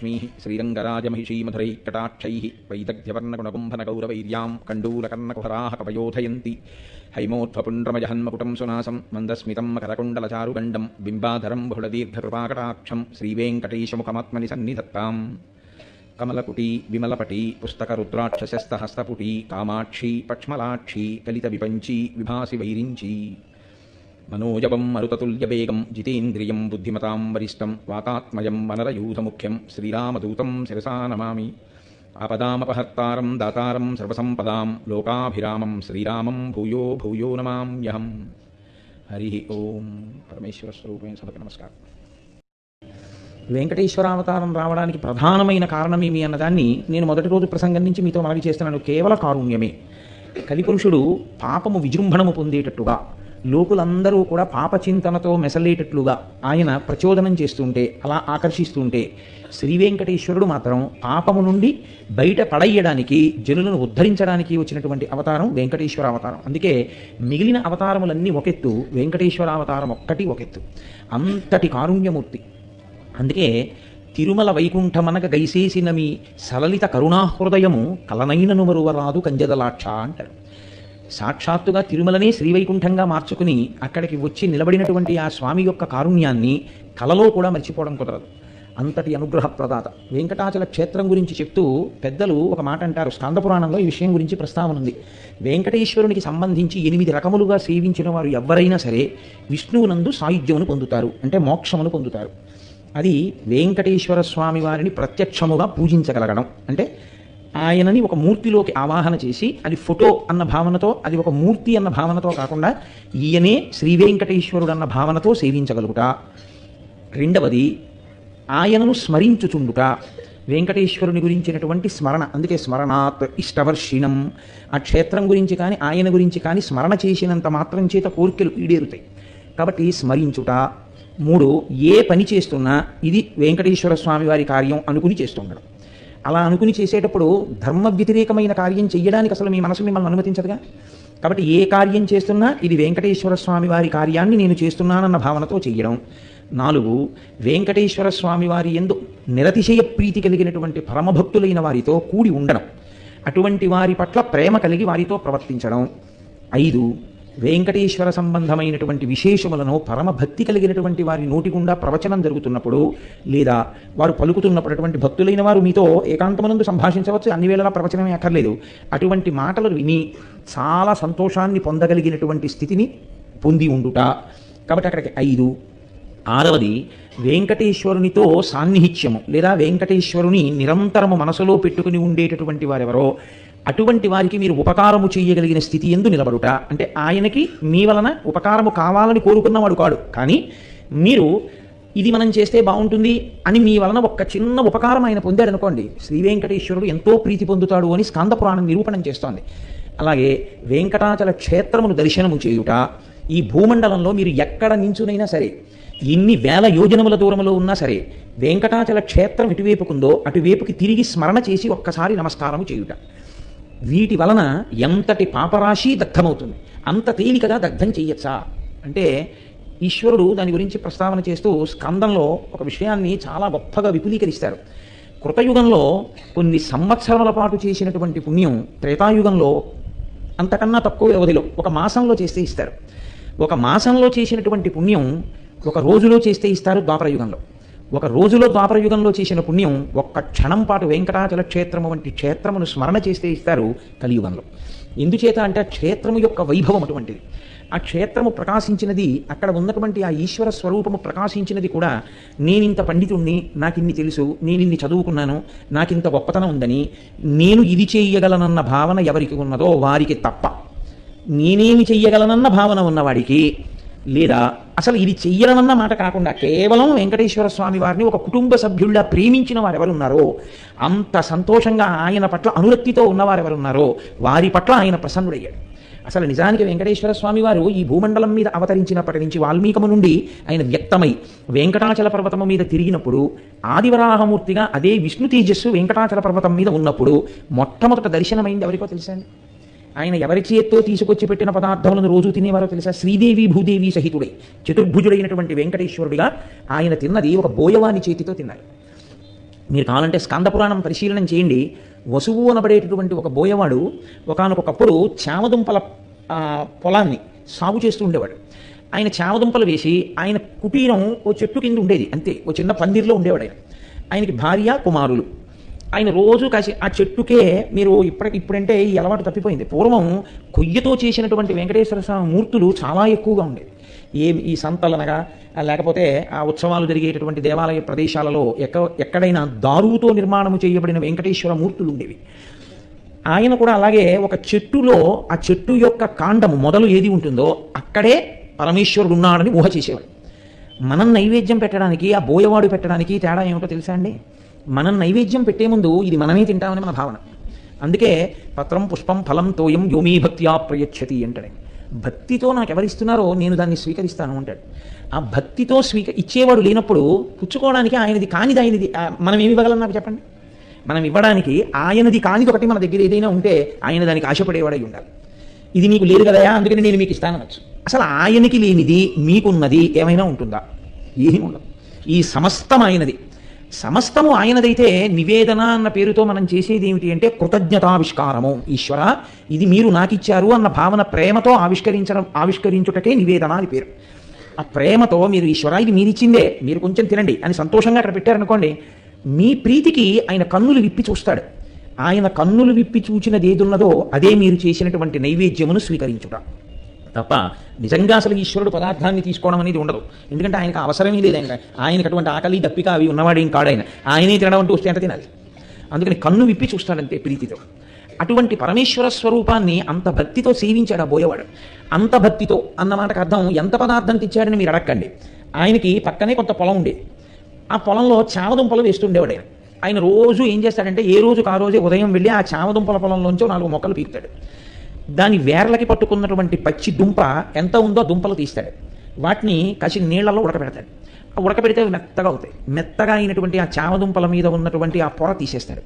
లక్ష్మీ శ్రీరంగరాజమహిషీమధురైకటాక్షై వైదగ్ధ్యవర్ణగుణకుంభనగౌరవైర్యాం కండూలకర్ణకుహరాः కవయోధయంతి హైమోత్వపుండ్రమజహన్మకుటం సునాసం మందస్మితం మకరకుండలచారుగండం బింబాధరం బహుళదీర్ఘకృపాకటాక్షం శ్రీవేంకటేశముఖమాత్మని సన్నిధత్తాం కమలకుటీ విమలపటీ పుస్తకరుద్రాక్షశస్తహస్తపుటీ కామాక్షీ పక్ష్మలాక్షీ కలితవిపంచీ విభాసి వైరించీ మనోజవం మరుతతుల్యవేగం జితేంద్రియం బుద్ధిమతాం వరిష్టం వాతాత్మయం వనరయూధముఖ్యం శ్రీరామదూతం శిరసా నమామి ఆపదామపహర్తారం దాతారం సర్వసంపదాం లోకాభిరామం శ్రీరామం భూయో భూయో నమామ్యహం. హరి ఓం. పరమేశ్వర స్వరూపమైన సభకి నమస్కారం. వెంకటేశ్వరావతారం రావడానికి ప్రధానమైన కారణమేమి అన్నదాన్ని నేను మొదటి రోజు ప్రసంగం నుంచి మీతో మనవి చేస్తున్నాను. కేవల కారుణ్యమే. కలిపురుషుడు పాపము విజృంభణము పొందేటట్టుగా, లోకులందరూ కూడా పాపచింతనతో మెసలేటట్లుగా ఆయన ప్రచోదనం చేస్తుంటే, అలా ఆకర్షిస్తుంటే, శ్రీ వెంకటేశ్వరుడు మాత్రం పాపము నుండి బయట పడయ్యడానికి, జనులను ఉద్ధరించడానికి వచ్చినటువంటి అవతారం వెంకటేశ్వర అవతారం. అందుకే మిగిలిన అవతారములన్నీ ఒకెత్తు, వెంకటేశ్వర అవతారం ఒక్కటి ఒకెత్తు. అంతటి కారుణ్యమూర్తి. అందుకే తిరుమల వైకుంఠమనగ గైసేసిన మీ సలలిత కరుణాహృదయము కలనైనను మరువరాదు కంజదలాక్ష అంటారు. సాక్షాత్తుగా తిరుమలనే శ్రీవైకుంఠంగా మార్చుకుని అక్కడికి వచ్చి నిలబడినటువంటి ఆ స్వామి యొక్క కారుణ్యాన్ని కలలో కూడా మర్చిపోవడం కుదరదు. అంతటి అనుగ్రహ ప్రదాత. వెంకటాచల క్షేత్రం గురించి చెప్తూ పెద్దలు ఒక మాట అంటారు. స్కందపురాణంలో ఈ విషయం గురించి ప్రస్తావన ఉంది. వెంకటేశ్వరునికి సంబంధించి 8 రకములుగా సేవించిన వారు ఎవరైనా సరే విష్ణువునందు సాయుధ్యమును పొందుతారు, అంటే మోక్షమును పొందుతారు. అది వెంకటేశ్వర స్వామి వారిని ప్రత్యక్షముగా పూజించగలగడం. అంటే ఆయనని ఒక మూర్తిలోకి ఆవాహన చేసి, అది ఫోటో అన్న భావనతో, అది ఒక మూర్తి అన్న భావనతో కాకుండా ఈయనే శ్రీ వెంకటేశ్వరుడు అన్న భావనతో సేవించగలుగుట. రెండవది ఆయనను స్మరించుచుండుట. వెంకటేశ్వరుని గురించినటువంటి స్మరణ. అందుకే స్మరణాత్ ఇష్టవర్షిణం. ఆ క్షేత్రం గురించి కానీ ఆయన గురించి కానీ స్మరణ చేసినంత మాత్రం చేత కోరికలు ఈడేరుతాయి. కాబట్టి స్మరించుట. 3, ఏ పని చేస్తున్నా ఇది వెంకటేశ్వర స్వామి వారి కార్యం అనుకుని చేస్తుండడం. అలా అనుకుని చేసేటప్పుడు ధర్మ వ్యతిరేకమైన కార్యం చెయ్యడానికి అసలు మీ మనసు మిమ్మల్ని అనుమతించదుగా. కాబట్టి ఏ కార్యం చేస్తున్నా ఇది వెంకటేశ్వర స్వామి వారి కార్యాన్ని నేను చేస్తున్నానన్న భావనతో చెయ్యడం. 4, వెంకటేశ్వర స్వామి వారి యందు నిరతిశయ ప్రీతి కలిగినటువంటి పరమభక్తులైన వారితో కూడి ఉండడం. అటువంటి వారి పట్ల ప్రేమ కలిగి వారితో ప్రవర్తించడం. 5, వెంకటేశ్వర సంబంధమైనటువంటి విశేషములను పరమభక్తి కలిగినటువంటి వారి నోటి గుండా ప్రవచనం జరుగుతున్నప్పుడు, లేదా వారు పలుకుతున్నప్పుడు, అటువంటి భక్తులైన వారు మీతో ఏకాంతమునందు సంభాషించవచ్చు, అన్ని వేళలా ప్రవచనమే అక్కర్లేదు. అటువంటి మాటలు విని చాలా సంతోషాన్ని పొందగలిగినటువంటి స్థితిని పొంది ఉండుట. కాబట్టి అక్కడికి 5. 6వది వెంకటేశ్వరునితో సాన్నిహిత్యము, లేదా వెంకటేశ్వరుని నిరంతరము మనసులో పెట్టుకుని ఉండేటటువంటి వారెవరో అటువంటి వారికి మీరు ఉపకారము చేయగలిగిన స్థితి ఎందు నిలబడుట. అంటే ఆయనకి మీ వలన ఉపకారము కావాలని కోరుకున్నవాడు కాడు, కానీ మీరు ఇది మనం చేస్తే బాగుంటుంది అని మీ వలన ఒక్క చిన్న ఉపకారం ఆయన పొందాడు అనుకోండి, శ్రీ వెంకటేశ్వరుడు ఎంతో ప్రీతి పొందుతాడు అని స్కంద పురాణం నిరూపణం చేస్తోంది. అలాగే వెంకటాచల క్షేత్రమును దర్శనము చేయుట. ఈ భూమండలంలో మీరు ఎక్కడ నించునైనా సరే, ఎన్ని వేల యోజనముల దూరంలో ఉన్నా సరే, వెంకటాచల క్షేత్రం ఎటువైపుకుందో అటువైపుకి తిరిగి స్మరణ చేసి ఒక్కసారి నమస్కారము చేయుట. వీటి వలన ఎంతటి పాపరాశి దగ్ధమవుతుంది. అంత తేలికగా దగ్ధం చేయొచ్చా అంటే, ఈశ్వరుడు దాని గురించి ప్రస్తావన చేస్తూ స్కందంలో ఒక విషయాన్ని చాలా గొప్పగా విపులీకరిస్తారు. కృతయుగంలో కొన్ని సంవత్సరాల పాటు చేసినటువంటి పుణ్యం త్రేతాయుగంలో అంతకన్నా తక్కువ వ్యవధిలో 1 మాసంలో చేస్తే ఇస్తారు. 1 మాసంలో చేసినటువంటి పుణ్యం 1 రోజులో చేస్తే ఇస్తారు ద్వాపరయుగంలో. 1 రోజులో ద్వాపరయుగంలో చేసిన పుణ్యం 1 క్షణం పాటు వెంకటాచల క్షేత్రము వంటి క్షేత్రమును స్మరణ చేస్తే ఇస్తారు కలియుగంలో. ఎందుచేత అంటే ఆ క్షేత్రము యొక్క వైభవం అటువంటిది. ఆ క్షేత్రము ప్రకాశించినది, అక్కడ ఉన్నటువంటి ఆ ఈశ్వర స్వరూపము ప్రకాశించినది కూడా నేనింత పండితుణ్ణి, నాకిన్ని తెలుసు, నేనిన్ని చదువుకున్నాను, నాకింత గొప్పతనం ఉందని, నేను ఇది చెయ్యగలనన్న భావన ఎవరికి ఉన్నదో వారికి తప్ప, నేనేమి చెయ్యగలనన్న భావన ఉన్నవాడికి, లేదా అసలు ఇది చెయ్యాలన్న మాట కాకుండా కేవలం వెంకటేశ్వర స్వామి వారిని ఒక కుటుంబ సభ్యుల్లా ప్రేమించిన వారు ఎవరున్నారో, అంత సంతోషంగా ఆయన పట్ల అనురక్తితో ఉన్నవారు ఎవరున్నారో వారి పట్ల ఆయన ప్రసన్నుడయ్యాడు. అసలు నిజానికి వెంకటేశ్వర స్వామి వారు ఈ భూమండలం మీద అవతరించినప్పటి నుంచి వాల్మీకము నుండి ఆయన వ్యక్తమై వెంకటాచల పర్వతము మీద తిరిగినప్పుడు, ఆదివరాహమూర్తిగా అదే విష్ణు తేజస్సు వెంకటాచల పర్వతం మీద ఉన్నప్పుడు మొట్టమొదట దర్శనమైంది ఎవరికో తెలుసండి. ఆయన ఎవరి చేత్తో తీసుకొచ్చి పెట్టిన పదార్థములను రోజు తినేవారో తెలుసా? శ్రీదేవి భూదేవి సహితుడై చతుర్భుజుడైనటువంటి వెంకటేశ్వరుడిగా ఆయన తిన్నది ఒక బోయవాని చేతితో తిన్నారు. మీరు కావాలంటే స్కంద పురాణం పరిశీలనం చేయండి. వసువు అనబడేటటువంటి ఒక బోయవాడు ఒకానొకప్పుడు చామదుంపల పొలాన్ని సాగు చేస్తూ ఉండేవాడు. ఆయన చామదుంపలు వేసి ఆయన కుటీరం ఓ చెట్టు కింద ఉండేది, అంతే, ఓ చిన్న పందిరిలో ఉండేవాడు ఆయన. ఆయనకి భార్య కుమారులు. ఆయన రోజు కాసి ఆ చెట్టుకే, మీరు ఇప్పుడంటే ఈ అలవాటు తప్పిపోయింది, పూర్వం కొయ్యతో చేసినటువంటి వెంకటేశ్వర స్వామి మూర్తులు చాలా ఎక్కువగా ఉండేది. ఈ సంతలనగా లేకపోతే ఆ ఉత్సవాలు జరిగేటటువంటి దేవాలయ ప్రదేశాలలో ఎక్కడైనా దారుతో నిర్మాణము చేయబడిన వెంకటేశ్వర మూర్తులు ఉండేవి. ఆయన కూడా అలాగే ఒక చెట్టులో ఆ చెట్టు యొక్క కాండము మొదలు ఏది ఉంటుందో అక్కడే పరమేశ్వరుడు ఉన్నాడని ఊహ చేసేవాడు. మనం నైవేద్యం పెట్టడానికి ఆ బోయవాడు పెట్టడానికి తేడా ఏమిటో తెలుసా అండి? మనం నైవేద్యం పెట్టే ముందు ఇది మనమే తింటామని మన భావన. అందుకే పత్రం పుష్పం ఫలం తోయం యోమీ భక్త్యా ప్రయచ్చతి అంటాడు. భక్తితో నాకు ఎవరిస్తున్నారో నేను దాన్ని స్వీకరిస్తాను అంటాడు. ఆ భక్తితో ఇచ్చేవాడు లేనప్పుడు పుచ్చుకోవడానికి ఆయనది కానిది ఆయనది మనం ఏమి ఇవ్వగలం నాకు చెప్పండి? మనం ఇవ్వడానికి ఆయనది కానిది ఒకటి మన దగ్గర ఏదైనా ఉంటే ఆయన దానికి ఆశపడేవాడై ఉండాలి. ఇది నీకు లేదు కదయా అందుకని నేను మీకు ఇస్తానవచ్చు. అసలు ఆయనకి లేనిది మీకున్నది ఏమైనా ఉంటుందా? ఏమీ ఉండదు. ఈ సమస్తం ఆయనది. సమస్తము ఆయనదైతే నివేదన అన్న పేరుతో మనం చేసేది ఏమిటి అంటే కృతజ్ఞతావిష్కారము. ఈశ్వర ఇది మీరు నాకిచ్చారు అన్న భావన ప్రేమతో ఆవిష్కరించుటకే నివేదన అని పేరు. ఆ ప్రేమతో మీరు ఈశ్వర ఇది మీరిచ్చిందే, మీరు కొంచెం తినండి అని సంతోషంగా అక్కడ పెట్టారనుకోండి, మీ ప్రీతికి ఆయన కన్నులు విప్పి చూస్తాడు. ఆయన కన్నులు విప్పి చూచినది ఏదున్నదో అదే మీరు చేసినటువంటి నైవేద్యమును స్వీకరించుట తప్ప నిజంగా అసలు ఈశ్వరుడు పదార్థాన్ని తీసుకోవడం అనేది ఉండదు. ఎందుకంటే ఆయనకు అవసరమే లేదు. ఆయనకు అటువంటి ఆకలి దప్పిక అవి ఉన్నవాడేం కాడాయన. ఆయనే తినడం అంటూ వస్తే అంత తినాలి. అందుకని కన్ను విప్పి చూస్తాడంతే ప్రీతితో. అటువంటి పరమేశ్వర స్వరూపాన్ని అంత భక్తితో సేవించాడు ఆ బోయవాడు. అంత భక్తితో అన్నమాటకు అర్థం ఎంత పదార్థం తెచ్చాడని మీరు అడగండి. ఆయనకి పక్కనే కొంత పొలం ఉండేది. ఆ పొలంలో చామదుంపలు వేస్తుండేవాడు ఆయన. ఆయన రోజు ఏం చేస్తాడంటే ఏ రోజుకు ఆ రోజే ఉదయం వెళ్ళి ఆ చామదుంపల పొలంలోంచో 4 మొక్కలు పీకుతాడు. దాని వేర్లకి పట్టుకున్నటువంటి పచ్చి దుంప ఎంత ఉందో దుంపలు తీస్తాడు. వాటిని కాసి నీళ్లలో ఉడకబెడతాడు. ఉడకబెడితే అవి మెత్తగా అవుతాయి. మెత్తగా అయినటువంటి ఆ చామదుంపల మీద ఉన్నటువంటి ఆ పొర తీసేస్తాడు.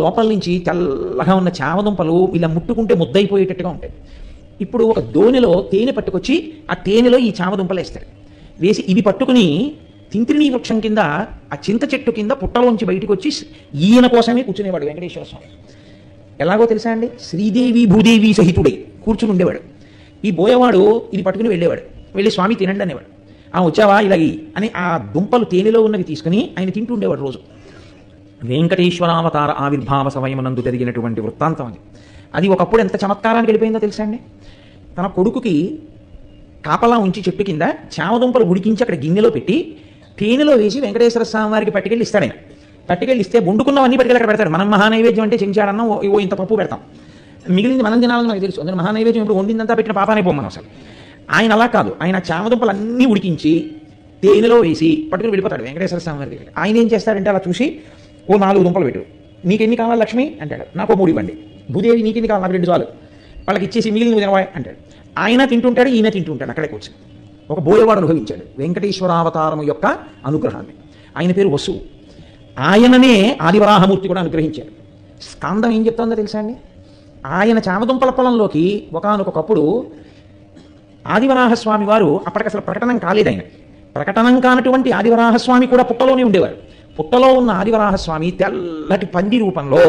లోపల నుంచి తెల్లగా ఉన్న చామదుంపలు ఇలా ముట్టుకుంటే ముద్దయిపోయేటట్టుగా ఉంటాయి. ఇప్పుడు ఒక దోణిలో తేనె పట్టుకొచ్చి ఆ తేనెలో ఈ చామదుంపలు వేస్తాడు. వేసి ఇవి పట్టుకుని తింత్రిణీ వృక్షం కింద ఆ చింత చెట్టు కింద పుట్టలోంచి బయటకు వచ్చి ఈయన కోసమే కూర్చునేవాడు వెంకటేశ్వర స్వామి. ఎలాగో తెలుసా అండి? శ్రీదేవి భూదేవి సహితుడై కూర్చుని ఉండేవాడు. ఈ బోయవాడు ఇది పట్టుకుని వెళ్ళేవాడు. వెళ్ళి స్వామి తినండి అనేవాడు. వచ్చావా ఇలాగి అని ఆ దుంపలు తేనెలో ఉన్నవి తీసుకుని ఆయన తింటూ ఉండేవాడు రోజు. వెంకటేశ్వరావతార ఆవిర్భావ సమయమునందు జరిగినటువంటి వృత్తాంతం అది. అది ఒకప్పుడు ఎంత చమత్కారానికి వెళ్ళిపోయిందో తెలుసా అండి? తన కొడుకుకి కాపలా ఉంచి చెట్టు కింద చామదుంపలు ఉడికించి అక్కడ గిన్నెలో పెట్టి తేనెలో వేసి వెంకటేశ్వర స్వామి వారికి పట్టుకెళ్ళి ఇస్తాడు. ఆయన పట్టుకెళ్ళి ఇస్తే వండుకున్నవన్నీ పట్టుకెళ్ళి అక్కడ పెడతాడు. మనం మహానైవేద్యం అంటే చెంచాడన్నా ఓ ఇంత పప్పు పెడతాం, మిగిలింది మనం తినాలని నాకు తెలుసు. అందుకని మహానైవేద్యం ఇప్పుడు వండిందంతా పెట్టిన పాపానే పోమని అసలు. ఆయన అలా కాదు. ఆయన చామదుంపలు అన్నీ ఉడికించి తేనెలో వేసి పట్టుకుని వెళ్ళిపోతాడు వెంకటేశ్వర స్వామి వారికి. ఆయన ఏం చేస్తాడంటే అలా చూసి ఓ 4 దుంపలు పెట్టు, నీకెన్ని కావాలి లక్ష్మి అంటాడు. నాకు 3 ఇవ్వండి. భూదేవి నీకెన్ని కావాలి? నాకు 2 చాలు. వాళ్ళకి ఇచ్చేసి మిగిలింది తినవా అంటాడు. ఆయన తింటుంటాడు, ఈయన తింటుంటాడు. అక్కడే కూర్చొని ఒక బోయవాడు అనుభవించాడు వెంకటేశ్వరావతారము యొక్క అనుగ్రహాన్ని. ఆయన పేరు వసు. ఆయననే ఆదివరాహమూర్తి కూడా అనుగ్రహించాడు. స్కాందం ఏం చెప్తుందో తెలుసా అండి? ఆయన చామదుంపల పొలంలోకి ఒకానొకప్పుడు ఆదివరాహస్వామి వారు, అప్పటికి అసలు ప్రకటనం కాలేదు. ఆయన ప్రకటనం కానటువంటి ఆదివరాహస్వామి కూడా పుట్టలోనే ఉండేవారు. పుట్టలో ఉన్న ఆదివరాహస్వామి తెల్లటి పంది రూపంలో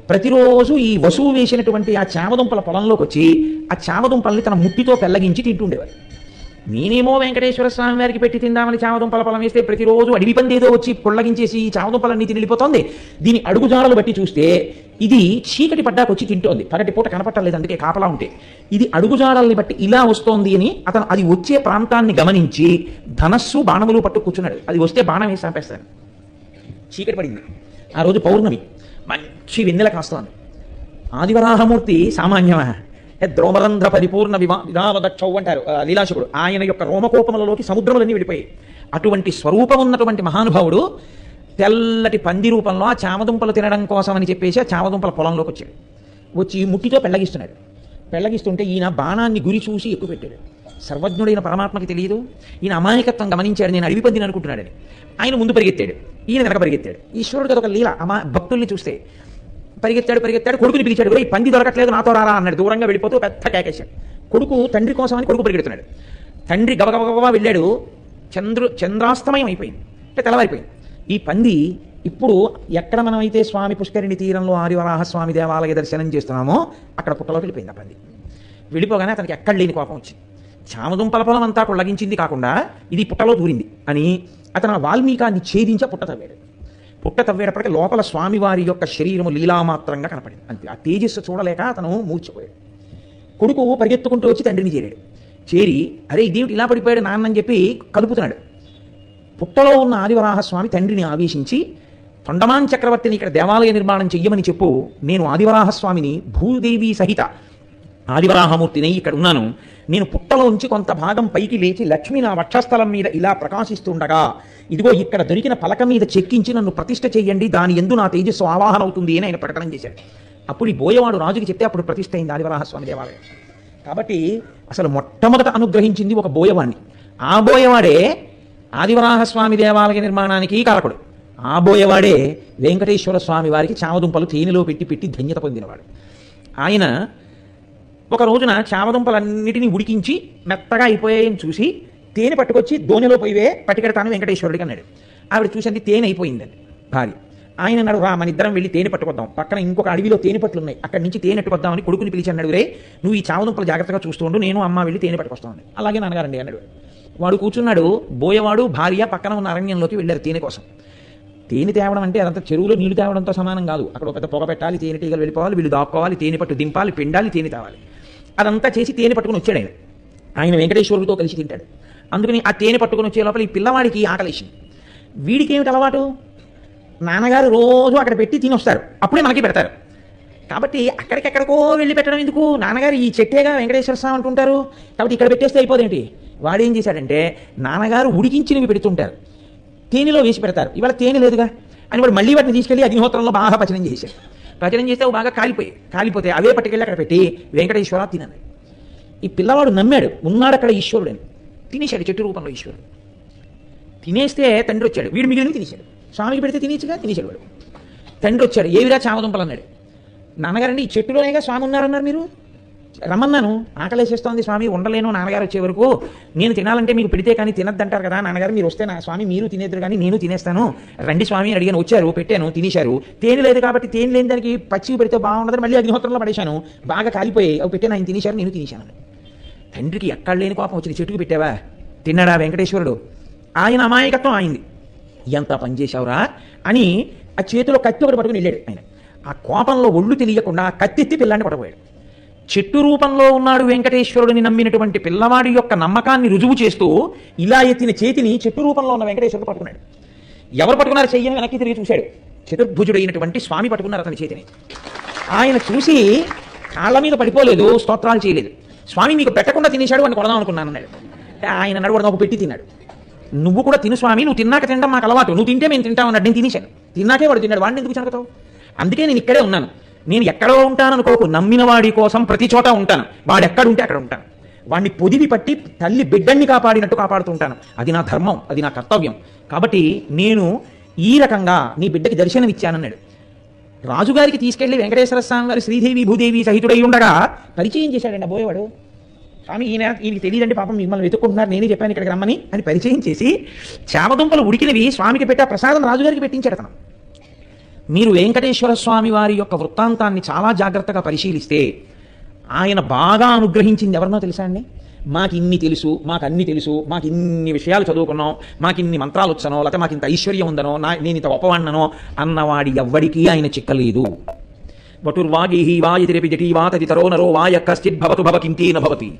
ప్రతిరోజు ఈ వసువు వేసినటువంటి ఆ చామదుంపల పొలంలోకి వచ్చి ఆ చామదుంపల్ని తన ముట్టితో పెళ్ళగించి తింటుండేవారు. నేనేమో వెంకటేశ్వర స్వామి వారికి పెట్టి తిందామని చామదుంపల పొలం వేస్తే ప్రతిరోజు అడవి పంది ఏదో వచ్చి పొళ్ళగించేసి ఈ చామదుంపలన్నీ తిని వెళ్ళిపోతుంది. దీని అడుగుజాడలు బట్టి చూస్తే ఇది చీకటి పడ్డాకు వచ్చి తింటోంది, పగటి పూట కనపట్టలేదు, అందుకే కాపలా ఉంటే. ఇది అడుగుజాడల్ని బట్టి ఇలా వస్తోంది అని అతను అది వచ్చే ప్రాంతాన్ని గమనించి ధనస్సు బాణములు పట్టు కూర్చున్నాడు. అది వస్తే బాణం వేసి చంపేస్తాడు. చీకటి పడింది. ఆ రోజు పౌర్ణమి, మంచి వెన్నెల కాస్తోంది. ఆదివరాహమూర్తి సామాన్యమా? ద్రోమరంధ్ర పరిపూర్ణ విరావదక్షౌ అంటారు లీలాశకుడు. ఆయన యొక్క రోమకోపములలోకి సముద్రములన్నీ వెళ్ళిపోయాయి. అటువంటి స్వరూపం ఉన్నటువంటి మహానుభావుడు తెల్లటి పంది రూపంలో ఆ చామదుంపలు తినడం కోసం అని చెప్పేసి ఆ చామదుంపల పొలంలోకి వచ్చాడు. వచ్చి ముట్టితో పెళ్ళగిస్తున్నాడు. పెళ్ళగిస్తుంటే ఈయన బాణాన్ని గురి చూసి ఎక్కువ పెట్టాడు. సర్వజ్ఞుడైన పరమాత్మకి తెలియదు. ఈయన అమాయకత్వం గమనించాడు. నేను అడవి పందిని అనుకుంటున్నాడని. ఆయన ముందు పరిగెత్తాడు, ఈయన వెనక పరిగెత్తాడు. ఈశ్వరుడికి అదొక లీల. భక్తుల్ని చూస్తే పరిగెత్తాడు. కొడుకుని పిలిచాడు. ఈ పంది దొరకట్లేదు, నాతో రారా అన్నాడు. దూరంగా వెళ్ళిపోతూ పెద్ద కేకేశాడు. కొడుకు తండ్రి కోసం అని కొడుకు పరిగెడుతున్నాడు. తండ్రి గబగబగబా వెళ్ళాడు. చంద్రాస్తమయం అయిపోయింది, అంటే తెల్లవారిపోయింది. ఈ పంది ఇప్పుడు ఎక్కడ మనమైతే స్వామి పుష్కరిణి తీరంలో ఆదివరాహస్వామి దేవాలయ దర్శనం చేస్తున్నామో అక్కడ పుట్టలోకి వెళ్ళిపోయింది ఆ పంది. వెళ్ళిపోగానే అతనికి ఎక్కడ లేని కోపం వచ్చింది. చామదుంపల పొలం అంతా కొల్లగించింది కాకుండా ఇది పుట్టలో దూరింది అని అతను ఆ వాల్మీకాన్ని ఛేదించి పుట్ట తవ్వాడు. పుట్ట తవ్వేటప్పటికీ లోపల స్వామివారి యొక్క శరీరము లీలామాత్రంగా కనపడింది. అంతే. ఆ తేజస్సు చూడలేక అతను మూర్చిపోయాడు. కొడుకు పరిగెత్తుకుంటూ వచ్చి తండ్రిని చేరాడు. చేరి అరే ఇదేమిటి ఇలా పడిపోయాడు నాన్న అని చెప్పి కలుపుతున్నాడు. పుట్టలో ఉన్న ఆదివరాహస్వామి తండ్రిని ఆవేశించి, తొండమాన్ చక్రవర్తిని ఇక్కడ దేవాలయ నిర్మాణం చెయ్యమని చెప్పు, నేను ఆదివరాహస్వామిని భూదేవి సహిత ఆదివరాహమూర్తిని ఇక్కడ ఉన్నాను, నేను పుట్టలోంచి కొంత భాగం పైకి లేచి లక్ష్మి నా వక్షస్థలం మీద ఇలా ప్రకాశిస్తుండగా ఇదిగో ఇక్కడ దొరికిన పలక మీద చెక్కించి నన్ను ప్రతిష్ఠ చెయ్యండి, దాని యందు నా తేజస్సు ఆవాహన అవుతుంది అని ఆయన ప్రకటన చేశాడు. అప్పుడు ఈ బోయవాడు రాజుకి చెప్తే అప్పుడు ప్రతిష్ఠ అయింది ఆదివరాహస్వామి దేవాలయం. కాబట్టి అసలు మొట్టమొదట అనుగ్రహించింది ఒక బోయవాడిని. ఆ బోయవాడే ఆదివరాహస్వామి దేవాలయ నిర్మాణానికి కారకుడు. ఆ బోయవాడే వెంకటేశ్వర స్వామి వారికి చామదుంపలు తేనెలో పెట్టి పెట్టి ధన్యత పొందినవాడు. ఆయన ఒక రోజున చామదుంపలన్నిటినీ ఉడికించి మెత్తగా అయిపోయాయని చూసి తేనె పట్టుకొచ్చి దోణిలో పోయివే పట్టుకెడతాను వెంకటేశ్వరుడికి అన్నాడు. ఆవిడ చూసింది తేనె అయిపోయిందండి భార్య. ఆయన అన్నాడు, రా మన ఇద్దరం వెళ్ళి తేనె పట్టుకొద్దాం, పక్కన ఇంకొక అడవిలో తేనె పట్లు ఉన్నాయి, అక్కడి నుంచి తేనె పట్టుకొద్దామని కొడుకుని పిలిచి అన్నాడు, రే నువ్వు ఈ చామదుంపలు జాగ్రత్తగా చూస్తుండు, నేను అమ్మ వెళ్ళి తేనె పట్టుకొస్తాను. అలాగే నాన్నగారండి అన్నాడు. వాడు కూర్చున్నాడు. బోయవాడు భార్య పక్కన ఉన్న అరణ్యంలోకి వెళ్ళారు తేనె కోసం. తేనె తేవడం అంటే అదంతా చెరువులో నీళ్లు తేవడంతో సమానం కాదు. అక్కడ పెద్ద పొగ పెట్టాలి, తేనెటీగలు వెళ్ళిపోవాలి, వీళ్ళు దాక్కోవాలి, తేనె పట్టు దింపాలి, పిండాలి, తేనె తేవాలి. అదంతా చేసి తేనె పట్టుకుని వచ్చాడు ఆయన. ఆయన వెంకటేశ్వరుడితో కలిసి తింటాడు. అందుకని ఆ తేనె పట్టుకుని వచ్చే లోపల ఈ పిల్లవాడికి ఆకలేసింది. వీడికి ఏమిటి అలవాటు, నాన్నగారు రోజు అక్కడ పెట్టి తిని వస్తారు, అప్పుడే మనకి పెడతారు. కాబట్టి అక్కడికెక్కడికో వెళ్ళి పెట్టడం ఎందుకు, నాన్నగారు ఈ చెట్టేగా వెంకటేశ్వర స్వామి అంటుంటారు, కాబట్టి ఇక్కడ పెట్టేస్తే అయిపోదేంటి. వాడేం చేశాడంటే నాన్నగారు ఉడికించినవి పెడుతుంటారు, తేనెలో వేసి పెడతారు, ఇవాళ తేనె లేదుగా అని వాడు మళ్ళీ వాటిని తీసుకెళ్ళి అగ్నిహోత్రంలో బాగా పచనం చేశాడు. పచనం చేస్తే బాగా కాలిపోతే అవే పట్టుకెళ్ళి అక్కడ పెట్టి వెంకటేశ్వర తినన్నాడు. ఈ పిల్లవాడు నమ్మాడు ఉన్నాడు అక్కడ ఈశ్వరుడు అని, తినేశాడు చెట్టు రూపంలో ఈశ్వరుడు. తినేస్తే తండ్రి వచ్చాడు, వీడు మిగిలిన తినేశాడు. స్వామికి పెడితే తినేచ్చుగా, తినేశాడు వాడు. తండ్రి వచ్చాడు, ఏవిరా చామదుంపలు అన్నాడు. నాన్నగారండి ఈ చెట్టులోనేగా స్వామి ఉన్నారన్నారు, మీరు రమ్మన్నాను, ఆకలేసేస్తోంది స్వామి, ఉండలేను నాన్నగారు వచ్చే వరకు, నేను తినాలంటే మీకు పెడితే కానీ తినద్దంటారు కదా నాన్నగారు, మీరు వస్తే నా స్వామి మీరు తినేద్దరు కానీ నేను తినేస్తాను, రండి స్వామి అని అడిగాను, వచ్చారు, పెట్టాను, తినేశారు. తేనె లేదు కాబట్టి తేనె లేని దానికి పచ్చివి పెడితే బాగుండదని మళ్ళీ అగ్నిహోత్రంలో పడేశాను, బాగా కాలిపోయాయి, అవి పెట్టాను, ఆయన తినేశారు, నేను తినేశాను. తండ్రికి ఎక్కడ లేని కోపం వచ్చింది, చెట్టుకు పెట్టావా, తిన్నాడా వెంకటేశ్వరుడు, ఆయన అమాయకత్వం ఆయింది, ఎంత పనిచేశావురా అని ఆ చేతిలో కత్తి ఒకటి పట్టుకుని వెళ్ళాడు ఆయన. ఆ కోపంలో ఒళ్ళు తెలియకుండా కత్తెత్తి పిల్లాన్ని పడబోయాడు. చెట్టు రూపంలో ఉన్నాడు వెంకటేశ్వరుడిని నమ్మినటువంటి పిల్లవాడి యొక్క నమ్మకాన్ని రుజువు చేస్తూ ఇలా ఎత్తిన చేతిని చెట్టు రూపంలో ఉన్న వెంకటేశ్వరుడు పట్టుకున్నాడు. ఎవరు పట్టుకున్నారు చెయ్యని వెనక్కి తిరిగి చూశాడు. చతుర్భుజుడైనటువంటి స్వామి పట్టుకున్నారు అతని చేతిని. ఆయన చూసి కాళ్ళ మీద పడిపోలేదు, స్తోత్రాలు చేయలేదు. స్వామి మీకు పెట్టకుండా తినేశాడు అని కొడదాం అనుకున్నాను అన్నాడు. ఆయన అన్నాడు, వాడు నాకు పెట్టి తిన్నాడు. నువ్వు కూడా తిను స్వామి, నువ్వు తిన్నాక తినడం మాకు అలవాటు, నువ్వు తింటే మేము తింటాం అన్నాడు. నేను తినేశాను, తిన్నాకే వాడు తిన్నాడు, వాడిని ఎందుకు చెనకతావు, అందుకే నేను ఇక్కడే ఉన్నాను, నేను ఎక్కడో ఉంటాను అనుకోకు, నమ్మిన వాడి కోసం ప్రతి చోట ఉంటాను, వాడు ఎక్కడుంటే అక్కడ ఉంటాను, వాడిని పొదివి పట్టి తల్లి బిడ్డన్ని కాపాడినట్టు కాపాడుతుంటాను, అది నా ధర్మం, అది నా కర్తవ్యం, కాబట్టి నేను ఈ రకంగా నీ బిడ్డకి దర్శనం ఇచ్చానన్నాడు. రాజుగారికి తీసుకెళ్లి వెంకటేశ్వర స్వామి వారి శ్రీదేవి భూదేవి సహితుడై ఉండగా పరిచయం చేశాడండి బోయేవాడు. స్వామి ఈయనకి తెలియదండి పాపం మిమ్మల్ని వెతుక్కుంటున్నారు, నేనే చెప్పాను ఇక్కడికి రమ్మని అని పరిచయం చేసి చామదుంపలు ఉడికినవి స్వామికి పెట్టి ఆ ప్రసాదం రాజుగారికి పెట్టించాడు అతను. మీరు వెంకటేశ్వర స్వామి వారి యొక్క వృత్తాంతాన్ని చాలా జాగ్రత్తగా పరిశీలిస్తే ఆయన బాగా అనుగ్రహించింది ఎవరినో తెలుసా అండి, మాకు ఇన్ని తెలుసు, మాకు అన్ని తెలుసు, మాకు ఇన్ని విషయాలు చదువుకున్నాం, మాకు ఇన్ని మంత్రాలు వచ్చనో, లేకపోతే మాకు ఇంత ఐశ్వర్యం ఉందనో, నేను ఇంత గొప్పవాడినో అన్నవాడి ఎవ్వడికీ ఆయన చిక్కలేదు. వటుర్వాగీహి వాయతిరపి జటీవా తదితరో నరో వాయ కశ్చిత్ భవతు భవకింతేన భవతి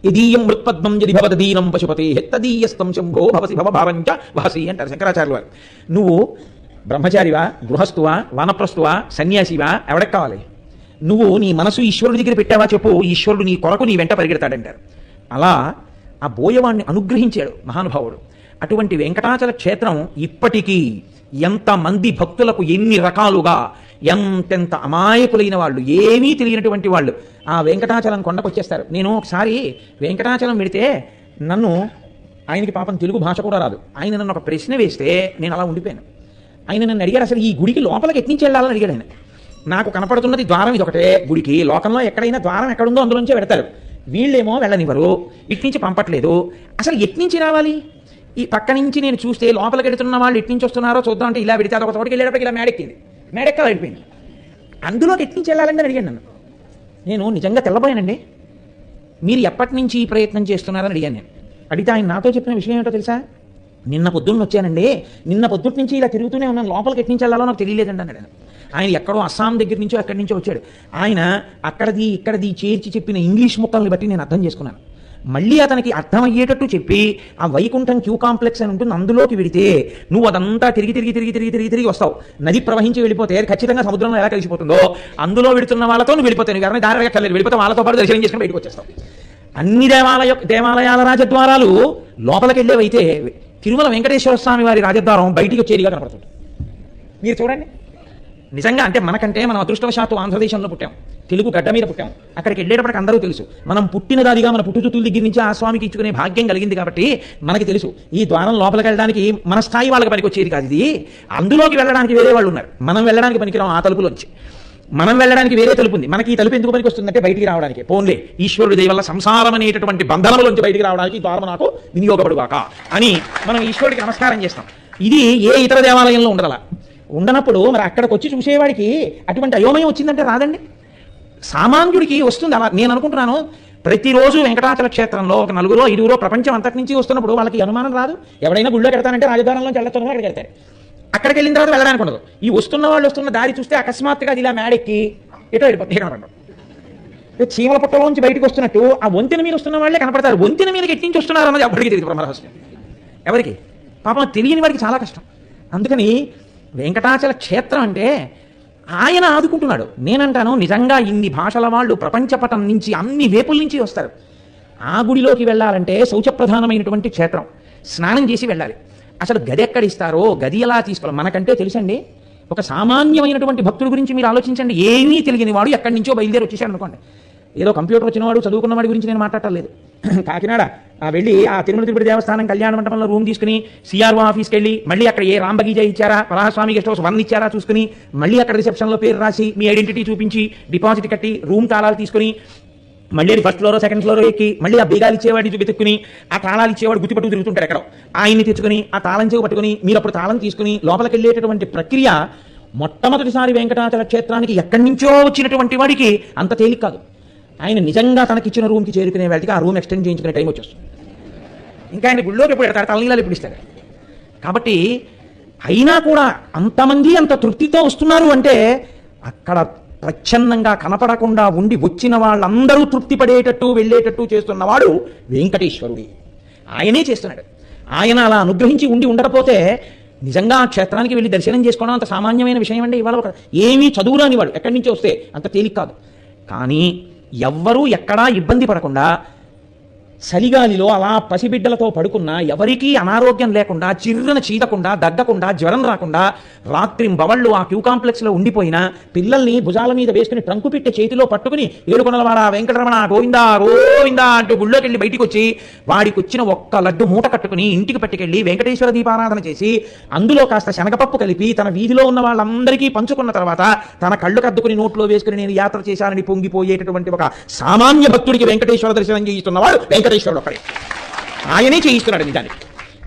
యదీయం మృత్పద్మం యది భవదీనం పశుపతే తదీయస్తం శంభో భవసి భవభావంచ వహసి అంటారు శంకరాచార్యులు వారు. నువ్వు బ్రహ్మచారివా, గృహస్థువా, వానప్రస్థువా, సన్యాసివా, ఎవడకు కావాలి, నువ్వు నీ మనసు ఈశ్వరుడి దగ్గర పెట్టావా చెప్పు, ఈశ్వరుడు నీ కొరకు నీ వెంట పరిగెడతాడంటారు. అలా ఆ బోయవాణ్ణి అనుగ్రహించాడు మహానుభావుడు. అటువంటి వెంకటాచల క్షేత్రం ఇప్పటికీ ఎంతమంది భక్తులకు ఎన్ని రకాలుగా ఎంతెంత అమాయకులైన వాళ్ళు, ఏమీ తెలియనటువంటి వాళ్ళు ఆ వెంకటాచలం కొండకు వచ్చేస్తారు. నేను ఒకసారి వెంకటాచలం పెడితే నన్ను, ఆయనకి పాపం తెలుగు భాష కూడా రాదు, ఆయన నన్ను ఒక ప్రశ్న వేస్తే నేను అలా ఉండిపోయాను. ఆయన నన్ను అడిగారు, అసలు ఈ గుడికి లోపలికి ఎట్నుంచి వెళ్ళాలని అడిగాడు ఆయన. నాకు కనపడుతున్నది ద్వారం ఇది ఒకటే గుడికి, లోకంలో ఎక్కడైనా ద్వారం ఎక్కడుందో అందులోంచే పెడతారు, వీళ్ళేమో వెళ్ళనివ్వరు, ఇట్నుంచి పంపట్లేదు, అసలు ఎట్నుంచి రావాలి, ఈ పక్క నుంచి నేను చూస్తే లోపలికి వెడుతున్న వాళ్ళు ఎట్నుంచి వస్తున్నారో చూద్దాం అంటే ఇలా పెడితే అదొక చోటకి వెళ్ళేటప్పటికి ఇలా మేడెక్కింది, మేడెక్కలు అయిపోయింది. అందులోకి ఎట్నుంచి వెళ్ళాలని అడిగాను నన్ను. నేను నిజంగా తెల్లబోయానండి. మీరు ఎప్పటి నుంచి ఈ ప్రయత్నం చేస్తున్నారని అడిగాను నేను. అడిగితే ఆయన నాతో చెప్పిన విషయం ఏంటో తెలుసా? నిన్న పొద్దున్న వచ్చానండి, నిన్న పొద్దుటి నుంచి ఇలా తిరుగుతూనే ఉన్నాను, లోపలికి ఎట్నుంచి వెళ్ళాలో నాకు తెలియలేదండి అన్నాడు. ఆయన ఎక్కడో అస్సాం దగ్గర నుంచో ఎక్కడి నుంచో వచ్చాడు. ఆయన అక్కడది ఇక్కడది చేర్చి చెప్పిన ఇంగ్లీష్ ముక్కల్ని బట్టి నేను అర్థం చేసుకున్నాను. మళ్ళీ అతనికి అర్థమయ్యేటట్టు చెప్పి ఆ వైకుంఠం క్యూ కాంప్లెక్స్ అని ఉంటుంది, అందులోకి వెడితే నువ్వు అదంతా తిరిగి తిరిగి తిరిగి తిరిగి తిరిగి తిరిగి వస్తావు. నది ప్రవహించి వెళ్ళిపోతే అది ఖచ్చితంగా సముద్రంలో ఎలా కలిసిపోతుందో అందులో వెడుతున్న వాళ్ళతో నువ్వు వెళ్ళిపోతావు. కానీ దారి ఎక్కర్లేదు, వెళ్ళిపోతే వాళ్ళతో పాటు దర్శనం చేసుకుని బయటకు వచ్చేస్తావు. అన్ని దేవాలయాల రాజద్వారాలు లోపలికి వెళ్ళేవైతే తిరుమల వెంకటేశ్వర స్వామి వారి రాజద్వారం బయటికి వచ్చేదిగా కనపడుతుంది. మీరు చూడండి, నిజంగా అంటే మనకంటే మనం అదృష్టవశాత్తు ఆంధ్రదేశంలో పుట్టాం, తెలుగు గడ్డ మీద పుట్టాం. అక్కడికి వెళ్ళేటప్పటికి అందరూ తెలుసు మనం పుట్టినదాదిగా మన పుట్టుచుతుల దగ్గర నుంచి ఆ స్వామికి ఇచ్చుకునే భాగ్యం కలిగింది కాబట్టి మనకి తెలుసు ఈ ద్వారం లోపలికి వెళ్ళడానికి మన స్థాయి వాళ్ళకి పనికి వచ్చేది కాదు ఇది. అందులోకి వెళ్ళడానికి వేరే వాళ్ళు ఉన్నారు, మనం వెళ్ళడానికి పనికిరాం ఆ తలుపులోంచి. మనం వెళ్ళడానికి వేరే తలుపు ఉంది, మనకి ఈ తలుపు ఎందుకు పనికి వస్తుందంటే బయటికి రావడానికి. పోన్లే ఈశ్వరుడి దయ వల్ల సంసారం అనేటటువంటి బంధనములోంచి బయటికి రావడానికి ద్వారం నాకు వినియోగపడుగాక అని మనం ఈశ్వరుడికి నమస్కారం చేస్తాం. ఇది ఏ ఇతర దేవాలయంలో ఉండదలా. ఉండనప్పుడు మరి అక్కడికి వచ్చి చూసేవాడికి అటువంటి అయోమయం వచ్చిందంటే రాదండి. సామాన్యుడికి వస్తుంది అలా. నేను అనుకుంటున్నాను ప్రతిరోజు వెంకటాచల క్షేత్రంలో ఒక 4-5 ప్రపంచం అంతటి నుంచి వస్తున్నప్పుడు వాళ్ళకి అనుమానం రాదు. ఎవడైనా గుళ్ళోకి వెళ్తానంటే రాజధానంలో వెళ్ళొచ్చు, అక్కడికి వెళ్తారు. అక్కడికి వెళ్ళిన తర్వాత వెళ్ళడానికి ఉండదు. ఈ వస్తున్న వాళ్ళు వస్తున్న దారి చూస్తే అకస్మాత్తుగా అది ఇలా మేడెక్కి ఎటో వెళ్ళిపోతుంది. చీమల పుట్టలోంచి బయటకు వస్తున్నట్టు ఆ వంతెన మీద వస్తున్న వాళ్ళే కనపడతారు. వంతెన మీదకి ఎట్టించి వస్తున్నారు అన్నది ఎవరికి తెలియదు బ్రహ్మరహస్యం. ఎవరికి పాపం తెలియని వాడికి చాలా కష్టం. అందుకని వెంకటాచల క్షేత్రం అంటే ఆయన ఆదుకుంటున్నాడు. నేనంటాను నిజంగా ఇన్ని భాషల వాళ్ళు ప్రపంచపటం నుంచి అన్ని వేపుల నుంచి వస్తారు. ఆ గుడిలోకి వెళ్ళాలంటే శౌచప్రధానమైనటువంటి క్షేత్రం, స్నానం చేసి వెళ్ళాలి. అసలు గది ఎక్కడ ఇస్తారో, గది ఎలా తీసుకోవాలి మనకంటే తెలుసండి. ఒక సామాన్యమైనటువంటి భక్తుడి గురించి మీరు ఆలోచించండి. ఏమీ తెలియని వాడు ఎక్కడి నుంచో బయలుదేరి వచ్చేసాడు అనుకోండి. ఏదో కంప్యూటర్ వచ్చినవాడు చదువుకున్నవాడి గురించి నేను మాట్లాడలేదు. కాకినాడ వెళ్ళి ఆ తిరుమల తిరుపతి దేవస్థానం కళ్యాణ మండపంలో రూమ్ తీసుకుని సిఆర్ఓ ఆఫీస్కి వెళ్ళి మళ్ళీ అక్కడ ఏ రాంబగీజా ఇచ్చారా, వరాహస్వామి గెస్ట్ హౌస్ 1 ఇచ్చారా చూసుకుని మళ్ళీ అక్కడ రిసెప్షన్లో పేరు రాసి మీ ఐడెంటిటీ చూపించి డిపాజిట్ కట్టి రూమ్ తాళాలు తీసుకుని మళ్ళీ అది ఫస్ట్ ఫ్లోరో సెకండ్ ఫ్లోరో ఎక్కి మళ్ళీ ఆ బీగాలు ఇచ్చేవాడిని వెతుక్కుని ఆ తాళాలు ఇచ్చేవాడు గుర్తుపట్టు తిరుగుతుంటాడు ఎక్కడో, ఆయన్ని తెచ్చుకుని ఆ తాళం చెవి పట్టుకుని మీరు అప్పుడు తాళం తీసుకుని లోపలికి వెళ్ళేటటువంటి ప్రక్రియ మొట్టమొదటిసారి వెంకటాచల క్షేత్రానికి ఎక్కడి నుంచో వచ్చినటువంటి వాడికి అంత తేలిక కాదు. ఆయన నిజంగా తనకిచ్చిన రూమ్కి చేరుకునే వాడికి ఆ రూమ్ ఎక్స్టెండ్ చేయించుకునే టైం వచ్చేస్తుంది. ఇంకా ఆయన గుళ్ళోకి ఎప్పుడు పెడతాడు, తలనీళ్ళు ఎప్పుడు ఇస్తాడు. కాబట్టి అయినా కూడా అంతమంది అంత తృప్తితో వస్తున్నారు అంటే అక్కడ ప్రచ్ఛన్నంగా కనపడకుండా ఉండి వచ్చిన వాళ్ళందరూ తృప్తి పడేటట్టు వెళ్ళేటట్టు చేస్తున్నవాడు వెంకటేశ్వరుడి. ఆయనే చేస్తున్నాడు. ఆయన అలా అనుగ్రహించి ఉండకపోతే నిజంగా ఆ క్షేత్రానికి వెళ్ళి దర్శనం చేసుకోవడం అంత సామాన్యమైన విషయం అండి. ఇవాళ ఒక ఏమీ చదువురాని వాడు ఎక్కడి నుంచి వస్తే అంత తేలిక కాదు. కానీ ఎవ్వరూ ఎక్కడా ఇబ్బంది పడకుండా చలిగాలిలో అలా పసిబిడ్డలతో పడుకున్నా ఎవరికీ అనారోగ్యం లేకుండా, చిర్రన చీదకుండా, దగ్గకుండా, జ్వరం రాకుండా రాత్రింబవళ్ళు ఆ క్యూ కాంప్లెక్స్లో ఉండిపోయినా పిల్లల్ని భుజాల మీద వేసుకుని ట్రంకు పెట్టే చేతిలో పట్టుకుని ఏడుకొండలవాడ వెంకటరమణ గోవిందా గోవిందా అంటూ గుళ్ళోకి వెళ్ళి బయటికి వచ్చి వాడికి వచ్చిన ఒక్క లడ్డు మూట కట్టుకుని ఇంటికి పట్టుకెళ్ళి వెంకటేశ్వర దీపారాధన చేసి అందులో కాస్త శనగపప్పు కలిపి తన వీధిలో ఉన్న వాళ్ళందరికీ పంచుకున్న తర్వాత తన కళ్ళు కద్దుకుని నోట్లో వేసుకుని నేను యాత్ర చేశానని పొంగిపోయేటటువంటి ఒక సామాన్య భక్తుడికి వెంకటేశ్వర దర్శనం చేయిస్తున్నవాడు వెంకటేశ్వరుడు ఒక్కడే. ఆయనే చేయిస్తున్నాడు. నిజానికి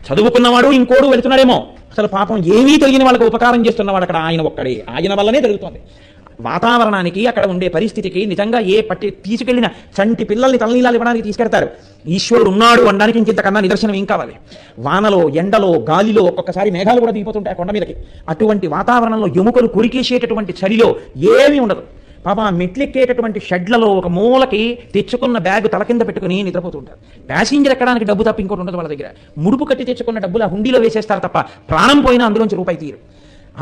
చదువుకున్నవాడు ఇంకోడు వెళుతున్నాడేమో, అసలు పాపం ఏమీ తెలియని వాళ్ళకి ఉపకారం చేస్తున్నవాడు అక్కడ ఆయన ఒక్కడే. ఆయన వల్లనే జరుగుతుంది. వాతావరణానికి అక్కడ ఉండే పరిస్థితికి నిజంగా తీసుకెళ్లిన చంటి పిల్లల్ని తలనీలాలు ఇవ్వడానికి తీసుకెడతారు. ఈశ్వరుడు ఉన్నాడు అనడానికి ఇంతకన్నా నిదర్శనం ఏం కావాలి? వానలో, ఎండలో, గాలిలో ఒక్కొక్కసారి మేఘాలు కూడా దిగిపోతుంటాయి కొండ మీదకి. అటువంటి వాతావరణంలో ఎముకలు కొరికేసేటటువంటి చలిలో ఏమీ ఉండదు. పాపం ఆ మెట్లెక్కేటటువంటి షెడ్లలో ఒక మూలకి తెచ్చుకున్న బ్యాగ్ తల కింద పెట్టుకుని నిద్రపోతుంటారు. ప్యాసింజర్ ఎక్కడానికి డబ్బు తప్ప ఇంకోటి ఉండదు వాళ్ళ దగ్గర. ముడుపు కట్టి తెచ్చుకున్న డబ్బులు ఆ హుండీలో వేసేస్తారు తప్ప ప్రాణం పోయినా అందులోంచి రూపాయి తీరు.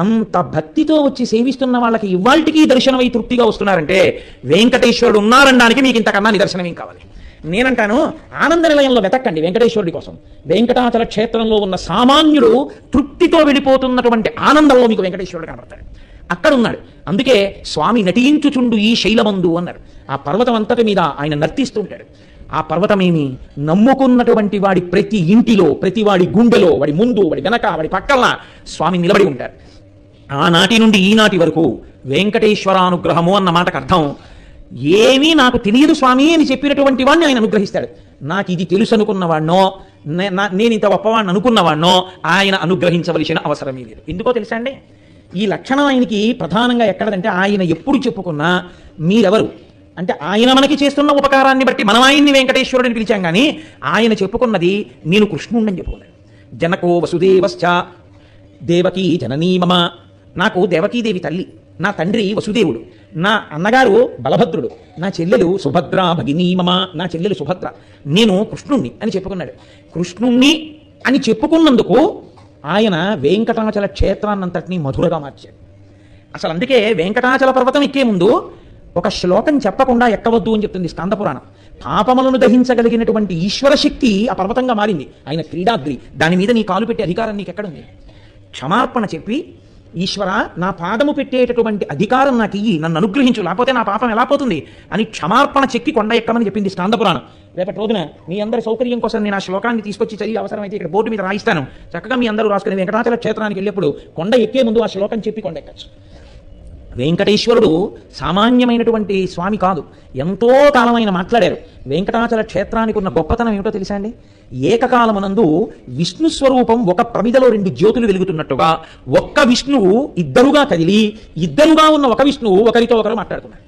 అంత భక్తితో వచ్చి సేవిస్తున్న వాళ్ళకి ఇవాళకి దర్శనమై తృప్తిగా వస్తున్నారంటే వెంకటేశ్వరుడు ఉన్నారనడానికి మీకు ఇంతకన్నా నిదర్శనం ఏం కావాలి? నేనంటాను ఆనంద నిలయంలో వెతక్కండి వెంకటేశ్వరుడి కోసం. వెంకటాచల క్షేత్రంలో ఉన్న సామాన్యుడు తృప్తితో వెళ్ళిపోతున్నటువంటి ఆనందంలో మీకు వెంకటేశ్వరుడు కనబడతాడు. అక్కడ ఉన్నాడు. అందుకే స్వామి నటించుచుండు ఈ శైలమందు అన్నారు. ఆ పర్వతం అంతటి మీద ఆయన నర్తిస్తూ ఉంటాడు. ఆ పర్వతమేమి నమ్ముకున్నటువంటి వాడి ప్రతి ఇంటిలో, ప్రతి వాడి గుండెలో, వాడి ముందు, వాడి వెనక, వాడి పక్కన స్వామి నిలబడి ఉంటారు. ఆనాటి నుండి ఈనాటి వరకు వెంకటేశ్వరానుగ్రహము అన్న మాటకు అర్థం ఏమీ నాకు తెలియదు స్వామి అని చెప్పినటువంటి వాడిని ఆయన అనుగ్రహిస్తాడు. నాకు ఇది తెలుసు అనుకున్నవాడినో, నేను ఇంత గొప్పవాడిని అనుకున్నవాడినో ఆయన అనుగ్రహించవలసిన అవసరమే లేదు. ఎందుకో తెలుసా అండి, ఈ లక్షణం ఆయనకి ప్రధానంగా ఎక్కడదంటే ఆయన ఎప్పుడు చెప్పుకున్నా మీరెవరు అంటే ఆయన మనకి చేస్తున్న ఉపకారాన్ని బట్టి మనం ఆయన్ని వెంకటేశ్వరుడిని పిలిచాం, కానీ ఆయన చెప్పుకున్నది నేను కృష్ణుడిని చెప్పుకున్నాడు. జనకో వసుదేవశ్చ దేవకీ జననీ మమ. నాకు దేవకీదేవి తల్లి, నా తండ్రి వసుదేవుడు, నా అన్నగారు బలభద్రుడు, నా చెల్లెలు సుభద్ర భగినీ మమ, నా చెల్లెలు సుభద్ర, నేను కృష్ణుణ్ణి అని చెప్పుకున్నాడు. కృష్ణుణ్ణి అని చెప్పుకున్నందుకు ఆయన వెంకటాచల క్షేత్రాన్నంతటినీ మధురగా మార్చాడు. అసలు అందుకే వెంకటాచల పర్వతం ఎక్కే ముందు ఒక శ్లోకం చెప్పకుండా ఎక్కవద్దు అని చెప్తుంది స్కందపురాణం. పాపములను దహించగలిగినటువంటి ఈశ్వర శక్తి ఆ పర్వతంగా మారింది. ఆయన క్రీడాద్రి, దాని మీద నీ కాలు పెట్టే అధికారం నీకు ఎక్కడుంది? క్షమార్పణ చెప్పి, ఈశ్వర నా పాదము పెట్టేటటువంటి అధికారం నాకు ఇయ్యి, నన్ను అనుగ్రహించు, లేకపోతే నా పాపం ఎలా పోతుంది అని క్షమార్పణ చెక్కి కొండ ఎక్కమని చెప్పింది స్కందపురాణం. రేపటి రోజున మీ అందరి సౌకర్యం కోసం నేను ఆ శ్లోకాన్ని తీసుకొచ్చి చదివి అవసరమైతే ఇక్కడ బోర్డు మీద రాయిస్తాను. చక్కగా మీ అందరూ రాసుకుని వెంకటాచల క్షేత్రానికి వెళ్ళేప్పుడు కొండ ఎక్కే ముందు ఆ శ్లోకం చెప్పి కొండ ఎక్కచ్చు. వెంకటేశ్వరుడు సామాన్యమైనటువంటి స్వామి కాదు, ఎంతో కాలమైన మాట్లాడారు. వెంకటాచల క్షేత్రానికి ఉన్న గొప్పతనం ఏమిటో తెలుసా అండి? ఏకకాలమునందు విష్ణు స్వరూపం ఒక ప్రమిదలో 2 జ్యోతులు వెలుగుతున్నట్టుగా ఒక్క విష్ణువు ఇద్దరుగా కదిలి, ఇద్దరుగా ఉన్న ఒక విష్ణువు ఒకరితో ఒకరు మాట్లాడుతున్నారు.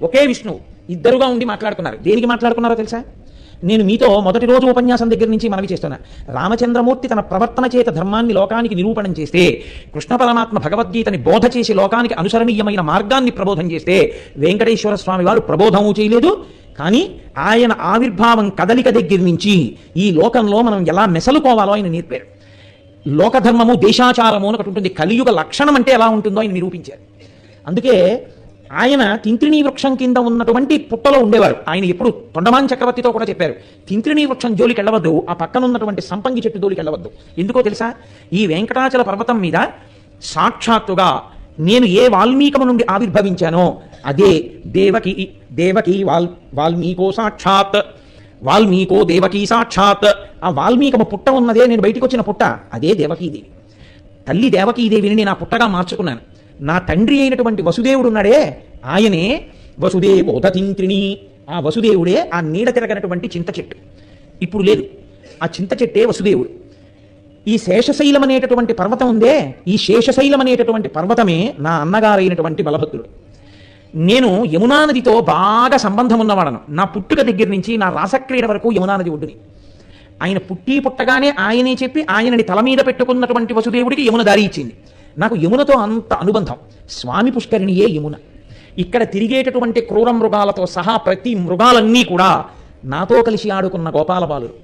ఒకే విష్ణువు ఇద్దరుగా ఉండి మాట్లాడుతున్నారు. దేనికి మాట్లాడుకున్నారో తెలుసా? నేను మీతో మొదటి రోజు ఉపన్యాసం దగ్గర నుంచి మనవి చేస్తున్నా. రామచంద్రమూర్తి తన ప్రవర్తన చేత ధర్మాన్ని లోకానికి నిరూపణం చేస్తే, కృష్ణ పరమాత్మ భగవద్గీతని బోధ చేసి లోకానికి అనుసరణీయమైన మార్గాన్ని ప్రబోధం చేస్తే, వెంకటేశ్వర స్వామి వారు ప్రబోధము చేయలేదు. కానీ ఆయన ఆవిర్భావం కదలిక దగ్గర నుంచి ఈ లోకంలో మనం ఎలా మెసలుకోవాలో ఆయన నేర్పారు. లోకధర్మము దేశాచారము అని ఒకటి ఉంటుంది. కలియుగ లక్షణం అంటే ఎలా ఉంటుందో ఆయన నిరూపించారు. అందుకే ఆయన తింత్రిణీ వృక్షం కింద ఉన్నటువంటి పుట్టలో ఉండేవారు. ఆయన ఎప్పుడు తొండమాన్ చక్రవర్తితో కూడా చెప్పారు, తింత్రిణీ వృక్షం జోలికి వెళ్ళవద్దు, ఆ పక్కన ఉన్నటువంటి సంపంగి చెట్టు జోలికి వెళ్ళవద్దు. ఎందుకో తెలుసా? ఈ వెంకటాచల పర్వతం మీద సాక్షాత్తుగా నేను ఏ వాల్మీకము నుండి ఆవిర్భవించానో అదే దేవకి వాల్మీకో సాక్షాత్, వాల్మీకో దేవకీ సాక్షాత్. ఆ వాల్మీకము పుట్ట ఉన్నదే, నేను బయటికి వచ్చిన పుట్ట అదే దేవకీదేవి. తల్లి దేవకీదేవిని నేను ఆ పుట్టగా మార్చుకున్నాను. నా తండ్రి అయినటువంటి వసుదేవుడు ఉన్నాడే, ఆయనే వసుదేవోదతింత్రిణి. ఆ వసుదేవుడే ఆ నీడ తిరగనటువంటి చింత చెట్టు. ఇప్పుడు లేదు, ఆ చింత చెట్టే వసుదేవుడు. ఈ శేషశైలం అనేటటువంటి పర్వతం ఉందే, ఈ శేషశైలం అనేటటువంటి పర్వతమే నా అన్నగారైనటువంటి బలభద్రుడు. నేను యమునా నదితో బాగా సంబంధం ఉన్నవాడను. నా పుట్టుక దగ్గర నుంచి నా రాసక్రీడ వరకు యమునా నది ఒడ్డుని. ఆయన పుట్టగానే ఆయనే చెప్పి ఆయనని తల మీద పెట్టుకున్నటువంటి వసుదేవుడికి యమున దారి ఇచ్చింది. నాకు యమునతో అంత అనుబంధం. స్వామి పుష్కరిణియే యమున. ఇక్కడ తిరిగేటటువంటి క్రూర మృగాలతో సహా ప్రతి మృగాలన్నీ కూడా నాతో కలిసి ఆడుకున్న గోపాల బాలురు.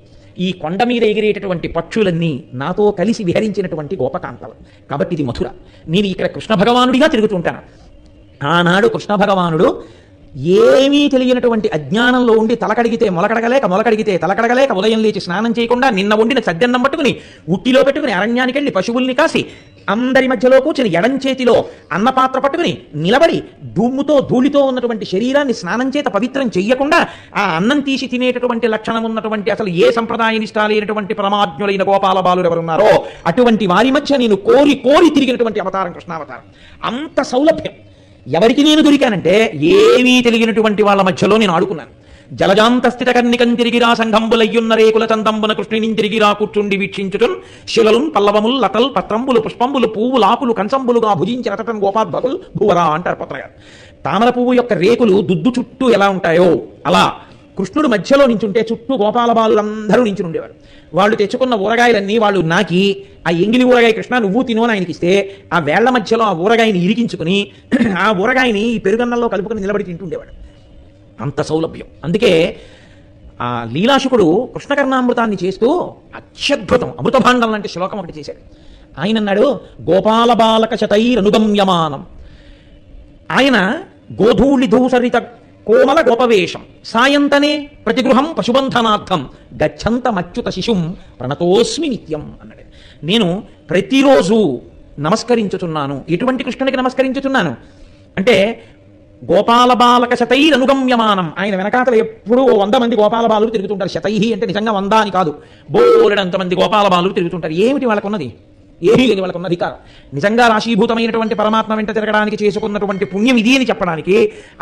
ఈ కొండ మీద ఎగిరేటటువంటి పక్షులన్నీ నాతో కలిసి విహరించినటువంటి గోపకాంతలు. కాబట్టి ఇది మథుర. నేను ఇక్కడ కృష్ణ భగవానుడిగా తిరుగుతుంటాను. ఆనాడు కృష్ణ భగవానుడు ఏమీ తెలియనటువంటి అజ్ఞానంలో ఉండి తలకడిగితే మొలకడగలేక, మొలకడిగితే తలకడగలేక, ఉదయం లేచి స్నానం చేయకుండా నిన్న వండిన సద్దన్నం పట్టుకుని ఉట్టిలో పెట్టుకుని అరణ్యానికి వెళ్ళి పశువుల్ని కాసి అందరి మధ్యలో కూర్చుని ఎడం చేతిలో అన్నపాత్ర పట్టుకుని నిలబడి దుమ్ముతో ధూళితో ఉన్నటువంటి శరీరాన్ని స్నానం చేత పవిత్రం చెయ్యకుండా ఆ అన్నం తీసి తినేటటువంటి లక్షణం ఉన్నటువంటి అసలు ఏ సంప్రదాయ నిష్ఠాలైనటువంటి పరమాజ్ఞులైన గోపాల బాలురు ఎవరున్నారో అటువంటి వారి మధ్య నేను కోరి కోరి తిరిగినటువంటి అవతారం కృష్ణావతారం. అంత సౌలభ్యం ఎవరికి నేను దొరికానంటే, ఏమీ తెలియనటువంటి వాళ్ళ మధ్యలో నేను ఆడుకున్నాను. జలజాంతస్థిత కర్ణికం తిరిగిరా సంఘంబులయ్యున్న రేకుల చందంబున కృష్ణుని తిరిగిరా కూర్చుండి వీక్షించుటన్ శిలలున్ పల్లవముల్ లతల్ పత్రంబులు పుష్పంబులు పువ్వులు ఆకులు కంచంబులుగా భుజించి రతటన్ గోపాద్భకులు భూవరా అంటారు పత్రగారు. తామర పువ్వు యొక్క రేకులు దుద్దు చుట్టూ ఎలా ఉంటాయో అలా కృష్ణుడు మధ్యలో నించుంటే చుట్టూ గోపాల బాలులందరూ నించుని ఉండేవారు. వాళ్ళు తెచ్చుకున్న ఊరగాయలన్నీ వాళ్ళు నాకి, ఆ ఎంగిలి ఊరగాయ కృష్ణ నువ్వు తిను అని ఆయనకి ఇస్తే ఆ వేళ్ల మధ్యలో ఆ ఊరగాయని ఇరికించుకుని ఆ ఊరగాయని ఈ పెరుగన్నంలో కలుపుకొని నిలబడి తింటుండేవాడు. అంత సౌలభ్యం. అందుకే ఆ లీలాశుకుడు కృష్ణకర్ణామృతాన్ని చేస్తూ అత్యద్భుతం అమృతభాండం లాంటి శ్లోకం ఒకటి చేశాడు. ఆయన అన్నాడు, గోపాల బాలక శతైరనుగమ్యమానం. ఆయన గోధూళి ధూసరిత కోమల గోపవేషం సాయంతనే ప్రతిగృహం పశుబంధనార్థం గచ్చంత మచ్యుత శిశుం ప్రణతోస్మి నిత్యం అన్నాడు. నేను ప్రతిరోజు నమస్కరించుచున్నాను. ఎటువంటి కృష్ణునికి నమస్కరించుచున్నాను అంటే, గోపాల బాలక శతైర్ అనుగమ్యమానం. ఆయన వెనకాతల ఎప్పుడూ 100 మంది గోపాల బాలురు తిరుగుతుంటారు. శతైహి అంటే నిజంగా 100 అని కాదు, బోలెడంతమంది గోపాల బాలురు తిరుగుతుంటారు. ఏమిటి వాళ్ళకున్నది? ఏమీ లేదు వాళ్ళకున్న అధికారం. నిజంగా రాశీభూతమైనటువంటి పరమాత్మ వెంట తిరగడానికి చేసుకున్నటువంటి పుణ్యం ఇది అని చెప్పడానికి,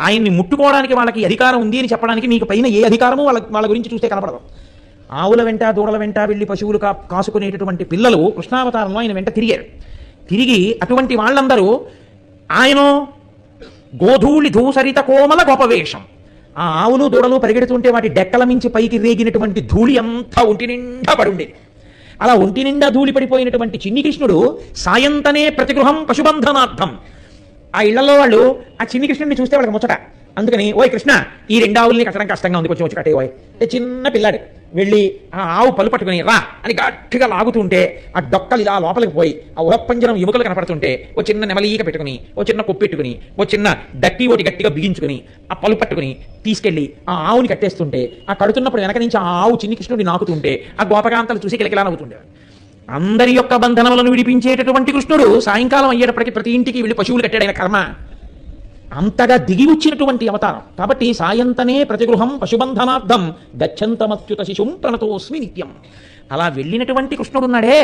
ఆయన్ని ముట్టుకోవడానికి వాళ్ళకి అధికారం ఉంది అని చెప్పడానికి మీకు పైన ఏ అధికారమూ వాళ్ళ గురించి చూస్తే కనపడదు. ఆవుల వెంట దూడల వెంట వెళ్ళి పశువులు కాసుకునేటటువంటి పిల్లలు కృష్ణావతారంలో ఆయన వెంట తిరిగారు. తిరిగి అటువంటి వాళ్ళందరూ ఆయన గోధూళి ధూసరిత కోమల గొప్పవేషం, ఆ ఆవులు దూడలు పరిగెడుతుంటే వాటి డెక్కల మించి పైకి రేగినటువంటి ధూళి అంతా ఒంటి నిండా పడుండేది. అలా ఒంటి నిండా ధూళి పడిపోయినటువంటి చిన్ని కృష్ణుడు సాయంతనే ప్రతిగృహం పశుబంధనార్థం. ఆ ఇళ్లలో వాళ్ళు ఆ చిన్ని కృష్ణుడిని చూస్తే వాళ్ళకి ముచ్చట. అందుకని ఓయ్ కృష్ణ, ఈ 2 ఆవుల్ని కట్టడం కష్టంగా ఉంది, కొంచెం వచ్చి కట్టే ఓయ్. చిన్న పిల్లాడు వెళ్ళి ఆ ఆవు పలు పట్టుకుని రా అని గట్టిగా లాగుతుంటే ఆ డొక్కలు ఇలా లోపలికి పోయి ఆ ఉహప్పంజరం ఎముకలు కనపడుతుంటే ఓ చిన్న నెమలీక పెట్టుకుని, ఓ చిన్న కొప్పెట్టుకుని, ఓ చిన్న డక్కి ఒకటి గట్టిగా బిగించుకుని ఆ పలు పట్టుకుని తీసుకెళ్లి ఆ ఆవుని కట్టేస్తుంటే, ఆ కడుతున్నప్పుడు వెనక నుంచి ఆ ఆవు చిన్ని కృష్ణుడిని నాకుతుంటే ఆ గోపకాంతలు చూసి కిలకిలా నవ్వుతుండే. అందరి యొక్క బంధనములను విడిపించేటటువంటి కృష్ణుడు సాయంకాలం అయ్యేటప్పటికి ప్రతి ఇంటికి వెళ్ళి పశువులు కట్టాడైన కర్మ. అంతగా దిగి వచ్చినటువంటి అవతారం కాబట్టి సాయంతనే ప్రతిగృహం పశుబంధనార్థం గచ్చంతమత్యుత శిశుం ప్రణతోస్మి నిత్యం. అలా వెళ్ళినటువంటి కృష్ణుడున్నాడే,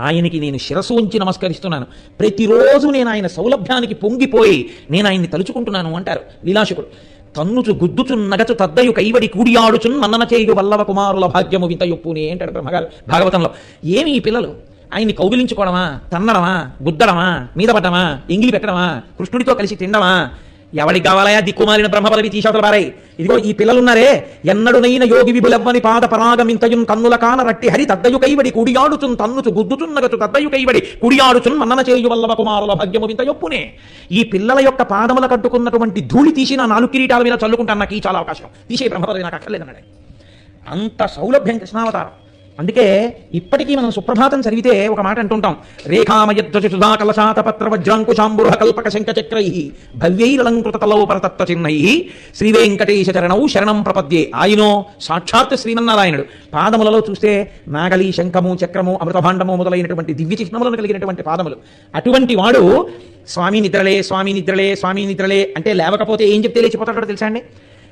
ఆయనకి నేను శిరస్సు ఉంచి నమస్కరిస్తున్నాను. ప్రతిరోజు నేను ఆయన సౌలభ్యానికి పొంగిపోయి నేను ఆయన్ని తలుచుకుంటున్నాను అంటారు లీలాశకుడు. తన్నుచు గుద్దుచు నగచు తద్దయు కైవడి కూడియాడుచున్ మన్నన చేయు వల్లవ కుమారుల భాగ్యము వింత యొప్పునే అంటాడు బ్రహ్మగారు భాగవతంలో. ఏమి ఈ పిల్లలు ఆయన్ని కౌగిలించుకోవడమా, తన్నడమా, గుద్దడమా, మీద పడ్డమా, ఎంగిలి పెట్టడమా, కృష్ణుడితో కలిసి తిండమా? ఎవడికి కావాలయా దిక్కుమాలిన బ్రహ్మపదవి తీశాతలు బారాయి. ఇదిగో ఈ పిల్లలున్నారే, ఎన్నడునైన యోగి విభులవ్వని పాద పరాగమింతయున్ కన్నుల కాన రట్టి హరి తద్దయు కైవడి కుడియాడుచున్ తన్నుచు గుద్దుచున్నగచు తద్దయు కైవడి కుడియాడుచున్ మన్నన చేయు వల్లవ కుమారుల భాగ్యము వింత యొప్పునే. ఈ పిల్లల యొక్క పాదముల కట్టుకున్నటువంటి ధూళి తీసి నా 4 కిరీటాల మీద చల్లుకుంటాను, నాకు ఈ చాలా అవకాశం, తీసే బ్రహ్మపదవి నాకు అక్కర్లేదన్నాడు. అంత సౌలభ్యం కృష్ణావతారం. అందుకే ఇప్పటికీ మనం సుప్రభాతం చదివితే ఒక మాట అంటుంటాం, రేఖామయద్వజుధా కలశాతపత్ర వజ్రాంకుశాంబుర కల్పక శంఖ చక్రై భవ్యైరలంకృత తలౌ పరతత్వ చిహ్నై శ్రీ వెంకటేశ చరణౌ శరణం ప్రపద్యే. ఆయనో సాక్షాత్ శ్రీమన్నారాయణుడు. పాదములలో చూస్తే నాగలి, శంఖము, చక్రము, అమృతభాండము మొదలైనటువంటి దివ్య చిహ్నములను కలిగినటువంటి పాదములు. అటువంటి వాడు స్వామి నిద్రలే, స్వామి నిద్రలే, స్వామి నిద్రలే అంటే లేవకపోతే ఏం చెప్తే లేచిపోతాడో తెలుసా అండి?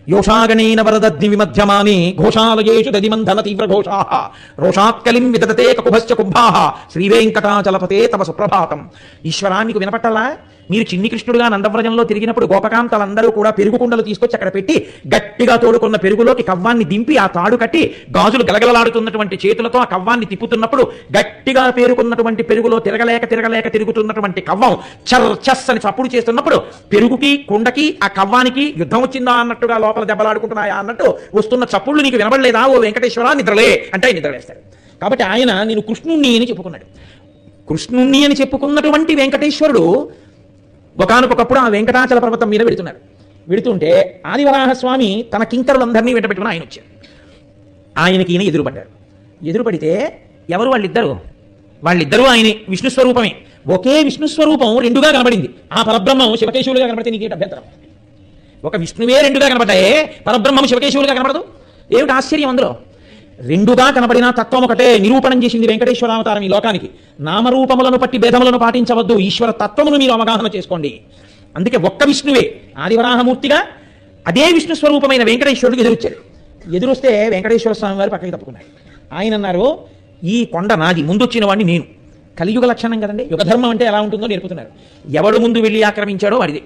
యోషాగణేన వరదగ్ని విమధ్యమాని ఘోషాలయేషు దదిమంధన తీవ్ర ఘోషాః రోషాత్కలిం విదదతే కకుభశ్చ కుంభాః శ్రీవేంకటాచలపతే తవ సుప్రభాతం. ఈశ్వరా, మీకు వినపట్టలా? మీరు చిన్ని కృష్ణుడుగా నందవ్రజంలో తిరిగినప్పుడు గోపకాంతలందరూ కూడా పెరుగు కుండలు తీసుకొచ్చి అక్కడ పెట్టి గట్టిగా తోడుకున్న పెరుగులోకి కవ్వాన్ని దింపి ఆ తాడు కట్టి గాజులు గలగలలాడుతున్నటువంటి చేతులతో ఆ కవ్వాన్ని తిప్పుతున్నప్పుడు గట్టిగా పేరుకున్నటువంటి పెరుగులో తిరగలేక తిరుగుతున్నటువంటి కవ్వం చర్చస్ అని చప్పుడు చేస్తున్నప్పుడు పెరుగుకి కుండకి ఆ కవ్వానికి యుద్ధం వచ్చిందా అన్నట్టుగా లోపల దెబ్బలాడుకుంటున్నాయా అన్నట్టు వస్తున్న చప్పుళ్ళు నీకు వినబడలేదా ఓ వెంకటేశ్వర నిద్రలే అంటే నిద్రలేస్తాడు. కాబట్టి ఆయన నేను కృష్ణుణ్ణి అని చెప్పుకున్నాడు. కృష్ణుణ్ణి అని చెప్పుకున్నటువంటి వెంకటేశ్వరుడు ఒకనకొకప్పుడు ఆ వెంకటాచల పర్వతం మీద వెడుతుంటే ఆదివరాహస్వామి తన కింకరులందరినీ వెంటబెట్టుకుని ఆయన వచ్చారు. ఆయనకి ఈయన ఎదురుపడితే ఎవరు వాళ్ళిద్దరూ ఆయనే, విష్ణుస్వరూపమే. ఒకే విష్ణుస్వరూపం 2గా కనబడింది. ఆ పరబ్రహ్మం శివకేశవులుగా కనబడితే నీకేంటి అభ్యంతరం? ఒక విష్ణువే 2గా కనబడ్డాయే, పరబ్రహ్మం శివకేశవులుగా కనబడదు, ఏమిటి ఆశ్చర్యం అందులో? 2గా కనబడిన తత్వం ఒకటే నిరూపణం చేసింది వెంకటేశ్వరావతారం ఈ లోకానికి. నామరూపములను పట్టి భేదములను పాటించవద్దు, ఈశ్వర తత్వమును మీరు అవగాహన చేసుకోండి. అందుకే ఒక్క విష్ణువే ఆదివరాహమూర్తిగా అదే విష్ణు స్వరూపమైన వెంకటేశ్వరుడికి ఎదురొచ్చాడు. ఎదురొస్తే వెంకటేశ్వర స్వామి వారు పక్కకి తప్పుకున్నారు. ఆయన అన్నారు, ఈ కొండ నాది, ముందొచ్చిన వాడిని నేను. కలియుగ లక్షణం కదండి, యుగధర్మం అంటే ఎలా ఉంటుందో నేర్పుతున్నారు. ఎవడు ముందు వెళ్ళి ఆక్రమించాడో వాడిదే,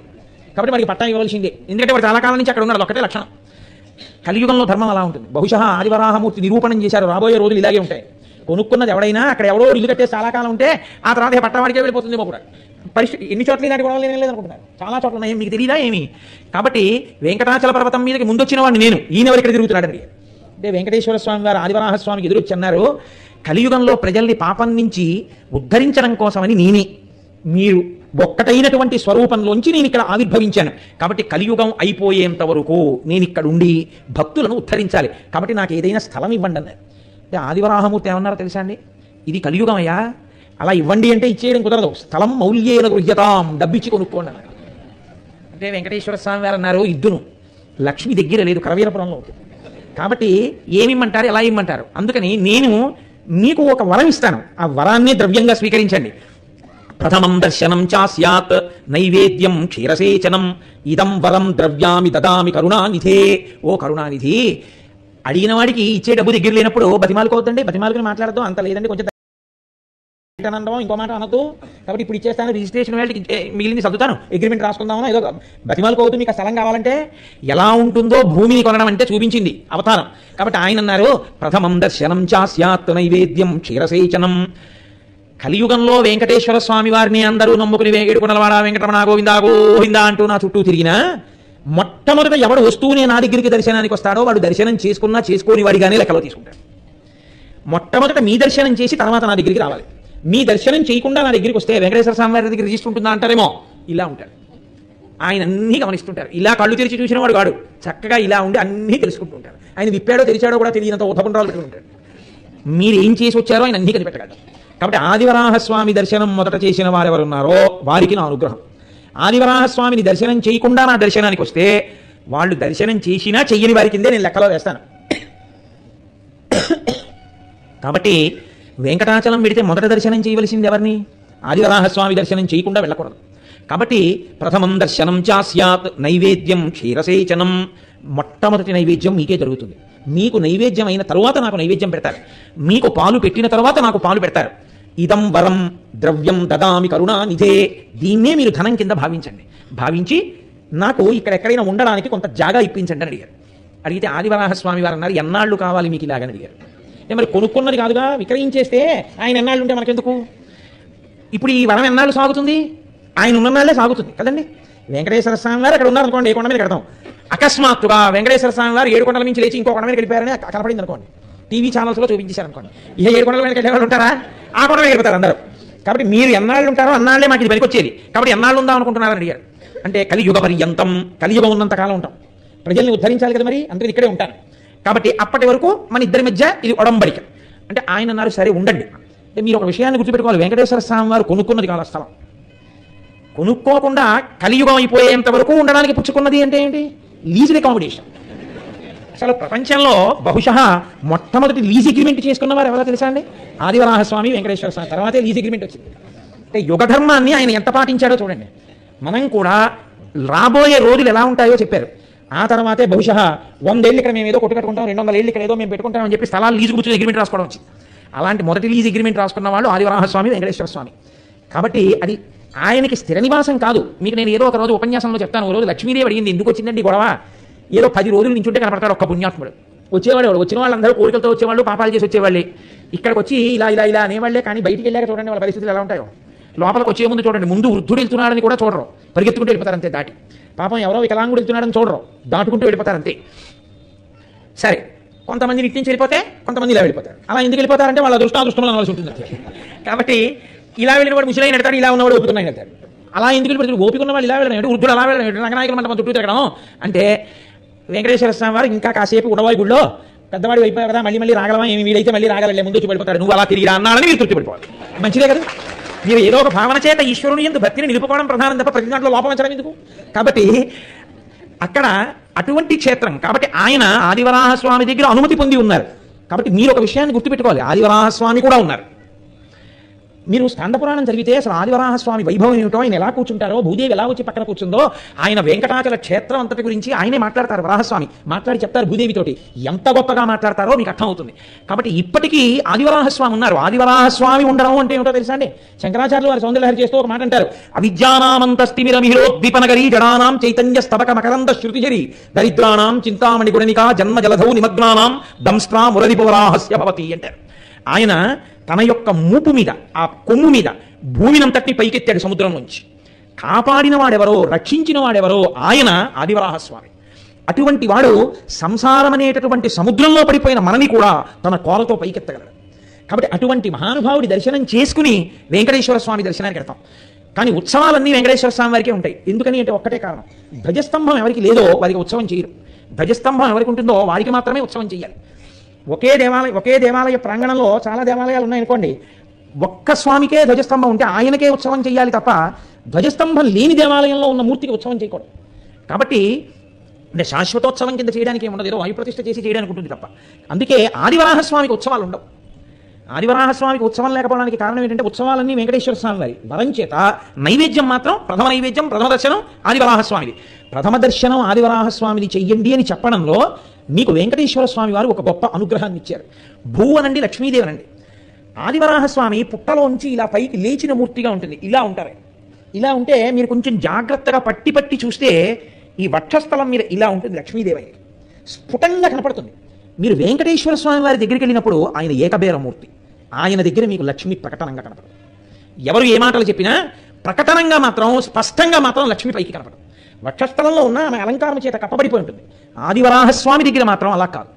కాబట్టి వాడికి పట్టా ఇవ్వాల్సిందే. ఎందుకంటే వాడు చాలా కాలం నుంచి అక్కడ ఉన్నాడు, ఒకటే లక్షణం. కలియుగంలో ధర్మం అలా ఉంటుంది. బహుశా ఆదివరాహమూర్తి నిరూపణం చేశారు, రాబోయే రోజులు ఇలాగే ఉంటాయి. కొనుక్కున్నది ఎవడైనా అక్కడ ఎవడో ఇల్లు కట్టేసి చాలా కాలం ఉంటే ఆ తర్వాత పట్టవాడికే వెళ్ళిపోతుందేమో కూడా. పరిస్థితి ఎన్ని చోట్ల ఇలాంటి గొడవలు ఏం లేదనుకుంటున్నారు, చాలా చోట్ల ఉన్నాయి, మీకు తెలియదా ఏమి? కాబట్టి వెంకటాచల పర్వతం మీదకి ముందొచ్చిన వాడిని నేను, ఈయనెవరు ఇక్కడ తిరుగుతున్నాడని. అంటే వెంకటేశ్వర స్వామి వారు ఆదివరాహస్వామికి ఎదురొచ్చి అన్నారు, కలియుగంలో ప్రజల్ని పాపం నుంచి ఉద్ధరించడం కోసమని నేనే, మీరు ఒక్కటైనటువంటి స్వరూపంలోంచి నేను ఇక్కడ ఆవిర్భవించాను. కాబట్టి కలియుగం అయిపోయేంత వరకు నేను ఇక్కడ ఉండి భక్తులను ఉద్ధరించాలి. కాబట్టి నాకు ఏదైనా స్థలం ఇవ్వండి అన్నారు. అంటే ఆదివరాహమూర్తి ఏమన్నారో తెలుసా అండి, ఇది కలియుగం అయ్యా, అలా ఇవ్వండి అంటే ఇచ్చేయడం కుదరదు, స్థలం మౌల్యేన గృహ్యతాం, డబ్బిచ్చి కొనుక్కోండి అన్నారు. అంటే వెంకటేశ్వర స్వామి వారు అన్నారు, ఇద్దును, లక్ష్మి దగ్గర లేదు, కరవీరపురంలో ఉంటుంది. కాబట్టి ఏమిమ్మంటారు, ఎలా ఇమ్మంటారు? అందుకని నేను మీకు ఒక వరం ఇస్తాను, ఆ వరాన్ని ద్రవ్యంగా స్వీకరించండి. ప్రథమం దర్శనం చాస్యాత్ నైవేద్యం క్షీరసేచనం ఇదం వరం ద్రవ్యామి దదామి కరుణానిధే. ఓ కరుణానిధి, అడిగిన వాడికి ఇచ్చే డబ్బు దగ్గర లేనప్పుడు బతిమాలుకోవద్దండి, బతిమాలుకుని మాట్లాడద్దు, అంత లేదండి కొంచెం అనడం ఇంకో మాట అనొద్దు. కాబట్టి ఇప్పుడు ఇచ్చేస్తాను, రిజిస్ట్రేషన్ వేళకి మిగిలింది సర్దుతాను, అగ్రిమెంట్ రాసుకుందామని ఏదో బతిమాలకు మీకు స్థలం కావాలంటే ఎలా ఉంటుందో భూమిని కొనడం అంటే చూపించింది అవతారం. కాబట్టి ఆయన అన్నారు, ప్రథమం దర్శనం చాస్యాత్ నైవేద్యం క్షీరసేచనం. కలియుగంలో వెంకటేశ్వర స్వామి వారిని అందరూ నమ్ముకుని ఏడుకొండలవాడ వెంకటరమణ గోవిందా గోవిందా అంటూ నా చుట్టూ తిరిగినా మొట్టమొదట ఎవడు వస్తూనే నా దగ్గరికి దర్శనానికి వస్తాడో వాడు దర్శనం చేసుకున్నా చేసుకోని వాడిగానే లెక్కలో తీసుకుంటాడు. మొట్టమొదట మీ దర్శనం చేసి తర్వాత నా దగ్గరికి రావాలి. మీ దర్శనం చేయకుండా నా దగ్గరికి వస్తే వెంకటేశ్వర స్వామి వారి దగ్గర రిజిస్టర్ ఉంటుందా అంటారేమో. ఇలా ఉంటాడు ఆయన, అన్నీ గమనిస్తుంటారు. ఇలా కళ్ళు తెరిచి చూసిన వాడు కాడు, చక్కగా ఇలా ఉండి అన్నీ తెలుసుకుంటూ ఉంటారు. ఆయన విప్పాడో తెరిచాడో కూడా తెలియనంత ఉత్తపుండ్రాలు పెట్టుకుంటాడు. మీరు ఏం చేసి వచ్చారో ఆయన అన్నీ కనిపెట్టగలరు. కాబట్టి ఆదివరాహస్వామి దర్శనం మొదట చేసిన వారు ఎవరున్నారో వారికి నా అనుగ్రహం. ఆదివరాహస్వామిని దర్శనం చేయకుండా నా దర్శనానికి వస్తే వాళ్ళు దర్శనం చేసినా చెయ్యని వారి కిందే నేను లెక్కలో వేస్తాను. కాబట్టి వెంకటాచలం వెడితే మొదట దర్శనం చేయవలసింది ఎవరిని? ఆదివరాహస్వామి దర్శనం చేయకుండా వెళ్ళకూడదు. కాబట్టి ప్రథమం దర్శనం చాస్యాత్ నైవేద్యం క్షీరసేచనం. మొట్టమొదటి నైవేద్యం మీకే జరుగుతుంది. మీకు నైవేద్యం అయిన తరువాత నాకు నైవేద్యం పెడతారు. మీకు పాలు పెట్టిన తర్వాత నాకు పాలు పెడతారు. ఇదం వరం ద్రవ్యం దదామి కరుణానిధే. దీన్నే మీరు ధనం కింద భావించండి. భావించి నాకు ఇక్కడెక్కడైనా ఉండడానికి కొంత జాగా ఇప్పించండి అని అడిగారు. అడిగితే ఆదివరాహస్వామి వారు అన్నారు, ఎన్నాళ్ళు కావాలి మీకు ఇలాగని అడిగారు. మరి కొనుక్కున్నది కాదుగా, విక్రయించేస్తే ఆయన ఎన్నాళ్ళు ఉంటే మనకెందుకు? ఇప్పుడు ఈ వరం ఎన్నాళ్ళు సాగుతుంది? ఆయన ఉన్ననాళ్లే సాగుతుంది కదండి. వెంకటేశ్వర స్వామి వారు అక్కడ ఉన్నారనుకోండి, ఏ కొండ మీద కడతాం. అకస్మాత్తుగా వెంకటేశ్వర స్వామి వారు 7 కొండల నుంచి లేచి ఇంకో కొండ మీద గడిపారని కనపడింది అనుకోండి, టీవీ ఛానల్స్లో చూపించేశారనుకోండి, ఇక 7 కొండల మీద వెళ్ళేవాళ్ళు ఉంటారా? ఆ కొండ మీద గడిపోతారు అందరూ. కాబట్టి మీరు ఎన్నాళ్ళు ఉంటారో అన్నాళ్లే మాకు ఇది పనికొచ్చేది. కాబట్టి ఎన్నాళ్ళు ఉందాం అనుకుంటున్నారని అడిగారు. అంటే కలియుగ పర్యంతం, కలియుగం ఉన్నంత కాలం ఉంటాం. ప్రజల్ని ఉద్ధరించాలి కదా, మరి అందుకని ఇక్కడే ఉంటాను. కాబట్టి అప్పటి వరకు మన ఇద్దరి మధ్య ఇది ఒడంబడిక. అంటే ఆయన అన్నారు, సరే ఉండండి. అంటే మీరు ఒక విషయాన్ని గుర్తుపెట్టుకోవాలి, వెంకటేశ్వర స్వామి వారు కొనుక్కున్నది కాదు స్థలం. కొనుక్కోకుండా కలియుగం అయిపోయేంత వరకు ఉండడానికి పుచ్చుకున్నది అంటే ఏంటి? Lease accommodation. అసలు ప్రపంచంలో బహుశా మొట్టమొదటి లీజ్ అగ్రిమెంట్ చేసుకున్న వారు ఎవరో తెలుసా అండి? ఆదివరాహస్వామి, వెంకటేశ్వర స్వామి. తర్వాతే లీజ్ అగ్రిమెంట్ వచ్చింది. అంటే యుగధర్మాన్ని ఆయన ఎంత పాటించాడో చూడండి. మనం కూడా రాబోయే రోజులు ఎలా ఉంటాయో చెప్పారు. ఆ తర్వాతే బహుశా 100 ఏళ్ళు ఇక్కడ మేము ఏదో కొట్టు కట్టుకుంటాం, 200 ఏళ్ళు ఇక్కడ ఏదో మేము పెట్టుకుంటామని చెప్పి స్థలాలు లీజు కూర్చొని అగ్రిమెంట్ రాసుకోవడం వచ్చింది. అలాంటి మొదటి లీజ్ అగ్రిమెంట్ రాసుకున్న వాళ్ళు ఆదివరాహస్వామి, వెంకటేశ్వర స్వామి. కాబట్టి అది ఆయనకి స్థిర నివాసం కాదు. మీకు నేను ఏదో ఒక రోజు ఉపన్యాసంలో చెప్తాను. ఓ రోజు లక్ష్మీదేవి అడిగింది, ఎందుకు వచ్చిందండి గొడవ? ఏదో 10 రోజులు నుంచి ఉంటే కనపడతాడు ఒక్క పుణ్యాత్ముడు. వచ్చేవాడు, వచ్చిన వాళ్ళందరూ కోరికలతో వచ్చేవాళ్ళు, పాపాలు చేసి వచ్చేవాళ్ళే. ఇక్కడికి వచ్చి ఇలా ఇలా ఇలా అనేవాళ్లే. కానీ బయటికి వెళ్ళాక చూడండి వాళ్ళ పరిస్థితులు ఎలా ఉంటాయో. లోపలికి వచ్చే ముందు చూడండి, ముందు వృద్ధుడు వెళ్తున్నాడని కూడా చూడరు, పరిగెత్తుకుంటూ వెళ్ళిపోతారు అంతే దాటి. పాపం ఎవరో వికలాంగుడు వెళ్తున్నాడని చూడరు, దాటుకుంటూ వెళ్ళిపోతారు అంతే. సరే, కొంతమంది నిట్టించి వెళ్ళిపోతే కొంతమంది ఇలా వెళ్ళిపోతారు. అలా ఎందుకు వెళ్ళిపోతారంటే వాళ్ళ దృష్టాదృష్టంలో అనవలసి ఉంటుంది. కాబట్టి ఇలా వెళ్ళిన వాడు ముసలైన వెళ్తాడు, ఇలా ఉన్నవాడు ఓపుతున్నాయి వెళ్తాడు. అలా ఎందుకు వెళ్ళిపోతాడు? ఓపిక ఉన్న వాళ్ళు ఇలా వెళ్ళడం, వృద్ధుడు అలా వెళ్ళడం, రంగనాయకులు మన చుట్టూ తిరగడం. అంటే వెంకటేశ్వర స్వామి వారు ఇంకా కాసేపు ఉండవాయి గుళ్ళో పెద్దవాడు అయిపోయావు కదా, మళ్ళీ మళ్ళీ రాగలమా, ఏమి వీడైతే మళ్ళీ రాగలే, ముందు వచ్చి పడిపోతాడు, నువ్వు అలా తిరిగి అన్నాడని మీరు తృప్తి పడిపోవాలి. మంచిదే కదా. మీరు ఏదో ఒక భావన చేత ఈశ్వరుని ఎందుకు భక్తిని నిలుపుకోవడం ప్రధానం తప్ప ప్రతి దాంట్లో లోపం ఎందుకు? కాబట్టి అక్కడ అటువంటి క్షేత్రం. కాబట్టి ఆయన ఆదివరాహస్వామి దగ్గర అనుమతి పొంది ఉన్నారు. కాబట్టి మీరు ఒక విషయాన్ని గుర్తుపెట్టుకోవాలి, ఆదివరాహస్వామి కూడా ఉన్నారు. మీరు స్కంద పురాణం చదివితే అసలు ఆదివరాహస్వామి వైభవం ఏమిటో, ఆయన ఎలా కూర్చుంటారో, భూదేవి ఎలా వచ్చి పక్కన కూర్చుందో, ఆయన వెంకటాచల క్షేత్రం అంతటి గురించి ఆయనే మాట్లాడతారు. వరాహస్వామి మాట్లాడి చెప్తారు భూదేవితోటి. ఎంత గొప్పగా మాట్లాడతారో మీకు అర్థమవుతుంది. కాబట్టి ఇప్పటికీ ఆదివరాహస్వామి ఉన్నారు. ఆదివరాహస్వామి ఉండడం అంటే ఏమిటో తెలుసా అండి? శంకరాచార్యులు వారి సౌందర్యలహరి చేస్తూ ఒక మాట అంటారు, అవిద్యానామంతస్తిమిరమిహిరోద్దీపనగరీ జడానాం చైతన్య స్తబక మకరంద శృతిజరి దరిద్రాణం చింతామణి గుణనికా జన్మ జలధౌ నిమగ్నానాం దంస్ట్రా మురదిపవరాహస్య భవతి అంటారు. ఆయన తన యొక్క మూపు మీద, ఆ కొమ్ము మీద భూమినంతటిని పైకెత్తాడు సముద్రం నుంచి. కాపాడిన వాడెవరో, రక్షించిన వాడెవరో ఆయన ఆదివరాహస్వామి. అటువంటి వాడు సంసారం అనేటటువంటి సముద్రంలో పడిపోయిన మనని కూడా తన కోలతో పైకెత్తగలడు. కాబట్టి అటువంటి మహానుభావుడి దర్శనం చేసుకుని వెంకటేశ్వర స్వామి దర్శనానికి వెళ్తాం. కానీ ఉత్సవాలన్నీ వెంకటేశ్వర స్వామి వారికే ఉంటాయి. ఎందుకని అంటే ఒక్కటే కారణం, ధ్వజస్తంభం ఎవరికి లేదో వారికి ఉత్సవం చేయరు. ధ్వజస్తంభం ఎవరికి ఉంటుందో వారికి మాత్రమే ఉత్సవం చేయాలి. ఒకే దేవాలయ ప్రాంగణంలో చాలా దేవాలయాలు ఉన్నాయనుకోండి, ఒక్క స్వామికే ధ్వజస్తంభం ఉంటే ఆయనకే ఉత్సవం చేయాలి తప్ప ధ్వజస్తంభం లేని దేవాలయంలో ఉన్న మూర్తికి ఉత్సవం చేయకూడదు. కాబట్టి అంటే శాశ్వతోత్సవం కింద చేయడానికి ఏముండదు, ఏదో వాయుప్రతిష్ఠ చేసి చేయడానికి ఉంటుంది తప్ప. అందుకే ఆదివరాహస్వామికి ఉత్సవాలు ఉండవు. ఆదివరాహస్వామికి ఉత్సవం లేకపోవడానికి కారణం ఏంటంటే ఉత్సవాలన్నీ వెంకటేశ్వర స్వామి వారి వరం చేత, నైవేద్యం మాత్రం ప్రథమ నైవేద్యం, ప్రథమ దర్శనం ఆదివరాహస్వామిది. ప్రథమ దర్శనం ఆదివరాహస్వామిది చెయ్యండి అని చెప్పడంలో మీకు వెంకటేశ్వర స్వామి వారు ఒక గొప్ప అనుగ్రహాన్ని ఇచ్చారు. భూ అనండి, లక్ష్మీదేవి అనండి. ఆదివరాహస్వామి పుట్టలోంచి ఇలా పైకి లేచిన మూర్తిగా ఉంటుంది. ఇలా ఉంటారు. ఇలా ఉంటే మీరు కొంచెం జాగ్రత్తగా పట్టి పట్టి చూస్తే ఈ వక్షస్థలం మీద ఇలా ఉంటుంది లక్ష్మీదేవి, స్ఫుటంగా కనపడుతుంది. మీరు వెంకటేశ్వర స్వామి వారి దగ్గరికి వెళ్ళినప్పుడు ఆయన ఏకబేరమూర్తి, ఆయన దగ్గర మీకు లక్ష్మి ప్రకటనంగా కనపడదు. ఎవరు ఏ మాటలు చెప్పినా ప్రకటనంగా మాత్రం స్పష్టంగా మాత్రం లక్ష్మి పైకి కనపడదు. వక్షస్థలంలో ఉన్న ఆమె అలంకారం చేత కప్పబడిపోయి ఉంటుంది. ఆదివరాహస్వామి దగ్గర మాత్రం అలా కాదు.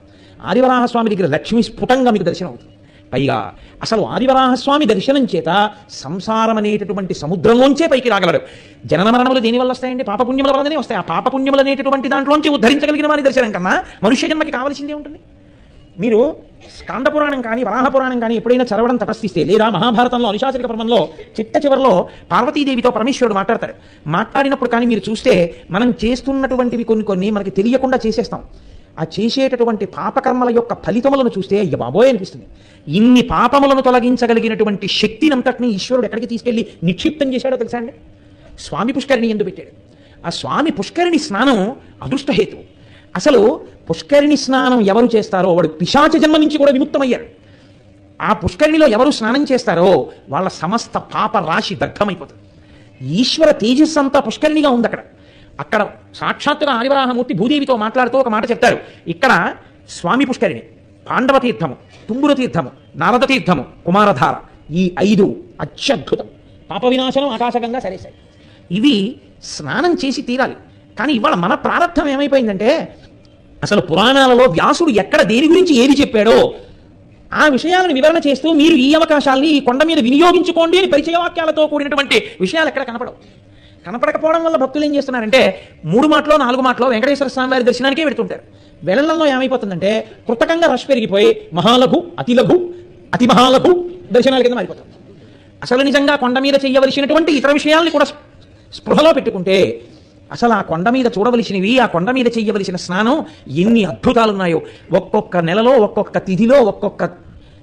ఆదివరాహస్వామి దగ్గర లక్ష్మి స్ఫుటంగా మీకు దర్శనం అవుతుంది. పైగా అసలు ఆదివరాహస్వామి దర్శనం చేత సంసారం అనేటటువంటి సముద్రంలోంచే పైకి రాగలరు. జనన మరణములు దేనివల్ల వస్తాయండి? పాపపుణ్యముల వల్లనే వస్తాయి. ఆ పాపపుణ్యములు అనేటటువంటి దాంట్లోంచి ఉద్ధరించగలిగిన వారి దర్శనం కన్నా మనుష్య జన్మకి కావాల్సిందే ఉంటుంది. మీరు స్కాంద పురాణం కానీ వరాహ పురాణం కానీ ఎప్పుడైనా చదవడం తటస్థిస్తే, లేదా మహాభారతంలో అనుశాసనిక పర్వంలో చిట్ట చివరిలో పార్వతీదేవితో పరమేశ్వరుడు మాట్లాడతాడు. మాట్లాడినప్పుడు కానీ మీరు చూస్తే మనం చేస్తున్నటువంటివి కొన్ని మనకి తెలియకుండా చేసేస్తాం. ఆ చేసేటటువంటి పాపకర్మల యొక్క ఫలితములను చూస్తే అయ్య బాబోయ్ అనిపిస్తుంది. ఇన్ని పాపములను తొలగించగలిగినటువంటి శక్తినంతటిని ఈశ్వరుడు ఎక్కడికి తీసుకెళ్లి నిక్షిప్తం చేశాడో తెలుసా అండి? స్వామి పుష్కరిణి ఎందు పెట్టాడు. ఆ స్వామి పుష్కరిణి స్నానం అదృష్టహేతు. అసలు పుష్కరిణి స్నానం ఎవరు చేస్తారో వాడు పిశాచ జన్మ నుంచి కూడా విముక్తమయ్యారు. ఆ పుష్కరిణిలో ఎవరు స్నానం చేస్తారో వాళ్ళ సమస్త పాప రాశి దగ్ధమైపోతుంది. ఈశ్వర తేజస్సు అంతా పుష్కరిణిగా ఉంది అక్కడ. అక్కడ సాక్షాత్తుగా ఆదివరాహమూర్తి భూదేవితో మాట్లాడుతూ ఒక మాట చెప్తారు. ఇక్కడ స్వామి పుష్కరిణి, పాండవ తీర్థము, తుంగుర తీర్థము, నారద తీర్థము, కుమారధార, ఈ 5 అత్యద్భుతం. పాప వినాశనం ఆకాశగంగా సరేసాయి. ఇవి స్నానం చేసి తీరాలి. కానీ ఇవాళ మన ప్రారంభం ఏమైపోయిందంటే, అసలు పురాణాలలో వ్యాసుడు ఎక్కడ దేని గురించి ఏది చెప్పాడో ఆ విషయాలను వివరణ చేస్తూ మీరు ఈ అవకాశాలని ఈ కొండ మీద వినియోగించుకోండి అని పరిచయ వాక్యాలతో కూడినటువంటి విషయాలు ఎక్కడ కనపడవు. కనపడకపోవడం వల్ల భక్తులు ఏం చేస్తున్నారంటే 3 మాటలో 4 మాటలో వెంకటేశ్వర స్వామి వారి దర్శనానికే పెడుతుంటారు. వెళ్ళడంలో ఏమైపోతుందంటే కృతకంగా రష్ పెరిగిపోయి మహాలఘు, అతి లఘు, అతి మహాలఘు దర్శనాల కింద మారిపోతుంది. అసలు నిజంగా కొండ మీద చేయవలసినటువంటి ఇతర విషయాల్ని కూడా స్పృహలో పెట్టుకుంటే అసలు ఆ కొండ మీద చూడవలసినవి, ఆ కొండ మీద చేయవలసిన స్నానం ఎన్ని అద్భుతాలు ఉన్నాయో. ఒక్కొక్క నెలలో ఒక్కొక్క తిథిలో ఒక్కొక్క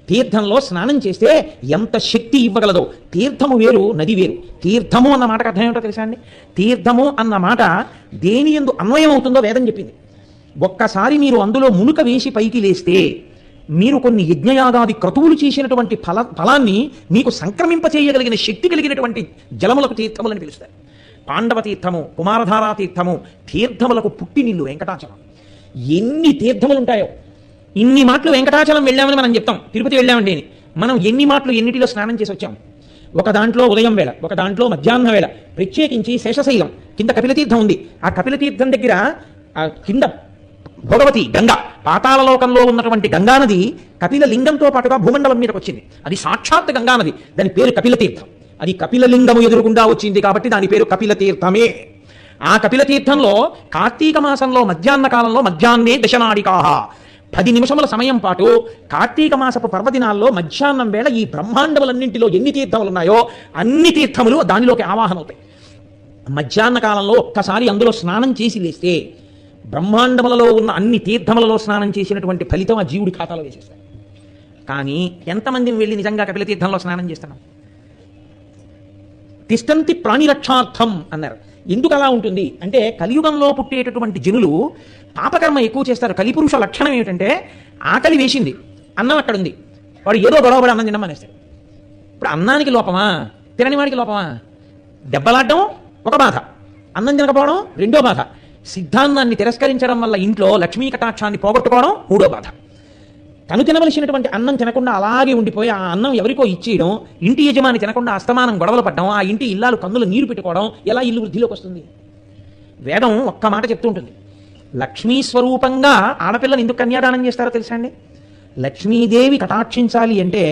తీర్థంలో స్నానం చేస్తే ఎంత శక్తి ఇవ్వగలదో. తీర్థము వేరు, నది వేరు. తీర్థము అన్న మాటకు అర్థం ఏమిటో తెలుసా అండి? తీర్థము అన్న మాట దేని యందు అన్వయం అవుతుందో వేదం చెప్పింది. ఒక్కసారి మీరు అందులో మునుక వేసి పైకి లేస్తే మీరు కొన్ని యజ్ఞయాగాది క్రతువులు చేసినటువంటి ఫలాన్ని మీకు సంక్రమింపచేయగలిగిన శక్తి కలిగినటువంటి జలములకు తీర్థములని పిలుస్తారు. పాండవ తీర్థము, కుమారధారా తీర్థము, తీర్థములకు పుట్టినిల్లు వెంకటాచలం. ఎన్ని తీర్థములు ఉంటాయో. ఇన్ని మాటలు వెంకటాచలం వెళ్ళామని మనం చెప్తాం, తిరుపతి వెళ్ళామండి అని. మనం ఎన్ని మాటలు ఎన్నిటిలో స్నానం చేసి వచ్చాం? ఒక దాంట్లో ఉదయం వేళ, ఒక దాంట్లో మధ్యాహ్న వేళ, ప్రత్యేకించి శేషశైలం కింద కపిలతీర్థం ఉంది. ఆ కపిలతీర్థం దగ్గర కింద భోగవతి గంగ, పాతాళలోకంలో ఉన్నటువంటి గంగానది కపిల లింగంతో పాటుగా భూమండలం మీదకి వచ్చింది. అది సాక్షాత్ గంగానది. దాని పేరు కపిలతీర్థం. అది కపిలలింగము ఎదురుగుండా వచ్చింది కాబట్టి దాని పేరు కపిలతీర్థమే. ఆ కపిలతీర్థంలో కార్తీక మాసంలో మధ్యాహ్న కాలంలో మధ్యాహ్నే దశనాడికాహ 10 నిమిషముల సమయం పాటు కార్తీక మాసపు పర్వదినాల్లో మధ్యాహ్నం వేళ ఈ బ్రహ్మాండములన్నింటిలో ఎన్ని తీర్థములు ఉన్నాయో అన్ని తీర్థములు దానిలోకి ఆవాహన అవుతాయి. మధ్యాహ్న కాలంలో ఒక్కసారి అందులో స్నానం చేసి లేస్తే బ్రహ్మాండములలో ఉన్న అన్ని తీర్థములలో స్నానం చేసినటువంటి ఫలితం ఆ జీవుడి ఖాతాలో వేసేస్తారు. కానీ ఎంతమంది వెళ్ళి నిజంగా కపిల తీర్థంలో స్నానం చేస్తున్నాం? తిష్టంతి ప్రాణిరక్షార్థం అన్నారు. ఎందుకు అలా ఉంటుంది అంటే కలియుగంలో పుట్టేటటువంటి జనులు పాపకర్మ ఎక్కువ చేస్తారు. కలిపురుష లక్షణం ఏమిటంటే ఆకలి వేసింది, అన్నం అక్కడ ఉంది, వాడు ఏదో గొడవపడి అన్నం తినడం అనేస్తాడు. ఇప్పుడు అన్నానికి లోపమా, తినని వాడికి లోపమా? దెబ్బలాడడం ఒక బాధ, అన్నం తినకపోవడం రెండో బాధ, సిద్ధాంతాన్ని తిరస్కరించడం వల్ల ఇంట్లో లక్ష్మీ కటాక్షాన్ని పోగొట్టుకోవడం మూడో బాధ. తను తినవలసినటువంటి అన్నం తినకుండా అలాగే ఉండిపోయి ఆ అన్నం ఎవరికో ఇచ్చేయడం, ఇంటి యజమాని తినకుండా అస్తమానం గొడవలు పడ్డం, ఆ ఇంటి ఇల్లాలు కన్నులు నీరు పెట్టుకోవడం, ఎలా ఇల్లు వృద్ధిలోకి వస్తుంది? వేదం ఒక్క మాట చెప్తూ ఉంటుంది. లక్ష్మీ స్వరూపంగా ఆడపిల్లని ఎందుకు కన్యాదానం చేస్తారో తెలుసా అండి? లక్ష్మీదేవి కటాక్షించాలి అంటే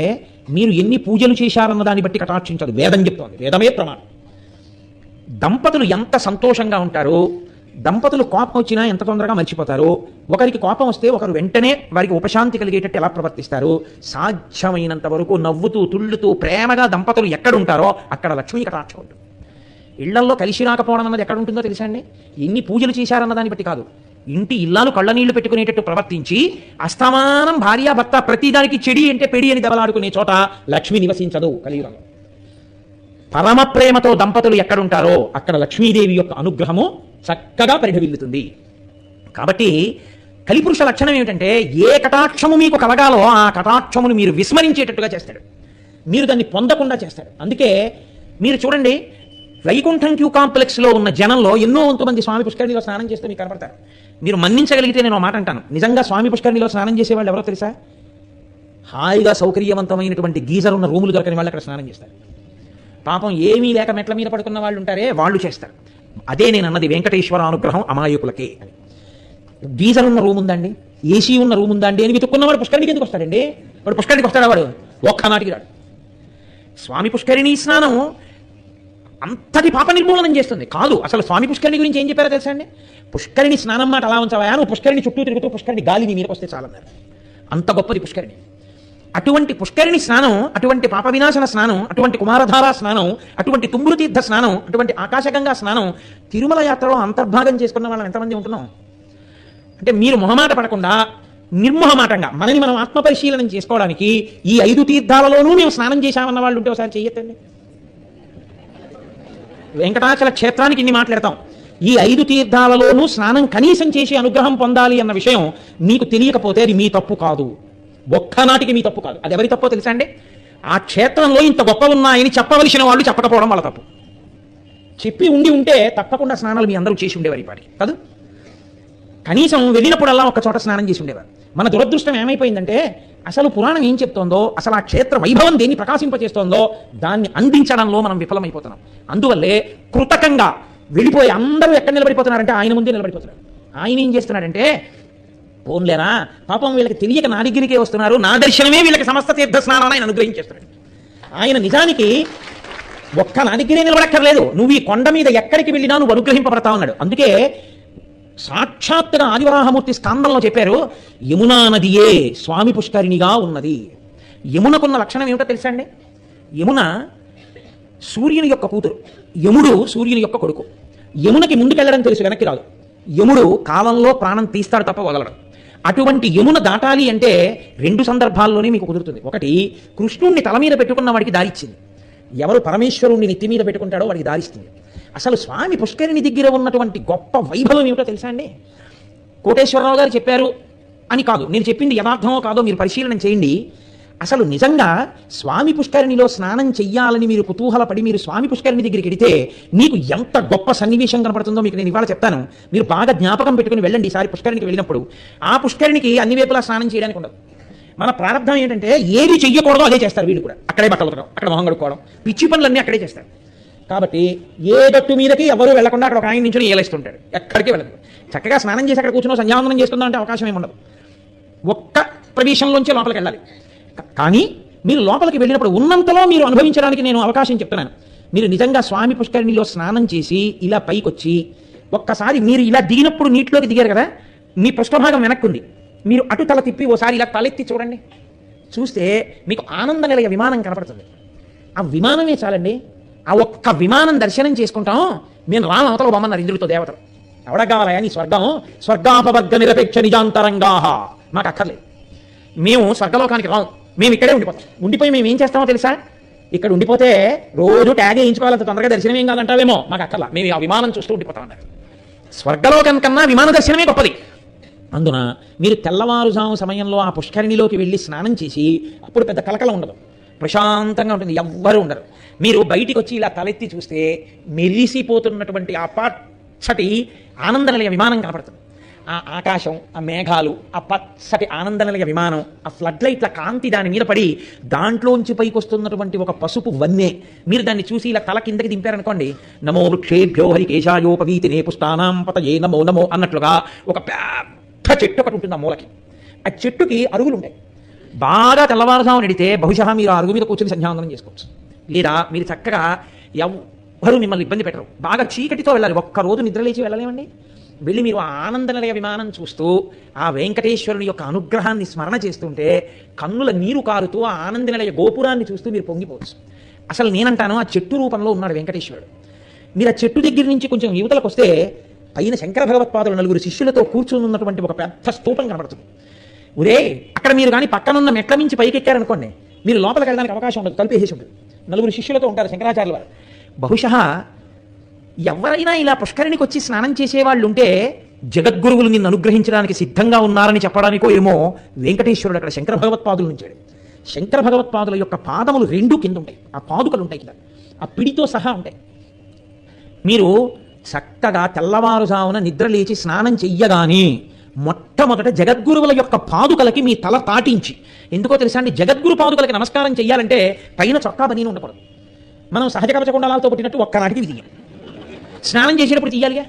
మీరు ఎన్ని పూజలు చేశారన్న దాన్ని బట్టి కటాక్షించదు. వేదం చెప్తోంది, వేదమే ప్రమాణం. దంపతులు ఎంత సంతోషంగా ఉంటారో, దంపతులు కోపం వచ్చినా ఎంత తొందరగా మర్చిపోతారు, ఒకరికి కోపం వస్తే ఒకరు వెంటనే వారికి ఉపశాంతి కలిగేటట్టు ఎలా ప్రవర్తిస్తారు, సాధ్యమైనంత వరకు నవ్వుతూ తుళ్ళుతూ ప్రేమగా దంపతులు ఎక్కడుంటారో అక్కడ లక్ష్మీ కటాక్షం ఉంటుంది. ఇళ్లల్లో కలిసి రాకపోవడం అన్నది ఎక్కడ ఉంటుందో తెలుసా అండి? ఎన్ని పూజలు చేశారన్న దాన్ని బట్టి కాదు. ఇంటి ఇల్లాలు కళ్ళ నీళ్లు పెట్టుకునేటట్టు ప్రవర్తించి అస్తమానం భార్యాభర్త ప్రతిదానికి చెడి అంటే పెడి అని దెబ్బలాడుకునే చోట లక్ష్మి నివసించదు కలియుగంలో. పరమ ప్రేమతో దంపతులు ఎక్కడుంటారో అక్కడ లక్ష్మీదేవి యొక్క అనుగ్రహము చక్కగా పరిఢవిల్లుతుంది. కాబట్టి కలిపురుష లక్షణం ఏమిటంటే ఏ కటాక్షము మీకు కలగాలో ఆ కటాక్షమును మీరు విస్మరించేటట్టుగా చేస్తాడు. మీరు దాన్ని పొందకుండా చేస్తారు. అందుకే మీరు చూడండి, వైకుంఠం క్యూ కాంప్లెక్స్లో ఉన్న జనంలో ఎన్నో మంది స్వామి పుష్కరిణిలో స్నానం చేస్తే మీకు కనపడతారు. మీరు మన్నించగలిగితే నేను మాట అంటాను, నిజంగా స్వామి పుష్కరిణిలో స్నానం చేసేవాళ్ళు ఎవరో తెలుసా? హాయిగా సౌకర్యవంతమైనటువంటి గీజర్ ఉన్న రూములు దొరకని వాళ్ళు అక్కడ స్నానం చేస్తారు. పాపం ఏమీ లేక మెట్ల మీద పడుకున్న వాళ్ళు ఉంటారే, వాళ్ళు చేస్తారు. అదే నేను అన్నది, వెంకటేశ్వర అనుగ్రహం అమాయకులకే అని. గీజర్ ఉన్న రూమ్ ఉందండి, ఏసీ ఉన్న రూమ్ ఉందండి అని వెతుక్కున్నవాడు పుష్కరిణికి ఎందుకు వస్తాడండి? వాడు పుష్కరిణికి వస్తాడా? వాడు ఒక్కనాటికి రాడు. స్వామి పుష్కరిణి స్నానం అంతటి పాప నిర్మూలనం చేస్తుంది కాదు. అసలు స్వామి పుష్కరిణి గురించి ఏం చెప్పారో తెలుసా అండి? పుష్కరిణి స్నానం మాట అలా ఉంచవా, నువ్వు పుష్కరిణి చుట్టూ తిరుగుతూ పుష్కరిణి గాలి నీ మీదకి వస్తే చాలన్నారు. అంత గొప్పది పుష్కరిణి. అటువంటి పుష్కరిణి స్నానం, అటువంటి పాప వినాశన స్నానం, అటువంటి కుమారధారా స్నానం, అటువంటి తుంగురు తీర్థ స్నానం, అటువంటి ఆకాశగంగా స్నానం తిరుమల యాత్రలో అంతర్భాగం చేసుకున్న వాళ్ళం ఎంతమంది ఉంటున్నాం? అంటే మీరు మొహమాట పడకుండా నిర్మోహమాటంగా మనని మనం ఆత్మపరిశీలనం చేసుకోవడానికి ఈ 5 తీర్థాలలోనూ మేము స్నానం చేశామన్న వాళ్ళు ఉంటే ఒకసారి చెయ్యొద్దండి. వెంకటాచల క్షేత్రానికి ఇన్ని మాట్లాడతాం. ఈ 5 తీర్థాలలోనూ స్నానం కనీసం చేసి అనుగ్రహం పొందాలి అన్న విషయం మీకు తెలియకపోతే అది మీ తప్పు కాదు, ఒక్కనాటికి మీ తప్పు కాదు. అది ఎవరి తప్పో తెలుసా అండి? ఆ క్షేత్రంలో ఇంత గొప్ప ఉన్నాయని చెప్పవలసిన వాళ్ళు చెప్పకపోవడం వాళ్ళ తప్పు. చెప్పి ఉంటే తప్పకుండా స్నానాలు మీ అందరూ చేసి ఉండేవారు పాటికి కాదు. కనీసం వెళ్ళినప్పుడల్లా ఒక చోట స్నానం చేసి ఉండేవారు. మన దురదృష్టం ఏమైపోయిందంటే, అసలు పురాణం ఏం చెప్తోందో, అసలు ఆ క్షేత్ర వైభవం దేన్ని ప్రకాశింపచేస్తోందో దాన్ని అందించడంలో మనం విఫలమైపోతున్నాం. అందువల్లే కృతకంగా వెళ్ళిపోయి అందరూ ఎక్కడ నిలబడిపోతున్నారంటే ఆయన ముందే నిలబడిపోతున్నారు. ఆయన ఏం చేస్తున్నాడంటే, పోన్లేరా పాపం వీళ్ళకి తెలియక నా దగ్గరికే వస్తున్నారు, నా దర్శనమే వీళ్ళకి సమస్త తీర్థ స్నానాన్ని ఆయన అనుగ్రహించేస్తున్నాడు. ఆయన నిజానికి ఒక్క నా దగ్గరే నిలబడక్కర్లేదు, నువ్వు ఈ కొండ మీద ఎక్కడికి వెళ్ళినా నువ్వు అనుగ్రహింపబడతా ఉన్నాడు. అందుకే సాక్షాత్తుగా ఆదివరాహమూర్తి స్కందంలో చెప్పారు, యమునా నదియే స్వామి పుష్కరిణిగా ఉన్నది. యమునకున్న లక్షణం ఏమిటో తెలుసా అండి? యమున సూర్యుని యొక్క కూతురు, యముడు సూర్యుని యొక్క కొడుకు. యమునకి ముందుకెళ్ళడం తెలుసు, వెనక్కి రాదు. యముడు కాలంలో ప్రాణం తీస్తాడు తప్ప వదలడు. అటువంటి యమున దాటాలి అంటే 2 సందర్భాల్లోనే మీకు కుదురుతుంది. ఒకటి, కృష్ణుణ్ణి తల మీద పెట్టుకున్న వాడికి దారిచ్చింది. ఎవరు పరమేశ్వరుణ్ణి నెత్తి మీద పెట్టుకుంటాడో వాడికి దారిస్తుంది. అసలు స్వామి పుష్కరిణి దగ్గర ఉన్నటువంటి గొప్ప వైభవం ఏమిటో తెలుసా అండి? కోటేశ్వరరావు గారు చెప్పారు అని కాదు, నేను చెప్పింది యథార్థమో కాదో మీరు పరిశీలన చేయండి. అసలు నిజంగా స్వామి పుష్కరిణిలో స్నానం చెయ్యాలని మీరు కుతూహలపడి మీరు స్వామి పుష్కరిణి దగ్గరికి వెడితే మీకు ఎంత గొప్ప సన్నివేశం కనపడుతుందో మీకు నేను ఇవాళ చెప్తాను. మీరు బాగా జ్ఞాపకం పెట్టుకుని వెళ్ళండి. ఈసారి పుష్కరిణికి వెళ్ళినప్పుడు ఆ పుష్కరిణికి అన్ని వైపులా స్నానం చేయడానికి ఉండదు. మన ప్రారంభం ఏంటంటే ఏది చెయ్యకూడదో అదే చేస్తారు వీళ్ళు కూడా. అక్కడే బట్టలు ఉతకడం, అక్కడ మొహం కడుక్కోవడం, పిచ్చి పనులన్నీ అక్కడే చేస్తారు. కాబట్టి ఏ గట్టు మీదకి ఎవరు వెళ్లకుండా అక్కడ ఒక ఆయన నుంచి ఏలేస్తుంటాడు, ఎక్కడికి వెళ్ళదు. చక్కగా స్నానం చేసి అక్కడ కూర్చుని సంధ్యావందనం చేస్తుందా అంటే అవకాశం ఏముండదు. ఒక్క ప్రదేశంలోంచి లోపలికి వెళ్ళాలి. కానీ మీరు లోపలికి వెళ్ళినప్పుడు ఉన్నంతలో మీరు అనుభవించడానికి నేను అవకాశం చెప్తున్నాను. మీరు నిజంగా స్వామి పుష్కరిణిలో స్నానం చేసి ఇలా పైకొచ్చి ఒక్కసారి మీరు ఇలా దిగినప్పుడు నీటిలోకి దిగారు కదా, మీ పృష్ఠభాగం వెనక్కుంది, మీరు అటు తల తిప్పి ఓసారి ఇలా తలెత్తి చూడండి. చూస్తే మీకు ఆనంద నిలయ విమానం కనపడుతుంది. ఆ విమానమే చాలండి. ఆ ఒక్క విమానం దర్శనం చేసుకుంటాం. నేను రామ అవతల బొమ్మన్నారు ఇంద్రుడితో దేవతలు. ఎవడ కావాలయా నీ స్వర్గం? స్వర్గాపవర్గ నిరపేక్ష నిజాంతరంగా మాకు అక్కర్లేదు. మేము స్వర్గలోకానికి రాము, మేము ఇక్కడే ఉండిపోతాం. ఉండిపోయి మేము ఏం చేస్తామో తెలుసా? ఇక్కడ ఉండిపోతే రోజు ట్యాగ్ వేయించుకోవాలంత తొందరగా దర్శనం ఏం కాదంటావేమో, మాకు అక్కర్లా, మేము ఆ విమానం చూస్తూ ఉండిపోతాం అన్నారు. స్వర్గలోకం కన్నా విమాన దర్శనమే గొప్పది. అందున మీరు తెల్లవారుజాము సమయంలో ఆ పుష్కరిణిలోకి వెళ్ళి స్నానం చేసి అప్పుడు పెద్ద కలకలం ఉండదు, ప్రశాంతంగా ఉంటుంది, ఎవ్వరూ ఉండరు. మీరు బయటికి వచ్చి ఇలా తలెత్తి చూస్తే మెరిసిపోతున్నటువంటి ఆ పచ్చటి ఆనంద నిలయ విమానం కనపడుతుంది. ఆ ఆకాశం, ఆ మేఘాలు, ఆ పచ్చటి ఆనంద నిలయ విమానం, ఆ ఫ్లడ్ లైట్ల కాంతి దాని మీద పడి దాంట్లోంచి పైకి వస్తున్నటువంటి ఒక పసుపు వన్నె, మీరు దాన్ని చూసి ఇలా తల కిందకి దింపారనుకోండి, నమో వృక్షేభ్యో హరికేశాయోపవీతినే పుష్టానాం పతయే నమో నమో అన్నట్లుగా ఒక పెద్ద చెట్టు ఒకటి ఉంటుంది. ఆ మూలకి ఆ చెట్టుకి అరుగులు ఉంటాయి. బాగా తెల్లవారుజాము నడితే బహుశా మీరు ఆ అరుగు మీద కూర్చొని సంధ్యావందనం చేసుకోవచ్చు. లేదా మీరు చక్కగా ఎవ్వరూ మిమ్మల్ని ఇబ్బంది పెట్టరు. బాగా చీకటితో వెళ్ళాలి, ఒక్కరోజు నిద్రలేచి వెళ్ళలేమండి. వెళ్ళి మీరు ఆ ఆనంద నిలయ విమానం చూస్తూ ఆ వెంకటేశ్వరుని యొక్క అనుగ్రహాన్ని స్మరణ చేస్తుంటే కన్నుల నీరు కారుతూ ఆ ఆనంద నిలయ గోపురాన్ని చూస్తూ మీరు పొంగిపోవచ్చు. అసలు నేనంటాను, ఆ చెట్టు రూపంలో ఉన్నాడు వెంకటేశ్వరుడు. మీరు ఆ చెట్టు దగ్గర నుంచి కొంచెం యువతలకు వస్తే పైన శంకర భగవత్పాదులు 9 శిష్యులతో కూర్చుని ఉన్నటువంటి ఒక పెద్ద స్తూపం కనబడుతుంది. ఒరే, అక్కడ మీరు కానీ పక్కనున్న మెట్ల మించి పైకి ఎక్కారనుకోండి, మీరు లోపలికి వెళ్ళడానికి అవకాశం ఉండదు, తలుపేసేసి ఉంటుంది. 9 శిష్యులతో ఉంటారు శంకరాచార్యుల వారు. బహుశా ఎవరైనా ఇలా పుష్కరిణికి వచ్చి స్నానం చేసేవాళ్ళు ఉంటే జగద్గురువులు నిన్ను అనుగ్రహించడానికి సిద్ధంగా ఉన్నారని చెప్పడానికో ఏమో వెంకటేశ్వరుడు అక్కడ శంకర భగవత్పాదులు ఉంచాడు. శంకర భగవత్పాదుల యొక్క పాదములు రెండు కింద ఉంటాయి, ఆ పాదుకలు ఉంటాయి కింద, ఆ పిడితో సహా ఉంటాయి. మీరు చక్కగా తెల్లవారుజామున నిద్ర లేచి స్నానం చెయ్యగానే మొట్టమొదట జగద్గురువుల యొక్క పాదుకలకి మీ తల తాటించి, ఎందుకో తెలుసా అండి, జగద్గురు పాదుకలకి నమస్కారం చెయ్యాలంటే పైన చొక్కా బనీను ఉండకూడదు. మనం సహజ కవచకుండలాలతో పుట్టినట్టు ఒక్కనాటికి తీయం. స్నానం చేసేటప్పుడు తీయాలిగా,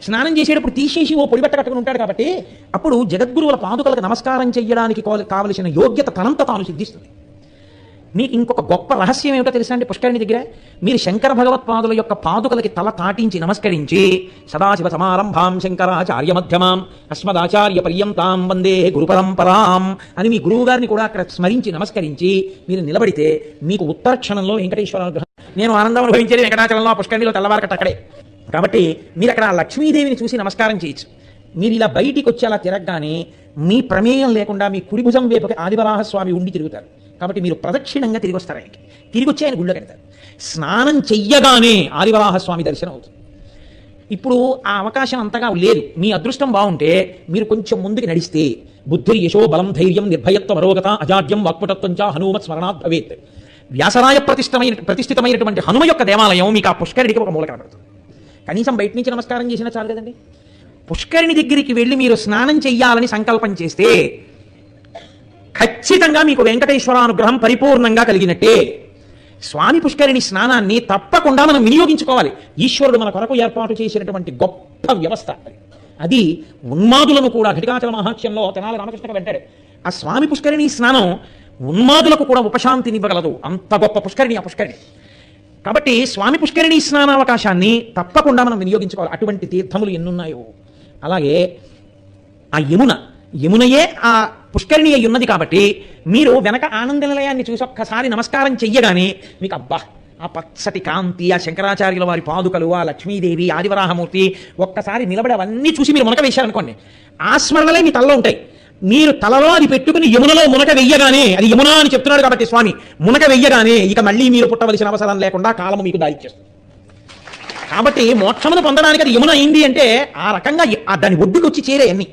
స్నానం చేసేటప్పుడు తీసేసి ఓ పొడిబట్ట కట్టుకుని ఉంటాడు కాబట్టి అప్పుడు జగద్గురువుల పాదుకలకు నమస్కారం చెయ్యడానికి కావలసిన యోగ్యత తనంత తాను సిద్ధిస్తుంది. మీకు ఇంకొక గొప్ప రహస్యం ఏమిటో తెలుసా అండి, పుష్కరిణి దగ్గర మీరు శంకర భగవత్పాదుల యొక్క పాదుకలకి తల తాటించి నమస్కరించి సదాశివ సమారంభాం శంకరాచార్య మధ్యమాం అస్మదాచార్య పర్యంతాం వందే గురు పరంపరాం అని మీ గురువు గారిని కూడా అక్కడ స్మరించి నమస్కరించి మీరు నిలబడితే మీకు ఉత్తర క్షణంలో వెంకటేశ్వర అనుగ్రహం. నేను ఆనందం అనుభవించేది వెంకటాచలంలో పుష్కరిణిలో తెల్లవారకట్ట అక్కడే కాబట్టి మీరు అక్కడ లక్ష్మీదేవిని చూసి నమస్కారం చేయొచ్చు. మీరు ఇలా బయటికి వచ్చి అలా తిరగగానే మీ ప్రమేయం లేకుండా మీ కుడి భుజం వైపుకి ఆదివరాహస్వామి ఉండి తిరుగుతారు. కాబట్టి మీరు ప్రదక్షిణంగా తిరిగి వస్తారు, ఆయనకి తిరిగి వచ్చి ఆయన గుళ్ళో కడతారు. స్నానం చెయ్యగానే ఆదివరాహస్వామి దర్శనం అవుతుంది. ఇప్పుడు ఆ అవకాశం అంతగా లేదు. మీ అదృష్టం బాగుంటే మీరు కొంచెం ముందుకు నడిస్తే బుద్ధిర్ యశో బలం ధైర్యం నిర్భయత్వ మరోగత అజాడ్యం వాక్పటత్వం చ హనుమత్ స్మరణాత్ భవేత్. వ్యాసరాయ ప్రతిష్ఠితమైనటువంటి హనుమ యొక్క దేవాలయం మీకు ఆ పుష్కరిణికి ఒక మూల కనబడుతుంది. కనీసం బయట నుంచి నమస్కారం చేసినా చాలు కదండి. పుష్కరిణి దగ్గరికి వెళ్ళి మీరు స్నానం చెయ్యాలని సంకల్పం చేస్తే ఖచ్చితంగా మీకు వెంకటేశ్వర అనుగ్రహం పరిపూర్ణంగా కలిగినట్టే. స్వామి పుష్కరిణి స్నానాన్ని తప్పకుండా మనం వినియోగించుకోవాలి. ఈశ్వరుడు మన కొరకు ఏర్పాటు చేసినటువంటి గొప్ప వ్యవస్థ అది. ఉన్మాదులను కూడా ఘటికాచల మహాత్మ్యంలో తెనాలి రామకృష్ణగా వెంటాడు. ఆ స్వామి పుష్కరిణి స్నానం ఉన్మాదులకు కూడా ఉపశాంతినివ్వగలదు. అంత గొప్ప పుష్కరిణి ఆ పుష్కరిణి. కాబట్టి స్వామి పుష్కరిణి స్నానావకాశాన్ని తప్పకుండా మనం వినియోగించుకోవాలి. అటువంటి తీర్థములు ఎన్నున్నాయో. అలాగే ఆ యమునయే ఆ పుష్కరిణి అయి ఉన్నది కాబట్టి మీరు వెనక ఆనంద నిలయాన్ని చూసి ఒక్కసారి నమస్కారం చెయ్యగానే మీకు అబ్బా ఆ పచ్చటి కాంతి, ఆ శంకరాచార్యుల వారి పాదుకలు, ఆ లక్ష్మీదేవి, ఆదివరాహమూర్తి ఒక్కసారి నిలబడి అవన్నీ చూసి మీరు మునక వేశారనుకోండి, ఆ స్మరణలే మీ తలలో ఉంటాయి. మీరు తలలో అది పెట్టుకుని యమునలో మునక వెయ్యగానే, అది యమున అని చెప్తున్నాడు కాబట్టి స్వామి, మునక వెయ్యగానే ఇక మళ్ళీ మీరు పుట్టవలసిన అవసరం లేకుండా కాలము మీకు దారిచ్చేస్తుంది. కాబట్టి మోక్షమును పొందడానికి అది యమున అయింది అంటే ఆ రకంగా దాని ఒడ్డుకు వచ్చి చేరే అన్ని.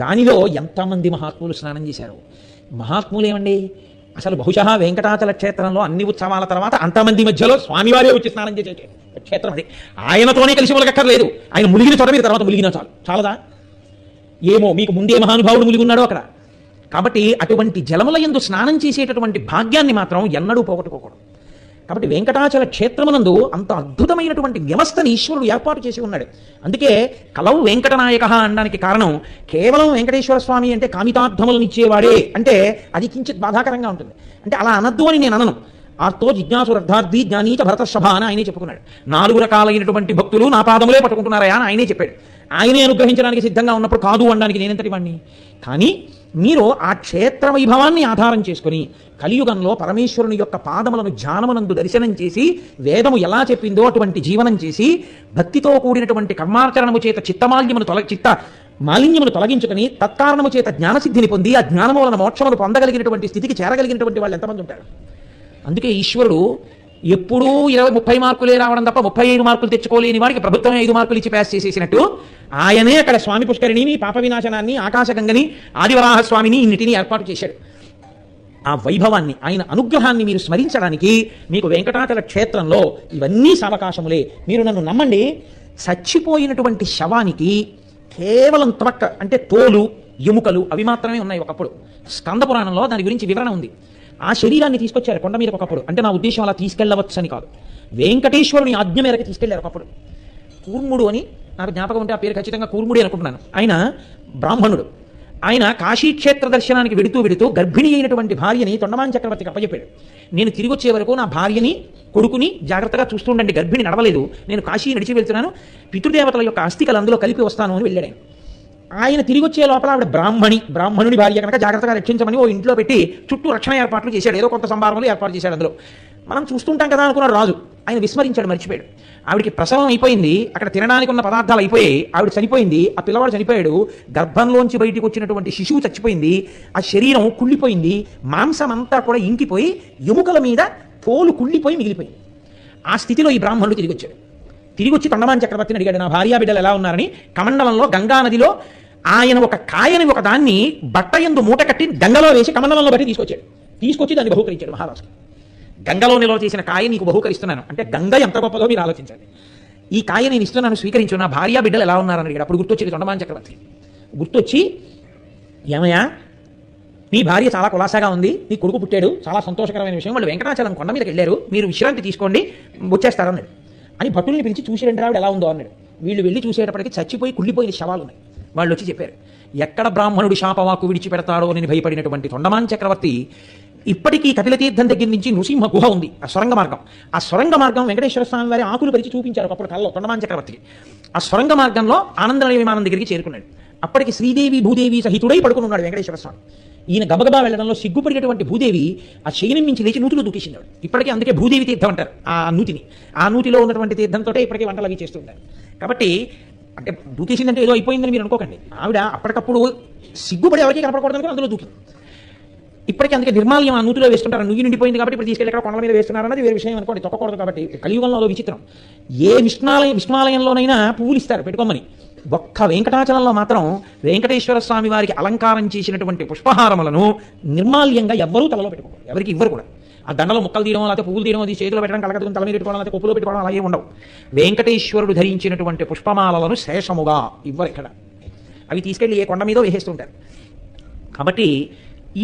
దానిలో ఎంతమంది మహాత్ములు స్నానం చేశారు. మహాత్ములు ఏమండి, అసలు బహుశా వెంకటాచల క్షేత్రంలో అన్ని ఉత్సవాల తర్వాత అంతమంది మధ్యలో స్వామివారే వచ్చి స్నానం చేసే క్షేత్రం అది. ఆయనతోనే కలిసి ములగక్కర్లేదు, ఆయన ములిగిన చోట మీరు తర్వాత ములిగినా చాలదా? ఏమో మీకు ముందే మహానుభావుడు ములిగున్నాడో అక్కడ. కాబట్టి అటువంటి జలముల యందు స్నానం చేసేటటువంటి భాగ్యాన్ని మాత్రం ఎన్నడూ పోగొట్టుకోకూడదు. కాబట్టి వెంకటాచల క్షేత్రమునందు అంత అద్భుతమైనటువంటి వ్యవస్థని ఈశ్వరుడు ఏర్పాటు చేసి ఉన్నాడు. అందుకే కలవు వెంకటనాయక అనడానికి కారణం కేవలం వెంకటేశ్వర స్వామి అంటే కామితార్థములను ఇచ్చేవాడే అంటే అది కించిత్ బాధాకరంగా ఉంటుంది. అంటే అలా అనద్దు అని నేను అనను. ఆర్తో జిజ్ఞాసురర్థార్థి జ్ఞానీచ భరతశభ అని ఆయనే చెప్పుకున్నాడు. 4 రకాలైనటువంటి భక్తులు నా పాదములే పట్టుకుంటున్నారయా అని ఆయనే చెప్పాడు. ఆయనే అనుగ్రహించడానికి సిద్ధంగా ఉన్నప్పుడు కాదు అనడానికి నేనెంతటి వాణ్ణి. కానీ మీరు ఆ క్షేత్ర వైభవాన్ని ఆధారం చేసుకుని కలియుగంలో పరమేశ్వరుని యొక్క పాదములను ధ్యానమునందు దర్శనం చేసి వేదము ఎలా చెప్పిందో అటువంటి జీవనం చేసి భక్తితో కూడినటువంటి కర్మాచరణము చేత చిత్త మాలిన్యమును తొలగించుకుని తత్కారణము చేత జ్ఞానసిద్ధిని పొంది ఆ జ్ఞానము వలన మోక్షమును పొందగలిగినటువంటి స్థితికి చేరగలిగినటువంటి వాళ్ళు ఎంతమంది ఉంటారు. అందుకే ఈశ్వరుడు ఎప్పుడూ 20-30 మార్కులే రావడం తప్ప 35 మార్కులు తెచ్చుకోలేని వాడికి ప్రభుత్వమే 5 మార్కులు ఇచ్చి పాస్ చేసేసినట్టు ఆయనే అక్కడ స్వామి పుష్కరిణిని, పాప వినాశనాన్ని, ఆకాశగంగని, ఆదివరాహస్వామిని ఇన్నిటిని ఏర్పాటు చేశాడు. ఆ వైభవాన్ని, ఆయన అనుగ్రహాన్ని మీరు స్మరించడానికి మీకు వెంకటాచల క్షేత్రంలో ఇవన్నీ సావకాశములే. మీరు నన్ను నమ్మండి, చచ్చిపోయినటువంటి శవానికి కేవలం త్వక్ అంటే తోలు, ఎముకలు అవి మాత్రమే ఉన్నాయి. ఒకప్పుడు స్కంద పురాణంలో దాని గురించి వివరణ ఉంది. ఆ శరీరాన్ని తీసుకొచ్చారు కొండ మీద ఒకప్పుడు. అంటే నా ఉద్దేశం అలా తీసుకెళ్ళవచ్చు అని కాదు, వెంకటేశ్వరుని ఆజ్ఞ మేరకు తీసుకెళ్లారు ఒకప్పుడు. కూర్ముడు అని నాకు జ్ఞాపకం ఉంటే ఆ పేరు ఖచ్చితంగా కూర్ముడి అనుకుంటున్నాను. ఆయన బ్రాహ్మణుడు. ఆయన కాశీక్షేత్ర దర్శనానికి వెడుతూ గర్భిణి అయినటువంటి భార్యని తొండమాన్ చక్రవర్తికి అప్పచెప్పాడు. నేను తిరిగి వచ్చే వరకు నా భార్యని, కొడుకుని జాగ్రత్తగా చూస్తుండండి, గర్భిణి నడవలేదు, నేను కాశీ నడిచి వెళ్తున్నాను, పితృదేవతల యొక్క అస్థికలు అందులో కలిపి వస్తాను అని వెళ్ళాడు. ఆయన తిరిగి వచ్చే లోపల ఆవిడ బ్రాహ్మణుడి భార్య కనుక జాగ్రత్తగా రక్షించమని ఓ ఇంట్లో పెట్టి చుట్టూ రక్షణ ఏర్పాట్లు చేశాడు. ఏదో కొంత సంభావనలు ఏర్పాటు చేశాడు. అందులో మనం చూస్తుంటాం కదా అనుకున్నాడు రాజు. ఆయన విస్మరించాడు, మర్చిపోయాడు. ఆవిడికి ప్రసవం అయిపోయింది, అక్కడ తినడానికి ఉన్న పదార్థాలు అయిపోయాయి, ఆవిడ చనిపోయింది, ఆ పిల్లవాడు చనిపోయాడు, గర్భంలోంచి బయటికి వచ్చినటువంటి శిశువు చచ్చిపోయింది, ఆ శరీరం కుళ్ళిపోయింది, మాంసం అంతా కూడా ఇంకిపోయి ఎముకల మీద తోలు కుళ్ళిపోయి మిగిలిపోయింది. ఆ స్థితిలో ఈ బ్రాహ్మణుడు తిరిగి వచ్చాడు. తిరిగి వచ్చి తొండమాన్ చక్రవర్తిని అడిగాడు, నా భార్యా బిడ్డలు ఎలా ఉన్నారని. కమండలంలో గంగా నదిలో ఆయన ఒక కాయని ఒక దాన్ని బట్ట యందు మూట కట్టి గంగలో వేసి కమండలంలో బట్టి తీసుకొచ్చి దాన్ని బహుకరించాడు మహారాజు. గంగలో నిల్వ చేసిన కాయ నీకు బహుకరిస్తున్నాను అంటే గంగ ఎంత గొప్పదో మీరు ఆలోచించండి. ఈ కాయ నేను ఇస్తున్నాను, స్వీకరించు, నా భార్య బిడ్డలు ఎలా ఉన్నారని అడిగాడు. అప్పుడు గుర్తొచ్చేది తొండమాన్ చక్రవర్తి. గుర్తొచ్చి, ఏమయ్యా నీ భార్య చాలా కులాసాగా ఉంది, నీ కొడుకు పుట్టాడు, చాలా సంతోషకరమైన విషయం, వాళ్ళు వెంకటాచలం కొండ మీదకి వెళ్ళారు, మీరు విశ్రాంతి తీసుకోండి వచ్చేస్తారన్నాడు. అని భటుల్ని పిలిచి చూసి రెండు రావిడ ఎలా ఉందో అన్నాడు. వీళ్ళు వెళ్ళి చూసేటప్పటికి చచ్చిపోయి కుళ్ళిపోయిన శవాలు ఉన్నాయి. వాళ్ళు వచ్చి చెప్పారు, ఎక్కడ బ్రాహ్మణుడి శాపవాకు విడిచిపెడతాడో అని భయపడినటువంటి తొండమాన్ చక్రవర్తి ఇప్పటికీ కపిలతీర్థం దగ్గర నుంచి నృసింహ గుహ ఉంది, ఆ సొరంగ మార్గం. ఆ సొరంగ మార్గం వెంకటేశ్వర స్వామి వారి ఆకులు పరిచి చూపించారు ఒకప్పుడు కళ్ళలో తొండమాన్ చక్రవర్తికి. ఆ సొరంగ మార్గంలో ఆనందనీయ విమానం దగ్గరికి చేరుకున్నాడు. అప్పటికి శ్రీదేవి భూదేవి సహితుడై పడుకుని ఉన్నాడు వెంకటేశ్వర స్వామి. ఈయన గబగబా వెళ్ళడంలో సిగ్గుపడినటువంటి భూదేవి ఆ శయనం నుంచి లేచి నూతిలో దూకేసినాడు. ఇప్పటికీ అందుకే భూదేవి తీర్థం అంటారు ఆ నూతిని. ఆ నూతిలో ఉన్నటువంటి తీర్థంతో ఇప్పటికీ వంటలు అవి చేస్తుంటారు. కాబట్టి అంటే దూకేసిందంటే ఏదో అయిపోయిందని మీరు అనుకోకండి. ఆవిడ అప్పటికప్పుడు సిగ్గుపడి ఎవరికి కనపడకూడదని అందులో దూకింది. ఇప్పటికీ అందుకే నిర్మాల్యం ఆ నూతిలో వేస్తుంటారు. నువ్వు నిండిపోయింది కాబట్టి ఇప్పుడు తీసుకెళ్ళి ఎక్కడ కొండల మీద వేస్తున్నారన్నది వేరే విషయం అనుకోండి, తొక్కకూడదు. కాబట్టి కలియుగంలో అదో విచిత్రం. ఏ విష్ణాలయంలోనైనా పువ్వులు ఇస్తారు పెట్టుకోమని. ఒక్క వెంకటాచలంలో మాత్రం వెంకటేశ్వర స్వామి వారికి అలంకారం చేసినటువంటి పుష్పహారములను నిర్మాల్యంగా ఎవ్వరూ తలలో పెట్టుకోరు, ఎవరికి ఇవ్వరు కూడా. ఆ దండలో ముక్కలు తీయడం, లేకపోతే పువ్వులు తీయడం, అది చేతిలో పెట్టడం, కలకత్తుకుని తల మీద పెట్టుకోవడం, లేకపోతే కొప్పులో పెట్టుకోవడం అలాగే ఉండవు. వెంకటేశ్వరుడు ధరించినటువంటి పుష్పమాలలను శేషముగా ఇవ్వరు ఇక్కడ. అవి తీసుకెళ్లి ఏ కొండ మీదో వేసేస్తుంటారు. కాబట్టి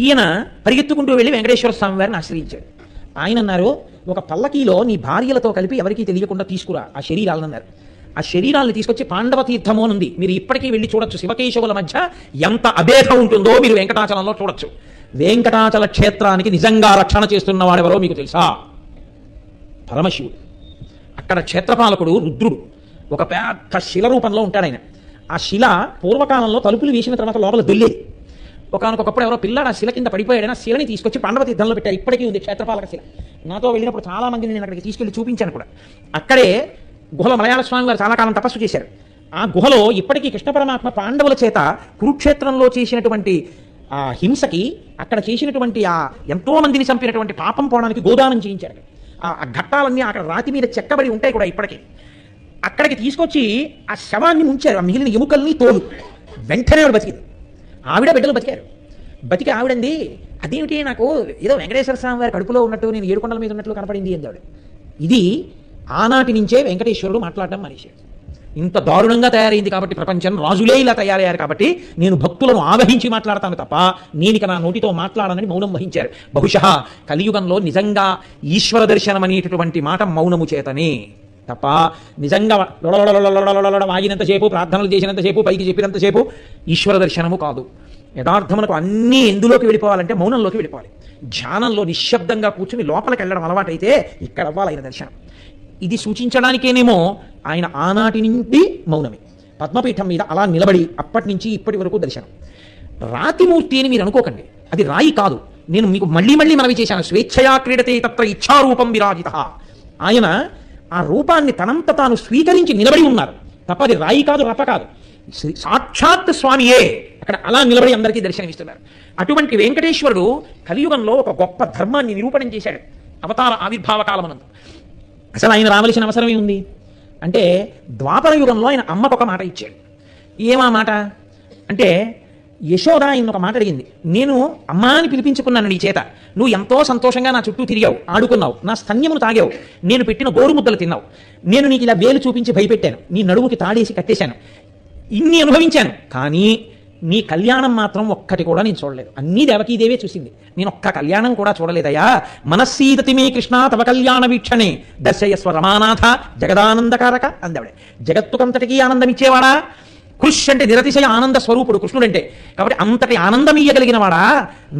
ఈయన పరిగెత్తుకుంటూ వెళ్ళి వెంకటేశ్వర స్వామి వారిని ఆశ్రయించాడు. ఆయన అన్నారు, ఒక పల్లకీలో నీ భార్యలతో కలిపి ఎవరికీ తెలియకుండా తీసుకురా ఆ శరీరాలను అన్నారు. ఆ శరీరాలను తీసుకొచ్చి పాండవ తీర్థము అని ఉంది, మీరు ఇప్పటికీ వెళ్ళి చూడొచ్చు. శివకేశవుల మధ్య ఎంత అభేదం ఉంటుందో మీరు వెంకటాచలంలో చూడొచ్చు. వెంకటాచల క్షేత్రానికి నిజంగా రక్షణ చేస్తున్న వాడెవరో మీకు తెలుసా? పరమశివుడు. అక్కడ క్షేత్రపాలకుడు రుద్రుడు. ఒక పెద్ద శిల రూపంలో ఉంటాడు ఆయన. ఆ శిల పూర్వకాలంలో తలుపులు వేసిన తర్వాత లోపల దొల్లేది. ఒకనొకప్పుడు ఎవరో పిల్లాడు ఆ శిల కింద పడిపోయాడని ఆ శిలని తీసుకొచ్చి పాండవ తీర్థంలో పెట్టారు. ఇప్పటికీ ఉంది క్షేత్రపాలక శిల. నాతో వెళ్ళినప్పుడు చాలా మందిని నేను అక్కడికి తీసుకెళ్లి చూపించాను కూడా. అక్కడే గుహలో మలయాళ స్వామి వారు చాలా కాలం తపస్సు చేశారు. ఆ గుహలో ఇప్పటికీ కృష్ణ పరమాత్మ పాండవుల చేత కురుక్షేత్రంలో చేసినటువంటి ఆ హింసకి, అక్కడ చేసినటువంటి ఆ ఎంతో మందిని చంపినటువంటి పాపం పోవడానికి గోదానం చేయించారు. ఆ ఘట్టాలన్నీ అక్కడ రాతి మీద చెక్కబడి ఉంటాయి కూడా ఇప్పటికీ. అక్కడికి తీసుకొచ్చి ఆ శవాన్ని ముంచారు, ఆ మిగిలిన ఎముకల్ని తోలు. వెంటనే ఆవిడ బతికింది. ఆవిడ బిడ్డలు బతికారు. బతికి ఆవిడంది, అదేమిటి నాకు ఏదో వెంకటేశ్వర స్వామి వారి కడుపులో ఉన్నట్టు, నేను ఏడుకొండల మీద ఉన్నట్లు కనపడింది అంది ఆవిడ. ఇది ఆనాటి నుంచే వెంకటేశ్వరుడు మాట్లాడడం మనిషి. ఇంత దారుణంగా తయారైంది కాబట్టి ప్రపంచం, రాజులే ఇలా తయారయ్యారు కాబట్టి నేను భక్తులను ఆవహించి మాట్లాడతాను తప్ప నేను ఇక నా నోటితో మాట్లాడనని మౌనం వహించారు. బహుశా కలియుగంలో నిజంగా ఈశ్వర దర్శనం అనేటటువంటి మాట మౌనము చేతనే తప్ప నిజంగా వాగినంతసేపు, ప్రార్థనలు చేసినంతసేపు, పైకి చెప్పినంతసేపు ఈశ్వర దర్శనము కాదు. యథార్థమునకు అన్నీ ఎందులోకి వెళ్ళిపోవాలంటే మౌనంలోకి వెళ్ళిపోవాలి. ధ్యానంలో నిశ్శబ్దంగా కూర్చుని లోపలికి వెళ్ళడం అలవాటైతే ఇక్కడ అవ్వాలి ఆయన దర్శనం. ఇది సూచించడానికేనేమో ఆయన ఆనాటి నుండి మౌనమే, పద్మపీఠం మీద అలా నిలబడి అప్పటి నుంచి ఇప్పటి వరకు దర్శనం. రాతిమూర్తి అని మీరు అనుకోకండి, అది రాయి కాదు. నేను మీకు మళ్ళీ మనవి చేశాను, స్వేచ్ఛయా క్రీడతే తత్ర ఇచ్ఛారూపం విరాజిత. ఆయన ఆ రూపాన్ని తనంత తాను స్వీకరించి నిలబడి ఉన్నారు తప్ప అది రాయి కాదు, రప్ప కాదు. సాక్షాత్ స్వామియే అక్కడ అలా నిలబడి అందరికీ దర్శనమిస్తున్నారు. అటువంటి వెంకటేశ్వరుడు కలియుగంలో ఒక గొప్ప ధర్మాన్ని నిరూపణం చేశాడు అవతార ఆవిర్భావ కాలమనందు. అసలు ఆయన రావలసిన అవసరమే ఉంది అంటే, ద్వాపర యుగంలో ఆయన అమ్మకు ఒక మాట ఇచ్చాడు. ఏమా మాట అంటే, యశోద ఆయన ఒక మాట అడిగింది. నేను అమ్మా అని పిలిపించుకున్నాను నీ చేత, నువ్వు ఎంతో సంతోషంగా నా చుట్టూ తిరిగావు, ఆడుకున్నావు, నా స్తన్యమును తాగావు, నేను పెట్టిన గోరుముద్దలు తిన్నావు, నేను నీకు ఇలా వేలు చూపించి భయపెట్టాను, నీ నడుముకి తాడేసి కట్టేశాను, ఇన్ని అనుభవించాను. కానీ నీ కళ్యాణం మాత్రం ఒక్కటి కూడా నేను చూడలేదు. అన్నీ దేవకీదేవే చూసింది, నేను ఒక్క కళ్యాణం కూడా చూడలేదయా. మనస్సీదతి మే కృష్ణ తవ కళ్యాణ వీక్షణే దర్శయస్వ రమానాథ జగదానందకారక అందావిడే. జగత్తుకంతటికీ ఆనందం ఇచ్చేవాడా? కృష్ అంటే నిరతిశయ ఆనంద స్వరూపుడు కృష్ణుడంటే. కాబట్టి అంతటి ఆనందం ఇయ్యగలిగిన వాడా,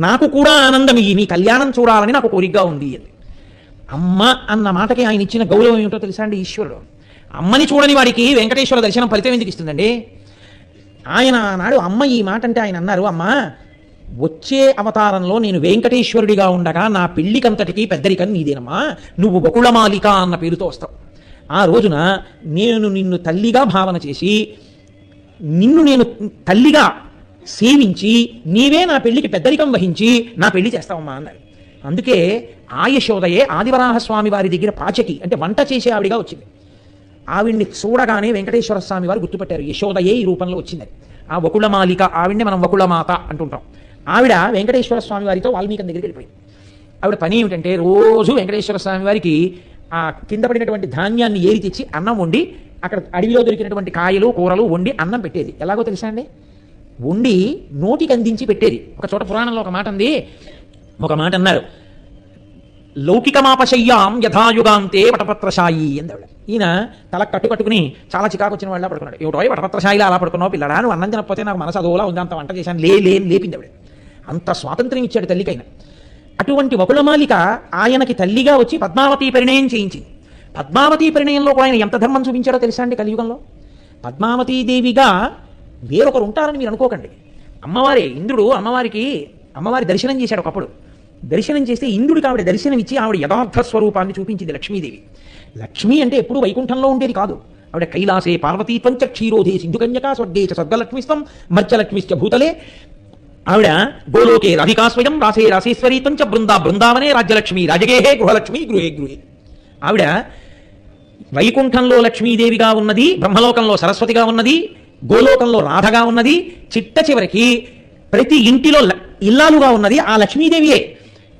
నాకు కూడా ఆనందం ఇయ్యి, నీ కళ్యాణం చూడాలని నాకు కోరికగా ఉంది అని. అమ్మ అన్న మాటకి ఆయన ఇచ్చిన గౌరవం ఏమిటో తెలుసా అండి? ఈశ్వరుడు అమ్మని చూడని వాడికి వెంకటేశ్వర దర్శనం ఫలితం ఎందుకు ఇస్తుందండి? ఆయన నాడు అమ్మ ఈ మాట అంటే ఆయన అన్నారు, అమ్మ వచ్చే అవతారంలో నేను వెంకటేశ్వరుడిగా ఉండగా నా పెళ్లికంతటికి పెద్దరికం నీదేనమ్మా, నువ్వు బకుళమాలిక అన్న పేరుతో వస్తావు. ఆ రోజున నేను నిన్ను తల్లిగా భావన చేసి, నిన్ను నేను తల్లిగా సేవించి, నీవే నా పెళ్లికి పెద్దరికం వహించి నా పెళ్లి చేస్తావమ్మా అన్నారు. అందుకే ఆ యశోదయే ఆదివరాహస్వామి వారి దగ్గర పాచకి అంటే వంట చేసే ఆవిడిగా వచ్చింది. ఆవిడ్ని చూడగానే వెంకటేశ్వర స్వామి వారు గుర్తుపట్టారు, యశోదయే ఈ రూపంలో వచ్చిందని. ఆ వకుళమాలిక ఆవిడ్ని మనం వకుళమాత అంటుంటాం. ఆవిడ వెంకటేశ్వర స్వామి వారితో వాల్మీకి దగ్గరికి వెళ్ళిపోయింది. ఆవిడ పని ఏమిటంటే రోజు వెంకటేశ్వర స్వామి వారికి ఆ కింద పడినటువంటి ధాన్యాన్ని ఏరి తెచ్చి అన్నం వండి అక్కడ అడవిలో దొరికినటువంటి కాయలు కూరలు వండి అన్నం పెట్టేది. ఎలాగో తెలుసా అండి, వండి నోటికి అందించి పెట్టేది. ఒక చోట పురాణంలో ఒక మాట ఉంది, ఒక మాట అన్నారు, లౌకికమాపశయ్యాం యథాయుగాంతే వటపత్రశాయి అందావిడ. ఈయన తల కట్టుకుని చాలా చికాకు వచ్చిన వాళ్ళ పడుకున్నాడు. ఏమిటో వటపత్రశాయిలా అలా పడుకున్నావు పిల్లడా, నువ్వు అన్నం తినకపోతే నాకు మనసు అదోలా ఉంది, అంత వంట చేశాను లేపింది ఆవిడ. అంత స్వాతంత్ర్యం ఇచ్చాడు తల్లికైనా. అటువంటి వకుళమాలిక ఆయనకి తల్లిగా వచ్చి పద్మావతి పరిణయం చేయించింది. పద్మావతి పరిణయంలో కూడా ఆయన ఎంత ధర్మం చూపించాడో తెలుసా అండి. కలియుగంలో పద్మావతీదేవిగా వేరొకరు ఉంటారని మీరు అనుకోకండి. అమ్మవారే ఇంద్రుడు అమ్మవారి దర్శనం చేశాడు ఒకప్పుడు. దర్శనం చేస్తే ఇంద్రుడికి ఆవిడ దర్శనం ఇచ్చి ఆవిడ యథార్థ స్వరూపాన్ని చూపించింది లక్ష్మీదేవి. లక్ష్మి అంటే ఎప్పుడు వైకుంఠంలో ఉండేది కాదు. ఆవిడ కైలాసే పార్వతీ పంచ క్షీరోధే సింధుకన్యకా స్వర్గే చ స్వర్గలక్ష్మిస్తం మర్చలక్ష్మిశ్చ భూతలే. ఆవిడ గోలోకే రాధికా స్వయం రాసే రాసేశ్వరీ పంచ బృందావనే రాజ్యలక్ష్మి రాజగేహే గృహలక్ష్మి గృహే. ఆవిడ వైకుంఠంలో లక్ష్మీదేవిగా ఉన్నది, బ్రహ్మలోకంలో సరస్వతిగా ఉన్నది, గోలోకంలో రాధగా ఉన్నది, చిట్ట చివరికి ప్రతి ఇంటిలో ఇల్లాలుగా ఉన్నది ఆ లక్ష్మీదేవియే.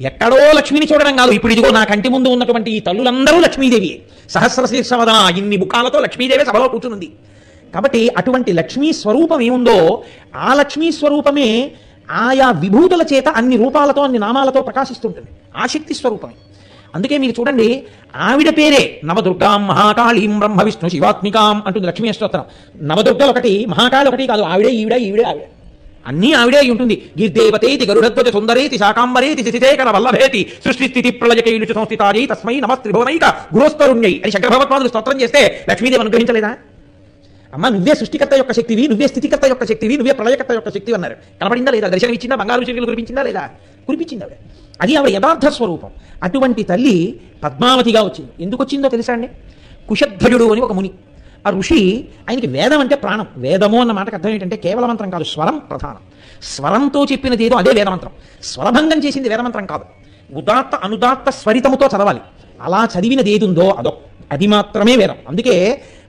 ఎక్కడో లక్ష్మిని చూడడం కాదు, ఇప్పుడు ఇదిగో నా కంటి ముందు ఉన్నటువంటి ఈ తల్లులందరూ లక్ష్మీదేవియే. సహస్రశీర్షవదన ఇన్ని ముఖాలతో లక్ష్మీదేవి సభలో కూర్చుంది. కాబట్టి అటువంటి లక్ష్మీ స్వరూపం ఏముందో ఆ లక్ష్మీ స్వరూపమే ఆయా విభూతుల చేత అన్ని రూపాలతో అన్ని నామాలతో ప్రకాశిస్తుంటుంది. ఆ శక్తి స్వరూపమే. అందుకే మీరు చూడండి, ఆవిడ పేరే నవదుర్గాం మహాకాళీం బ్రహ్మ విష్ణు శివాత్మికాం అంటుంది లక్ష్మీ అష్టోత్తరం. నవదుర్గలు ఒకటి, మహాకాళి ఒకటి కాదు, ఆవిడే ఈవిడే ఆవిడ, అన్నీ ఆవిడే అయి ఉంటుంది. గిర్దేవతేతి గరుడధ్వజ సుందరేతి శాకాంబరేతి శిశిశేఖర వల్లభేతి సృష్టి స్థితి ప్రళయకైలుచు సంస్థితాయై తస్మై నమస్త్రిభువనైక గురోస్తరుణ్యై అని శంకర భగవత్పాదులు స్తోత్రం చేస్తే లక్ష్మీదేవి అనుగ్రహించలేదా? అమ్మ నువ్వే సృష్టికర్త యొక్క శక్తివి, నువ్వే స్థితికర్త యొక్క శక్తివి, నువ్వే ప్రళయకర్త యొక్క శక్తి అన్నారు. కనపడిందా లేదా? దర్శనం ఇచ్చిందా? బంగారు శక్తులు కురిపించిందా లేదా? కురిపించింది ఆవిడ. అది ఆవిడ యథార్థ స్వరూపం. అటువంటి తల్లి పద్మావతిగా వచ్చింది. ఎందుకు వచ్చిందో తెలుసా అండి? కుశధ్వజుడు అని ఒక ముని, ఆ ఋషి, ఆయనకి వేదం అంటే ప్రాణం. వేదము అన్న మాటకు అర్థం ఏంటంటే కేవల మంత్రం కాదు, స్వరం ప్రధానం. స్వరంతో చెప్పినది ఏదో అదే వేదమంత్రం. స్వరభంగం చేసింది వేదమంత్రం కాదు. ఉదాత్త అనుదాత్త స్వరితముతో చదవాలి. అలా చదివినది ఏది ఉందో అది మాత్రమే వేదం. అందుకే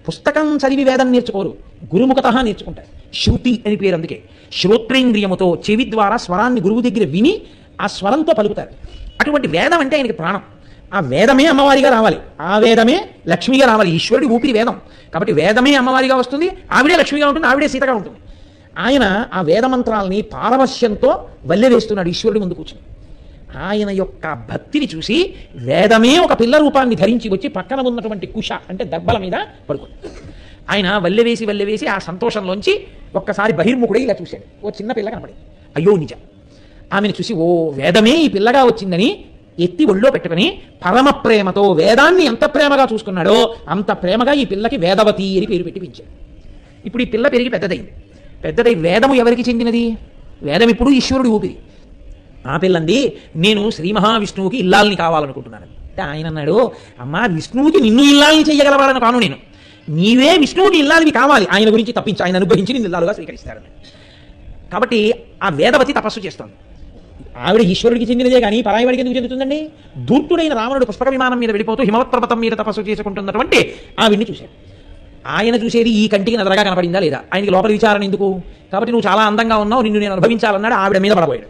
పుస్తకం చదివి వేదం నేర్చుకోరు, గురుముఖత నేర్చుకుంటారు. శృతి అని పేరు. అందుకే శ్రోత్రేంద్రియముతో చెవి ద్వారా స్వరాన్ని గురువు దగ్గర విని ఆ స్వరంతో పలుకుతారు. అటువంటి వేదం అంటే ఆయనకి ప్రాణం. ఆ వేదమే అమ్మవారిగా రావాలి, ఆ వేదమే లక్ష్మిగా రావాలి. ఈశ్వరుడి ఊపిరి వేదం కాబట్టి వేదమే అమ్మవారిగా వస్తుంది, ఆవిడే లక్ష్మిగా ఉంటుంది, ఆవిడే సీతగా ఉంటుంది. ఆయన ఆ వేదమంత్రాలని పారవశ్యంతో వల్లెవేస్తున్నాడు ఈశ్వరుడి ముందు కూర్చుని. ఆయన యొక్క భక్తిని చూసి వేదమే ఒక పిల్ల రూపాన్ని ధరించి వచ్చి పక్కన ఉన్నటువంటి కుశ అంటే దర్భల మీద పడుకుంది. ఆయన వల్లెవేసి ఆ సంతోషంలోంచి ఒక్కసారి బహిర్ముఖుడై ఇలా చూశాడు. ఓ చిన్న పిల్ల కనపడింది. అయ్యో నిజం. ఆమెను చూసి ఓ వేదమే ఈ పిల్లగా వచ్చిందని ఎత్తి ఒళ్ళో పెట్టుకుని పరమ ప్రేమతో వేదాన్ని ఎంత ప్రేమగా చూసుకున్నాడో అంత ప్రేమగా ఈ పిల్లకి వేదవతి అని పేరు పెట్టి పెంచాడు. ఇప్పుడు ఈ పిల్ల పెరిగి పెద్దదై వేదము ఎవరికి చెందినది? వేదం ఇప్పుడు ఈశ్వరుడి ఊపిరి. ఆ పిల్లంది, నేను శ్రీ మహావిష్ణువుకి ఇల్లాలని కావాలనుకుంటున్నాను అంటే ఆయన అన్నాడు, అమ్మా విష్ణువుకి నిన్ను ఇల్లాలని చేయగలవాలని కాను నేను, నీవే విష్ణువుకి ఇల్లాలివి కావాలి, ఆయన గురించి తప్పించి ఆయన అనుగ్రహించి నిన్ను ఇల్లాలుగా స్వీకరిస్తారని. కాబట్టి ఆ వేదవతి తపస్సు చేస్తుంది. ఆవిడ ఈశ్వరుడికి చెందినదే కానీ పరాయివాడికి ఎందుకు చెందుతుందండి? ధూర్తుడైన రావణుడు పుష్పక విమానం మీద వెళ్ళిపోతూ హిమవత్ పర్వతం మీద తపస్సు చేసుకుంటున్నటువంటి ఆవిడ్ని చూశాడు. ఆయన చూసేది ఈ కంటికి నదరగా కనపడిందా లేదా? ఆయనకి లోపల విచారణ ఎందుకు? కాబట్టి నువ్వు చాలా అందంగా ఉన్నావు, నిన్ను నేను అనుభవించాలన్నాడు. ఆవిడ మీద పడబోయాడు.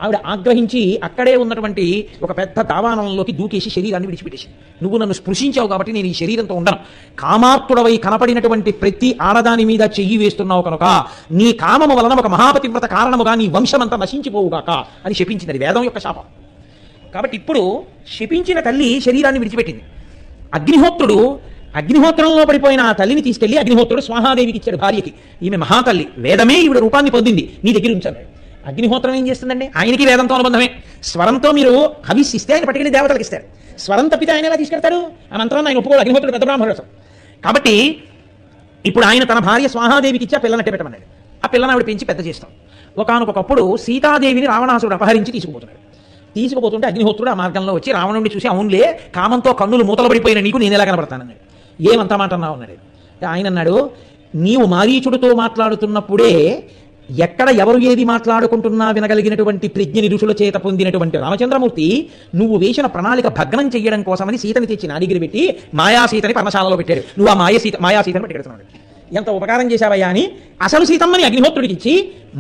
ఆవిడ ఆగ్రహించి అక్కడే ఉన్నటువంటి ఒక పెద్ద దావానంలోకి దూకేసి శరీరాన్ని విడిచిపెట్టేసి, నువ్వు నన్ను స్పృశించావు కాబట్టి నేను ఈ శరీరంతో ఉండను, కామార్తుడవై కనపడినటువంటి ప్రతి ఆడదాని మీద చెయ్యి వేస్తున్నావు కనుక నీ కామము వలన ఒక మహాపతివ్రత కారణముగా నీ వంశమంతా నశించిపోవుగాక అని శపించింది. అది వేదం యొక్క శాపం. కాబట్టి ఇప్పుడు శపించిన తల్లి శరీరాన్ని విడిచిపెట్టింది. అగ్నిహోత్రంలో పడిపోయిన ఆ తల్లిని తీసుకెళ్లి అగ్నిహోత్రుడు స్వాహాదేవికి ఇచ్చాడు భార్యకి. ఈమె మహాతల్లి, వేదమే ఈవిడ రూపాన్ని పొందింది, నీ దగ్గర ఉంచాను. అగ్నిహోత్రం ఏం చేస్తుందండి? ఆయనకి వేదంతో అనుబంధమే. స్వరంతో మీరు హవిస్సిస్తే ఆయన పట్టుకెళ్ళి దేవతలకు ఇస్తారు. స్వరం తప్పితే ఆయన ఎలా తీసుకెళ్తారు? ఆ మంత్రాన్ని ఆయన ఒప్పుకోడు. అగ్నిహోత్రుడు పెద్ద బ్రాహ్మణుడు. కాబట్టి ఇప్పుడు ఆయన తన భార్య స్వాహాదేవికి ఇచ్చి ఆ పిల్లనట్టే పెట్టమన్నాడు. ఆ పిల్లని ఆవిడ పెంచి పెద్ద చేస్తాం. ఒకానొకప్పుడు సీతాదేవిని రావణాసుడు అపహరించి తీసుకుపోతుంటే అగ్నిహోత్రుడు ఆ మార్గంలో వచ్చి రావణుడిని చూసి, అవునులే కామంతో కన్నులు మూతలు పడిపోయిన నీకు నేను ఎలా కనబడతానన్నాడు. ఏమంత మాట అన్నావు అన్నాడు. ఆయన అన్నాడు, నీవు మారీచుడితో మాట్లాడుతున్నప్పుడే ఎక్కడ ఎవరు ఏది మాట్లాడుకుంటున్నా వినగలిగినటువంటి ప్రజ్ఞని ఋషుల చేత పొందినటువంటి రామచంద్రమూర్తి నువ్వు వేసిన ప్రణాళిక భగ్నం చేయడం కోసమని సీతని తెచ్చి నా దగ్గర పెట్టి మాయాసీతని పర్ణశాలలో పెట్టాడు. నువ్వు ఆ మాయాసీతని పట్టుకెడుతున్నాడు. ఎంత ఉపకారం చేశావయ్యా అని అసలు సీతమ్మని అగ్నిహోత్రుడికి ఇచ్చి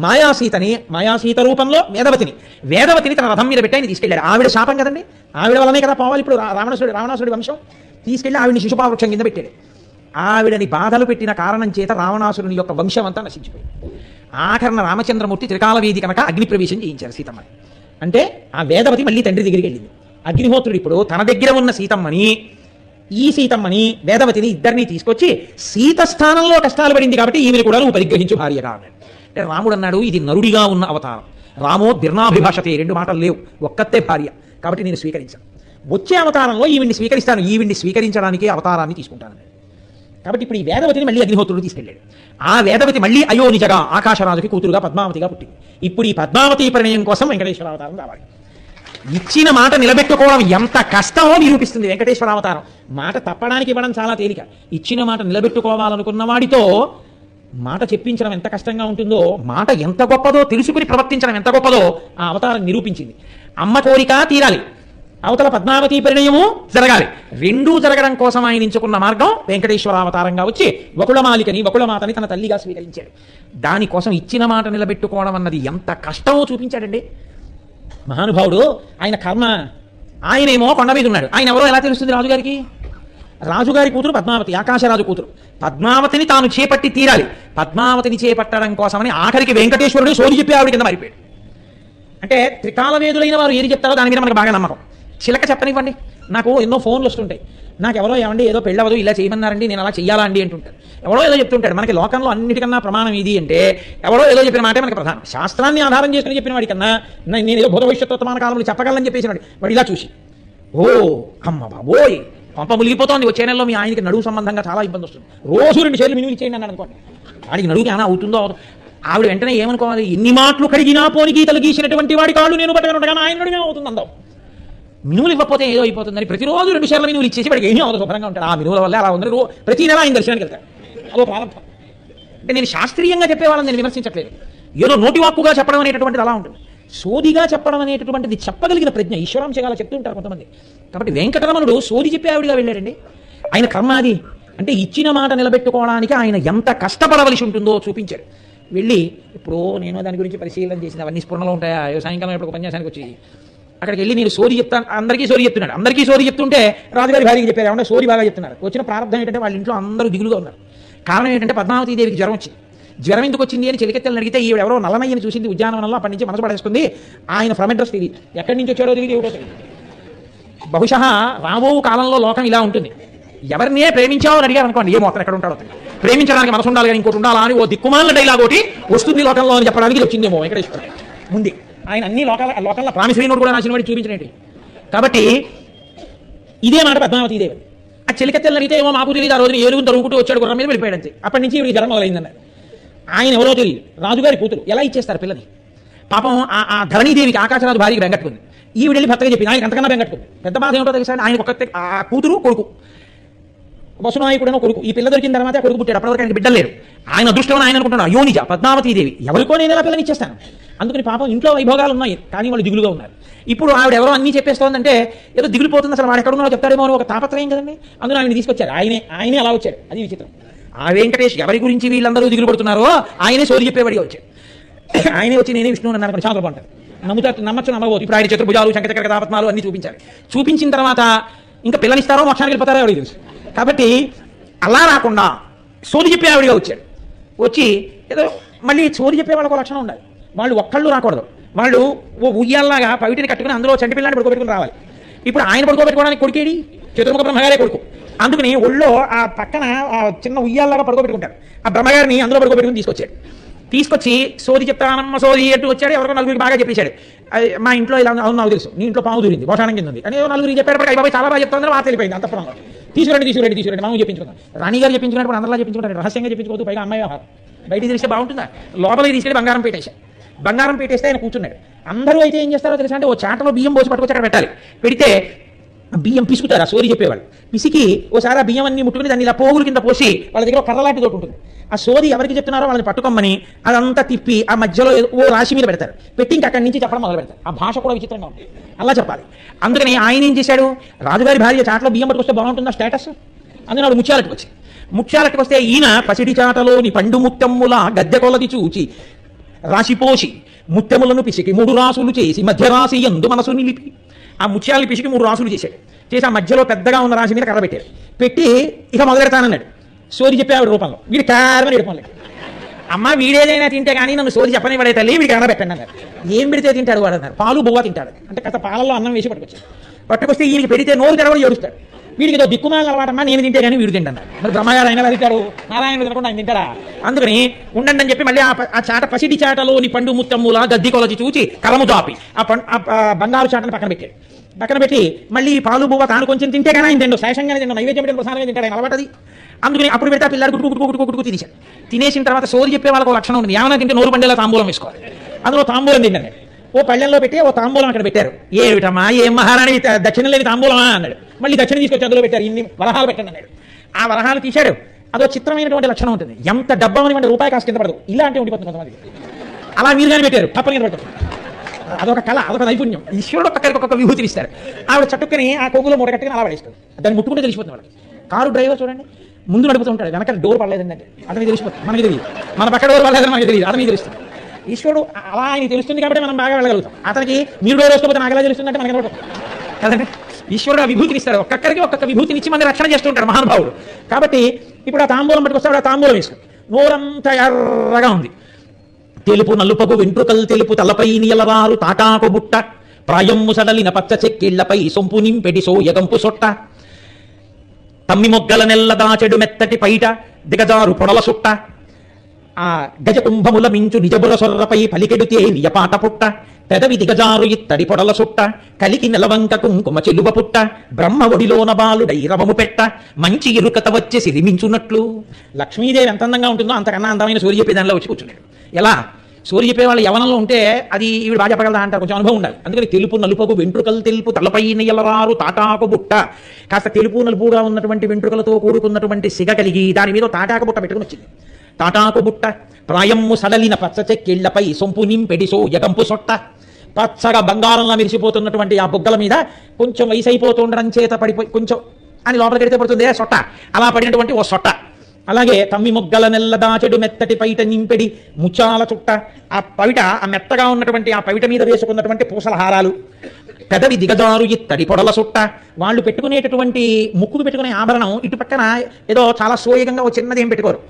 మాయాసీత రూపంలో వేదవతిని తన రథం మీద పెట్టి ఆయన తీసుకెళ్ళాడు. ఆవిడ శాపం కదండి, ఆవిడ వల్లనే కదా పోవాలి ఇప్పుడు రావణాసుడి వంశం. తీసుకెళ్ళి ఆవిడని శిశుపావృక్షం కింద పెట్టాడు. ఆవిడని బాధలు పెట్టిన కారణం చేత రావణాసురుని యొక్క వంశం అంతా నశించిపోయింది. ఆఖరణ రామచంద్రమూర్తి త్రికాల వేది కనుక అగ్ని ప్రవేశం చేయించారు సీతమ్మని. అంటే ఆ వేదవతి మళ్ళీ తండ్రి దగ్గరికి వెళ్ళింది. అగ్నిహోత్రుడు ఇప్పుడు తన దగ్గర ఉన్న సీతమ్మని వేదవతిని ఇద్దరిని తీసుకొచ్చి సీత స్థానంలో కష్టాలు పడింది కాబట్టి ఈమెను కూడా నువ్వు పరిగ్రహించు భార్యగా అన్నాడు. అంటే రాముడు అన్నాడు, ఇది నరుడిగా ఉన్న అవతారం, రామో భిర్నాభిభాషతే, 2 మాటలు లేవు, ఒక్కతే భార్య, కాబట్టి నేను స్వీకరించాను. వచ్చే అవతారంలో ఈవిడ్ని స్వీకరిస్తాను, ఈవిడ్ని స్వీకరించడానికి అవతారాన్ని తీసుకుంటాను. కాబట్టి ఇప్పుడు ఈ వేదవతిని మళ్ళీ అగ్నిహోత్రుడు తీసుకెళ్ళాడు. ఆ వేదవతి మళ్ళీ అయోనిజగా ఆకాశరాజుకి కూతురుగా పద్మావతిగా పుట్టింది. ఇప్పుడు ఈ పద్మావతి పరిణయం కోసం వెంకటేశ్వర అవతారం రావాలి. ఇచ్చిన మాట నిలబెట్టుకోవడం ఎంత కష్టమో నిరూపిస్తుంది వెంకటేశ్వర అవతారం. మాట తప్పడానికి ఇవ్వడం చాలా తేలిక, ఇచ్చిన మాట నిలబెట్టుకోవాలనుకున్న వాడితో మాట చెప్పించడం ఎంత కష్టంగా ఉంటుందో, మాట ఎంత గొప్పదో తెలుసుకుని ప్రవర్తించడం ఎంత గొప్పదో ఆ అవతారం నిరూపించింది. అమ్మ కోరిక తీరాలి, అవతల పద్మావతి పరిణయము జరగాలి. రెండూ జరగడం కోసం ఆయన ఎంచుకున్న మార్గం వెంకటేశ్వర అవతారంగా వచ్చి వకుళమాతని తన తల్లిగా స్వీకరించాడు. దానికోసం ఇచ్చిన మాట నిలబెట్టుకోవడం అన్నది ఎంత కష్టమో చూపించాడండి మహానుభావుడు. ఆయన కర్మ, ఆయనేమో కొండ మీద ఉన్నాడు. ఆయన ఎవరో ఎలా తెలుస్తుంది రాజుగారికి? రాజుగారి కూతురు పద్మావతి, ఆకాశరాజు కూతురు. పద్మావతిని తాను చేపట్టి తీరాలి. పద్మావతిని చేపట్టడం కోసమని ఆఖరికి వెంకటేశ్వరుడు సోది చెప్పి ఆవిడ కింద మారిపోయాడు. అంటే త్రికాల వేదులైన వారు ఏది చెప్తారో దాని మీద మనకు బాగా నమ్మకం. చిలక చెప్పనివ్వండి, నాకు ఎన్నో ఫోన్లు వస్తుంటాయి, నాకు ఎవరో ఏమండి ఏదో పెళ్ళవదు ఇలా చేయమన్నారండి, నేను అలా చెయ్యాలా అండి అంటుంటారు. ఎవరో ఏదో చెప్తుంటాడు. మనకి లోకంలో అన్నిటికన్నా ప్రమాణం ఇది అంటే ఎవరో ఏదో చెప్పిన మాటే మనకి ప్రధానం. శాస్త్రాన్ని ఆధారం చేసుకుని చెప్పిన వాడి కన్నా నేను ఏదో భూత భవిష్యత్తుమాన కాలంలో చెప్పగలని చెప్పేసినాడు వాడు ఇలా చూసి, ఓ అమ్మ బాబోయ్ పంప ములిగిపోతోంది, వచ్చే నెలలో మీ ఆయనకి నడువు సంబంధంగా చాలా ఇబ్బంది వస్తుంది, రోజు 2 సార్లు మినువులు చేయండి అన్నాడు అనుకోండి. వాడికి నడువుకి ఏమైనా అవుతుందో ఆవిడ వెంటనే ఏమనుకోవాలి, ఎన్ని మాటలు కడిగినా పోని గీతలు గీసినటువంటి వాడి కాళ్ళు నేను పట్టగా ఆయన నడుగా అవుతుంది అందాం. మినువులు ఇవ్వకపోతే ఏదో అయిపోతుందని ప్రతిరోజు 2 సార్లు మినువులు ఇచ్చేసి వాడికి ఏమీ అవదు, శుభ్రంగా ఉంటాడు. ఆ మినువుల వల్ల అలా ఉంది, ప్రతి నెల ఆయన దర్శనానికి వెళ్తాడు. అదో ప్రారంభం. అంటే నేను శాస్త్రీయంగా చెప్పేవాళ్ళని నేను విమర్శించట్లేదు, ఏదో నోటి వాక్కుగా చెప్పడం అనేటటువంటిది అలా ఉంటుంది. సోదిగా చెప్పడం అనేటటువంటిది చెప్పగలిగిన ప్రజ్ఞ ఈశ్వరాంశ అలా చెప్తుంటారు కొంతమంది. కాబట్టి వెంకటరమణుడు సోది చెప్పే ఆవిడిగా వెళ్ళాడండి. ఆయన కర్మ అది. అంటే ఇచ్చిన మాట నిలబెట్టుకోవడానికి ఆయన ఎంత కష్టపడవలసి ఉంటుందో చూపించాడు. వెళ్ళి ఇప్పుడు నేను దాని గురించి పరిశీలన చేసిన అవన్నీ స్ఫురణలో ఉంటాయా, సాయంకాలం ఎప్పుడు ఉపన్యాసానికి వచ్చి అక్కడికి వెళ్ళి నేను సోది చెప్తాను, అందరికీ సోది చెప్తున్నాడు. అందరికీ సోది చెప్తుంటే రాజుగారి భార్యకి చెప్పారు, ఏమన్నా సోది బాగా చెప్తున్నారు. వచ్చిన ప్రారంభం ఏంటంటే వాళ్ళ ఇంట్లో అందరూ దిగులుగా ఉన్నారు. కారణం ఏంటంటే పద్మావతీదేవికి జ్వరం వచ్చింది. జ్వరం ఎందుకు వచ్చింది అని చెలికెత్తలు అడిగితే ఈవిడ ఎవరో నల్లనయ్యని చూసింది ఉద్యానవనంలో, అప్పటి నుంచి మనసు పడేసుకుంది. ఆయన ఫ్రమ్ అడ్రస్ తెలియదు, ఎక్కడి నుంచి వచ్చాడో తెలియదు, ఏమిటో తెలియదు. బహుశా రాబో కాలంలో లోకం ఇలా ఉంటుంది, ఎవరినే ప్రేమించావు అని అడిగారు అనుకోండి, ఏ మొత్తం ఎక్కడ ఉంటాడో ప్రేమించడానికి మనసు ఉండాలి కానీ ఇంకోటి ఉండాలా అని ఓ దిక్కుమాల డైలాగ్ ఒకటి వస్తుంది లోకంలో అని చెప్పడానికి వచ్చిందేమో వెంకటేశ్వర ముందు. ఆయన అన్ని లోకంలో ప్రామిసరీ నోటు కూడా రాసిన వాడి చూపించినట్టు. కాబట్టి ఇదే మాట పద్మావతీదేవి. ఆ చెలికత్తెల్ని అడిగితే ఏమో మాకు తెలియదు, ఆ రోజున ఏలుగుని తరుగుకుంటూ వచ్చాడు గుర్రం మీద వెళ్ళిపోయాడు అంతే. అప్పటి నుంచి ఇవి జ్వరం మొదలైందన్నారు. ఆయన ఎవరో తెలియదు, రాజుగారి కూతురు. ఎలా ఇచ్చేస్తారు పిల్లని? పాపం ఆ ధరణీదేవికి ఆకాశరాజు భార్యకి బెంగట్టుకుంది. ఈవిడ వెళ్ళి భర్తగా చెప్పింది, ఆయన అంతకన్నా బెంగట్టుకుంది. పెద్ద బాధ ఏమిటో తెలుసా, ఆయన ఒక ఆ కూతురు కొడుకు, వసునాయకుడనో కొడుకు. ఈ పిల్ల దొరికిన తర్వాత కొడుకు పుట్టాడు. అప్పటివరకు ఆయనకి బిడ్డలు లేరు. ఆయన అదృష్టం ఆయన అనుకుంటున్నాడు, అయోనిజ పద్మావతీదేవి ఎవరికో నేను ఎలా పిల్లని ఇచ్చేస్తాను. అందుకని పాపం ఇంట్లో వైభోగాలు ఉన్నాయి కానీ వాళ్ళు దిగులుగా ఉన్నారు. ఇప్పుడు ఆవిడ ఎవరో అన్నీ చెప్పేస్తోందంటే ఏదో దిగులుపోతుంది, అసలు వాడు ఎక్కడున్నాడో చెప్తాడేమో అని ఒక తాపత్రయం కదండి. అందులో ఆయన తీసుకొచ్చారు, ఆయనే అలా వచ్చాడు. అది విచిత్రం. ఆ వెంకటేష్ ఎవరి గురించి వీళ్ళందరూ దిగులు పడుతున్నారో ఆయనే సోది చెప్పేవాడిగా వచ్చాడు. ఆయనే వచ్చి నేనే విష్ణువు అన్నాను చాలా బాగుంటారు. నమ్మచ్చు నమ్మబోదు. ఇప్పుడు ఆయన చతుర్భుజాలు శంకచక్ర తాపత్మాలు అన్ని చూపించారు. చూపించిన తర్వాత ఇంకా పిల్లనిస్తారో మోక్షానికి వెళ్ళిపోతారో ఎవరికి తెలుసు. కాబట్టి అలా రాకుండా సోది చెప్పే ఆవిడిగా వచ్చాడు. వచ్చి ఏదో మళ్ళీ సోది చెప్పే వాళ్ళకు లక్షణం ఉండాలి. వాళ్ళు ఒక్కళ్ళు రాకూడదు, వాళ్ళు ఓ ఉయ్యాల్లాగా పవిటిని కట్టుకుని అందులో చంటి పిల్లాన్ని పడుకోబెట్టుకుని రావాలి. ఇప్పుడు ఆయన పడుకోబెట్టుకోవడానికి కొడుకేడి, చతుర్ముఖ బ్రహ్మగారే కొడుకు. అందుకని ఒళ్ళో ఆ పక్కన ఆ చిన్న ఉయ్యాల్లాగా పడుకోబెట్టుకుంటారు. ఆ బ్రహ్మగారిని అందులో పడుకోబెట్టుకుని తీసుకొచ్చి సోది చెప్తానమ్మ సోది అంటూ వచ్చాడు. ఎవరికో నలుగురికి బాగా చెప్పేశాడు. మా ఇంట్లో ఇలా అవును నాకు తెలుసు, నీ ఇంట్లో పాము దూరింది, భోషానం కింద ఉంది అని నలుగురికి చెప్పాడు. అయ్యి బాబాయ్ చాలా బాగా చెప్తాను వార్త వెళ్ళిపోయింది అంతఃపురంలో. తీసుకురండి మనం చెప్పించుకుందాం. రాణిగారు చెప్పించుకున్నప్పుడు అందరిలా చెప్పించుకుంటారు, రహస్యంగా చెప్పించుకోవద్దు. పైగా అమ్మాయి వ్యవహారం బయటికి తెలిస్తే బాగుంటుందా? లోపలికి తీసుకెళ్ళి బంగారం పెట్టేస్తే ఆయన కూర్చున్నాడు. అందరూ అయితే ఏం చేస్తారో తెలుసా అంటే ఓ చాటలో బియ్యం పోసి పట్టుకొచ్చి అక్కడ పెట్టాలి. పెడితే బియ్యం పిసుకుతారు ఆ సోది చెప్పేవాళ్ళు. పిసికి ఓసారి ఆ బియ్యం అన్ని ముట్టుకుని దాన్ని ఇలా పోగుల కింద పోసి వాళ్ళ దగ్గర కర్ర లాంటి తోటి ఉంటుంది. ఆ సోది ఎవరికి చెప్తున్నారో వాళ్ళని పట్టుకోమని అదంతా తిప్పి ఆ మధ్యలో ఓ రాశి మీద పెడతారు. పెట్టి ఇంక అక్కడి నుంచి చెప్పడం మొదలు పెడతారు. ఆ భాష కూడా విచిత్రంగా ఉంటుంది, అలా చెప్పాలి. అందుకని ఆయన ఏం చేశాడు, రాజుగారి భార్య చాట్లో బియ్యం పట్టుకొస్తే బాగుంటుందా స్టేటస్, అందుకని వాడు ముత్యాలకి వచ్చి ముత్యాలకి వస్తే ఈయన పసిడి చాటలోని పండు ముత్యమ్ముల గద్దె కొలది చూచి రాశిపోసి ముత్యములను పిసికి 3 రాసులు చేసి మధ్యరాశి యందు మనసు నిలిపి ఆ ముత్యాలను పిసికి 3 రాసులు చేశాడు. చేసి ఆ మధ్యలో పెద్దగా ఉన్న రాశి మీద కర్ర పెట్టాడు. పెట్టి ఇక మొదలెడతానన్నాడు. సోది చెప్పే ఆవిడ రూపంలో వీడి కారమని రూపంలో అమ్మ వీడేదైనా తింటే కానీ నన్ను సోది చెప్పని పడే తల్లి వీడికి కర్ర పెట్టండి అన్నారు. ఏం పెడితే తింటాడు వాడు అన్నారు. పాలు బువ్వ తింటాడు అంటే కథ పాలలో అన్నం వేసి పట్టుకొస్తే ఈయనకి పెడితే నోరు తెరవని ఏడుస్తాడు. వీడికి ఏదో దిక్కుమాల అలవాటమ్మా నేను తింటే కానీ వీడు తింటాను. మరి బ్రహ్మగారు అయినా తింటాడు, నారాయణ తినకుండా ఆయన తింటారా? అందుకని ఉండండి అని చెప్పి మళ్ళీ ఆ చాట పసిడి చాటలోని పండు ముత్తమ్ముల గద్ది కొలచి చూచి కలము దాపి ఆ బంగారు చాటను పక్కన పెట్టి మళ్ళీ పాలు బువ్వ తాను కొంచెం తింటే కానీ ఆయన తిండు, శేషంగానే తిండు, నైవేద్యం పెట్టిన ప్రసాదమే తింటాడు, ఆయన అలవాటది. అందుకని అప్పుడు పెడితే ఆ పిల్లలు గుట్టుకు తినేశాడు. తినేసిన తర్వాత సోది చెప్పే వాళ్ళకు లక్షణం ఉంది. ఏమైనా తింటే నోరు పండేలా తాంబూలం వేసుకోవాలి. అందులో తాంబూలం తిన్నాడు. ఓ పళ్ళెంలో పెట్టి ఓ తాంబూలం అక్కడ పెట్టారు. ఏమిటమ్మా ఏం మహారాణి దక్షిణ లేని తాంబూలమా అన్నాడు. మళ్ళీ దక్షిణ తీసుకొచ్చి అందులో పెట్టారు. ఇన్ని వరహాలు పెట్టండి అన్నాడు. ఆ వరహాలు తీశాడు. అదో చిత్రమైనటువంటి లక్షణం ఉంటుంది. ఎంత డబ్బమని రూపాయి కాస్త కింద పడదు, ఇలాంటి ఉండిపోతుంది కొంతమందికి. అలా మీరు కానీ పెట్టారు, తప్పని పడుతుంది. అదొక కళ, అదొక నైపుణ్యం. ఈశ్వరుడు ఒక్కొక్క విభూతిని ఇస్తారు. ఆవిడ చట్టుకుని ఆ కొవ్వులో మూట కట్టుకుని అలా పడేస్తుంది. దాన్ని ముట్టుకుంటే తెలిసిపోతుంది వాళ్ళకి. కారు డ్రైవర్ చూడండి, ముందు నడుపుతూ ఉంటాడు, వెనక డోర్ పడలేదండి అంటే అతనికి తెలిసిపోతుంది, మనకి తెలియదు. మన పక్క డోర్ పడలేదని మనకి తెలియదు, అతనికి తెలుస్తుంది. ఈశ్వరుడు అలా ఆయన తెలుస్తుంది కాబట్టి మనం బాగా వెళ్ళగలుగుతాం. అతనికి మీరు డోర్ వేసుకోకపోతే నాకు ఎలా తెలుస్తుందంటే మనకి కదండి. ఈశ్వరుడు ఆ విభూతిని ఇస్తాడు. ఒక్కొక్కరికి ఒక్కొక్క విభూతిని ఇచ్చి మన రక్షణ చేస్తూ ఉంటాడు మహానుభావుడు. కాబట్టి ఇప్పుడు ఆ తాంబూలం పట్టుకొస్తాడు. ఆ తాంబూలం వేసుకుని నోరంతా ఎర్రగా ఉంది. తెలుపు నలుపకు వెంట్రుకలు తెలుపు తలపై నియలరారు తాటాకు బుట్ట ప్రాయమ్ము సడలిన పచ్చ చెక్కిళ్లపై సొంపు నింపెడి సోయగంపు సొట్ట తమ్మి మొగ్గల నెల్ల దాచెడు మెత్తటి పైట దిగజారు పొడల సుట్ట ఆ గజ కుంభముల మించు నిజబుర సొర్రపై పలికెడితే నియపాట పుట్ట పెదవి దిగజారు ఇత్తడి పొడల సుట్ట కలికి నెలవంక కుంకుమ చెలువ పుట్ట బ్రహ్మ ఒడిలోన బాలుడై రవము పెట్ట మంచి ఇరుకత వచ్చి సిరిమించున్నట్లు. లక్ష్మీదేవి ఎంత అందంగా ఉంటుందో అంతకన్నా అందమైన సూర్య చెప్పే దానిలో వచ్చి కూర్చున్నాడు. ఎలా సూర్య చెప్పే వాళ్ళు యవనంలో ఉంటే అది ఈవిడ బాగా చెప్పగలదా అంటారు, కొంచెం అనుభవం ఉండాలి. అందుకని తెలుపు నలుపకు వెంట్రుకలు తెలుపు తలపై నియలరారు తాటాకు బుట్ట, కాస్త తెలుపు నలుపుగా ఉన్నటువంటి వెంట్రుకలతో కూడుకున్నటువంటి సిగ కలిగి దాని మీద తాటాకు బుట్ట పెట్టుకుని వచ్చింది. తాటాకు బుట్ట ప్రాయమ్ము సడలిన పచ్చ చెక్కిళ్లపై సొంపు నింపెడి సోయగంపు సొట్ట పచ్చగా బంగారంలా మెరిసిపోతున్నటువంటి ఆ బుగ్గల మీద కొంచెం వయసు అయిపోతుండడం చేత పడిపోయి కొంచెం అని లోపలికి ఎడితే పడుతుంది సొట్ట, అలా పడినటువంటి ఓ సొట్ట. అలాగే తమ్మి మొగ్గల నెల్ల దాచెడు మెత్తటి పైట నింపెడి ముచ్చాల చుట్ట, ఆ పవిట ఆ మెత్తగా ఉన్నటువంటి ఆ పవిట మీద వేసుకున్నటువంటి పూసల హారాలు, పెదవి దిగజారు ఇత్తడి పొడల సుట్ట, వాళ్ళు పెట్టుకునేటటువంటి ముక్కుకు పెట్టుకునే ఆభరణం ఇటు పక్కన ఏదో చాలా సోయగంగా ఓ చిన్నది ఏం పెట్టుకోరు,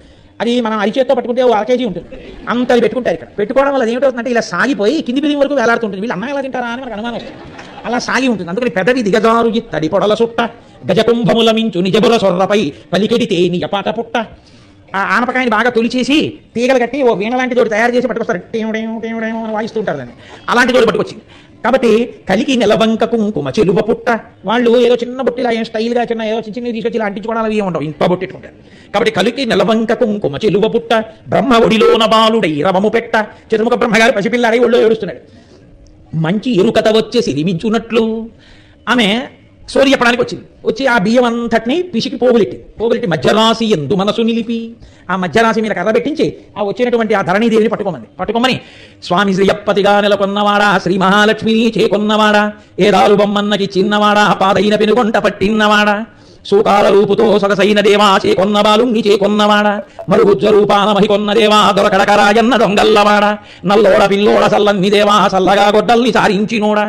అది మనం అరిచేత్తో పట్టుకుంటే ఓ 1 కేజీ ఉంటుంది, అంత అది పెట్టుకుంటారు. ఇక్కడ పెట్టుకోవడం వల్ల ఏమిటవుతుందంటే ఇలా సాగిపోయి కింది బిది వరకు వేలాడుతుంటుంది. వీళ్ళు అన్నం ఎలా తింటారా అని మనకు అనుమానం వస్తుంది. అలా సాగి ఉంటుంది. అందుకని పెదవి దిగజారు ఇత్తడి పొడల సుట్ట గజకుంభముల మించు నిజబుర సొర్రపై పలికెడితే నియపాట పుట్ట. ఆ ఆనపకాయని బాగా తొలిచేసి తీగలు కట్టి ఓ వీణ లాంటి తోటి తయారు చేసి పట్టుకొస్తారు. టేమో అని వాయిస్తూ ఉంటారు దాన్ని. అలాంటి తోటి పట్టుకొచ్చింది. కాబట్టి కలికి నెలవంక కుంకుమ చెలువ పుట్ట, వాళ్ళు ఏదో చిన్న బొట్టిలా ఏం స్టైల్గా చిన్న ఏదో చిన్న తీసుకొచ్చి ఇలా అంటించుకోవడాలు అవి ఉండవు, ఇంత బొట్టెట్టుకుంటారు. కాబట్టి కలికి నెలవంక కుంకుమ చెలువ పుట్ట బ్రహ్మ ఒడిలోన బాలుడై రవము పెట్ట, చతుర్ముఖ బ్రహ్మగారు పసిపిల్లాడై ఒళ్ళో ఏడుస్తున్నాడు. మంచి ఎరుకత వచ్చే సిరిమించున్నట్లు ఆమె సోరి చెప్పడానికి వచ్చింది. వచ్చి ఆ బియ్యం అంతటిని పిసికి పోగులెట్టి మధ్యరాశి ఎందు మనసు నిలిపి ఆ మధ్యరాశి మీద కర్ర పెట్టించి ఆ వచ్చినటువంటి ఆ ధరణీదేవిని పట్టుకోమని స్వామి శ్రీయప్పతిగా నెలకొన్నవాడా శ్రీ మహాలక్ష్మిని చేకొన్నవాడా ఏదాలు బొమ్మన్నకి చిన్నవాడా పాదైన పెనుగొంట పట్టిన్నవాడా సూకాల రూపుతో సొగసైన దేవా చేకొన్న బాలుణ్ణి చేకొన్నవాడ మరుగుజ్జ రూపాన మహికొన్న దేవా దొరకడకరాయన్న దొంగల్లవాడ నల్లోడ పిల్లోడ సల్లన్ని దేవా సల్లగా గొడ్డల్ని సారించినోడ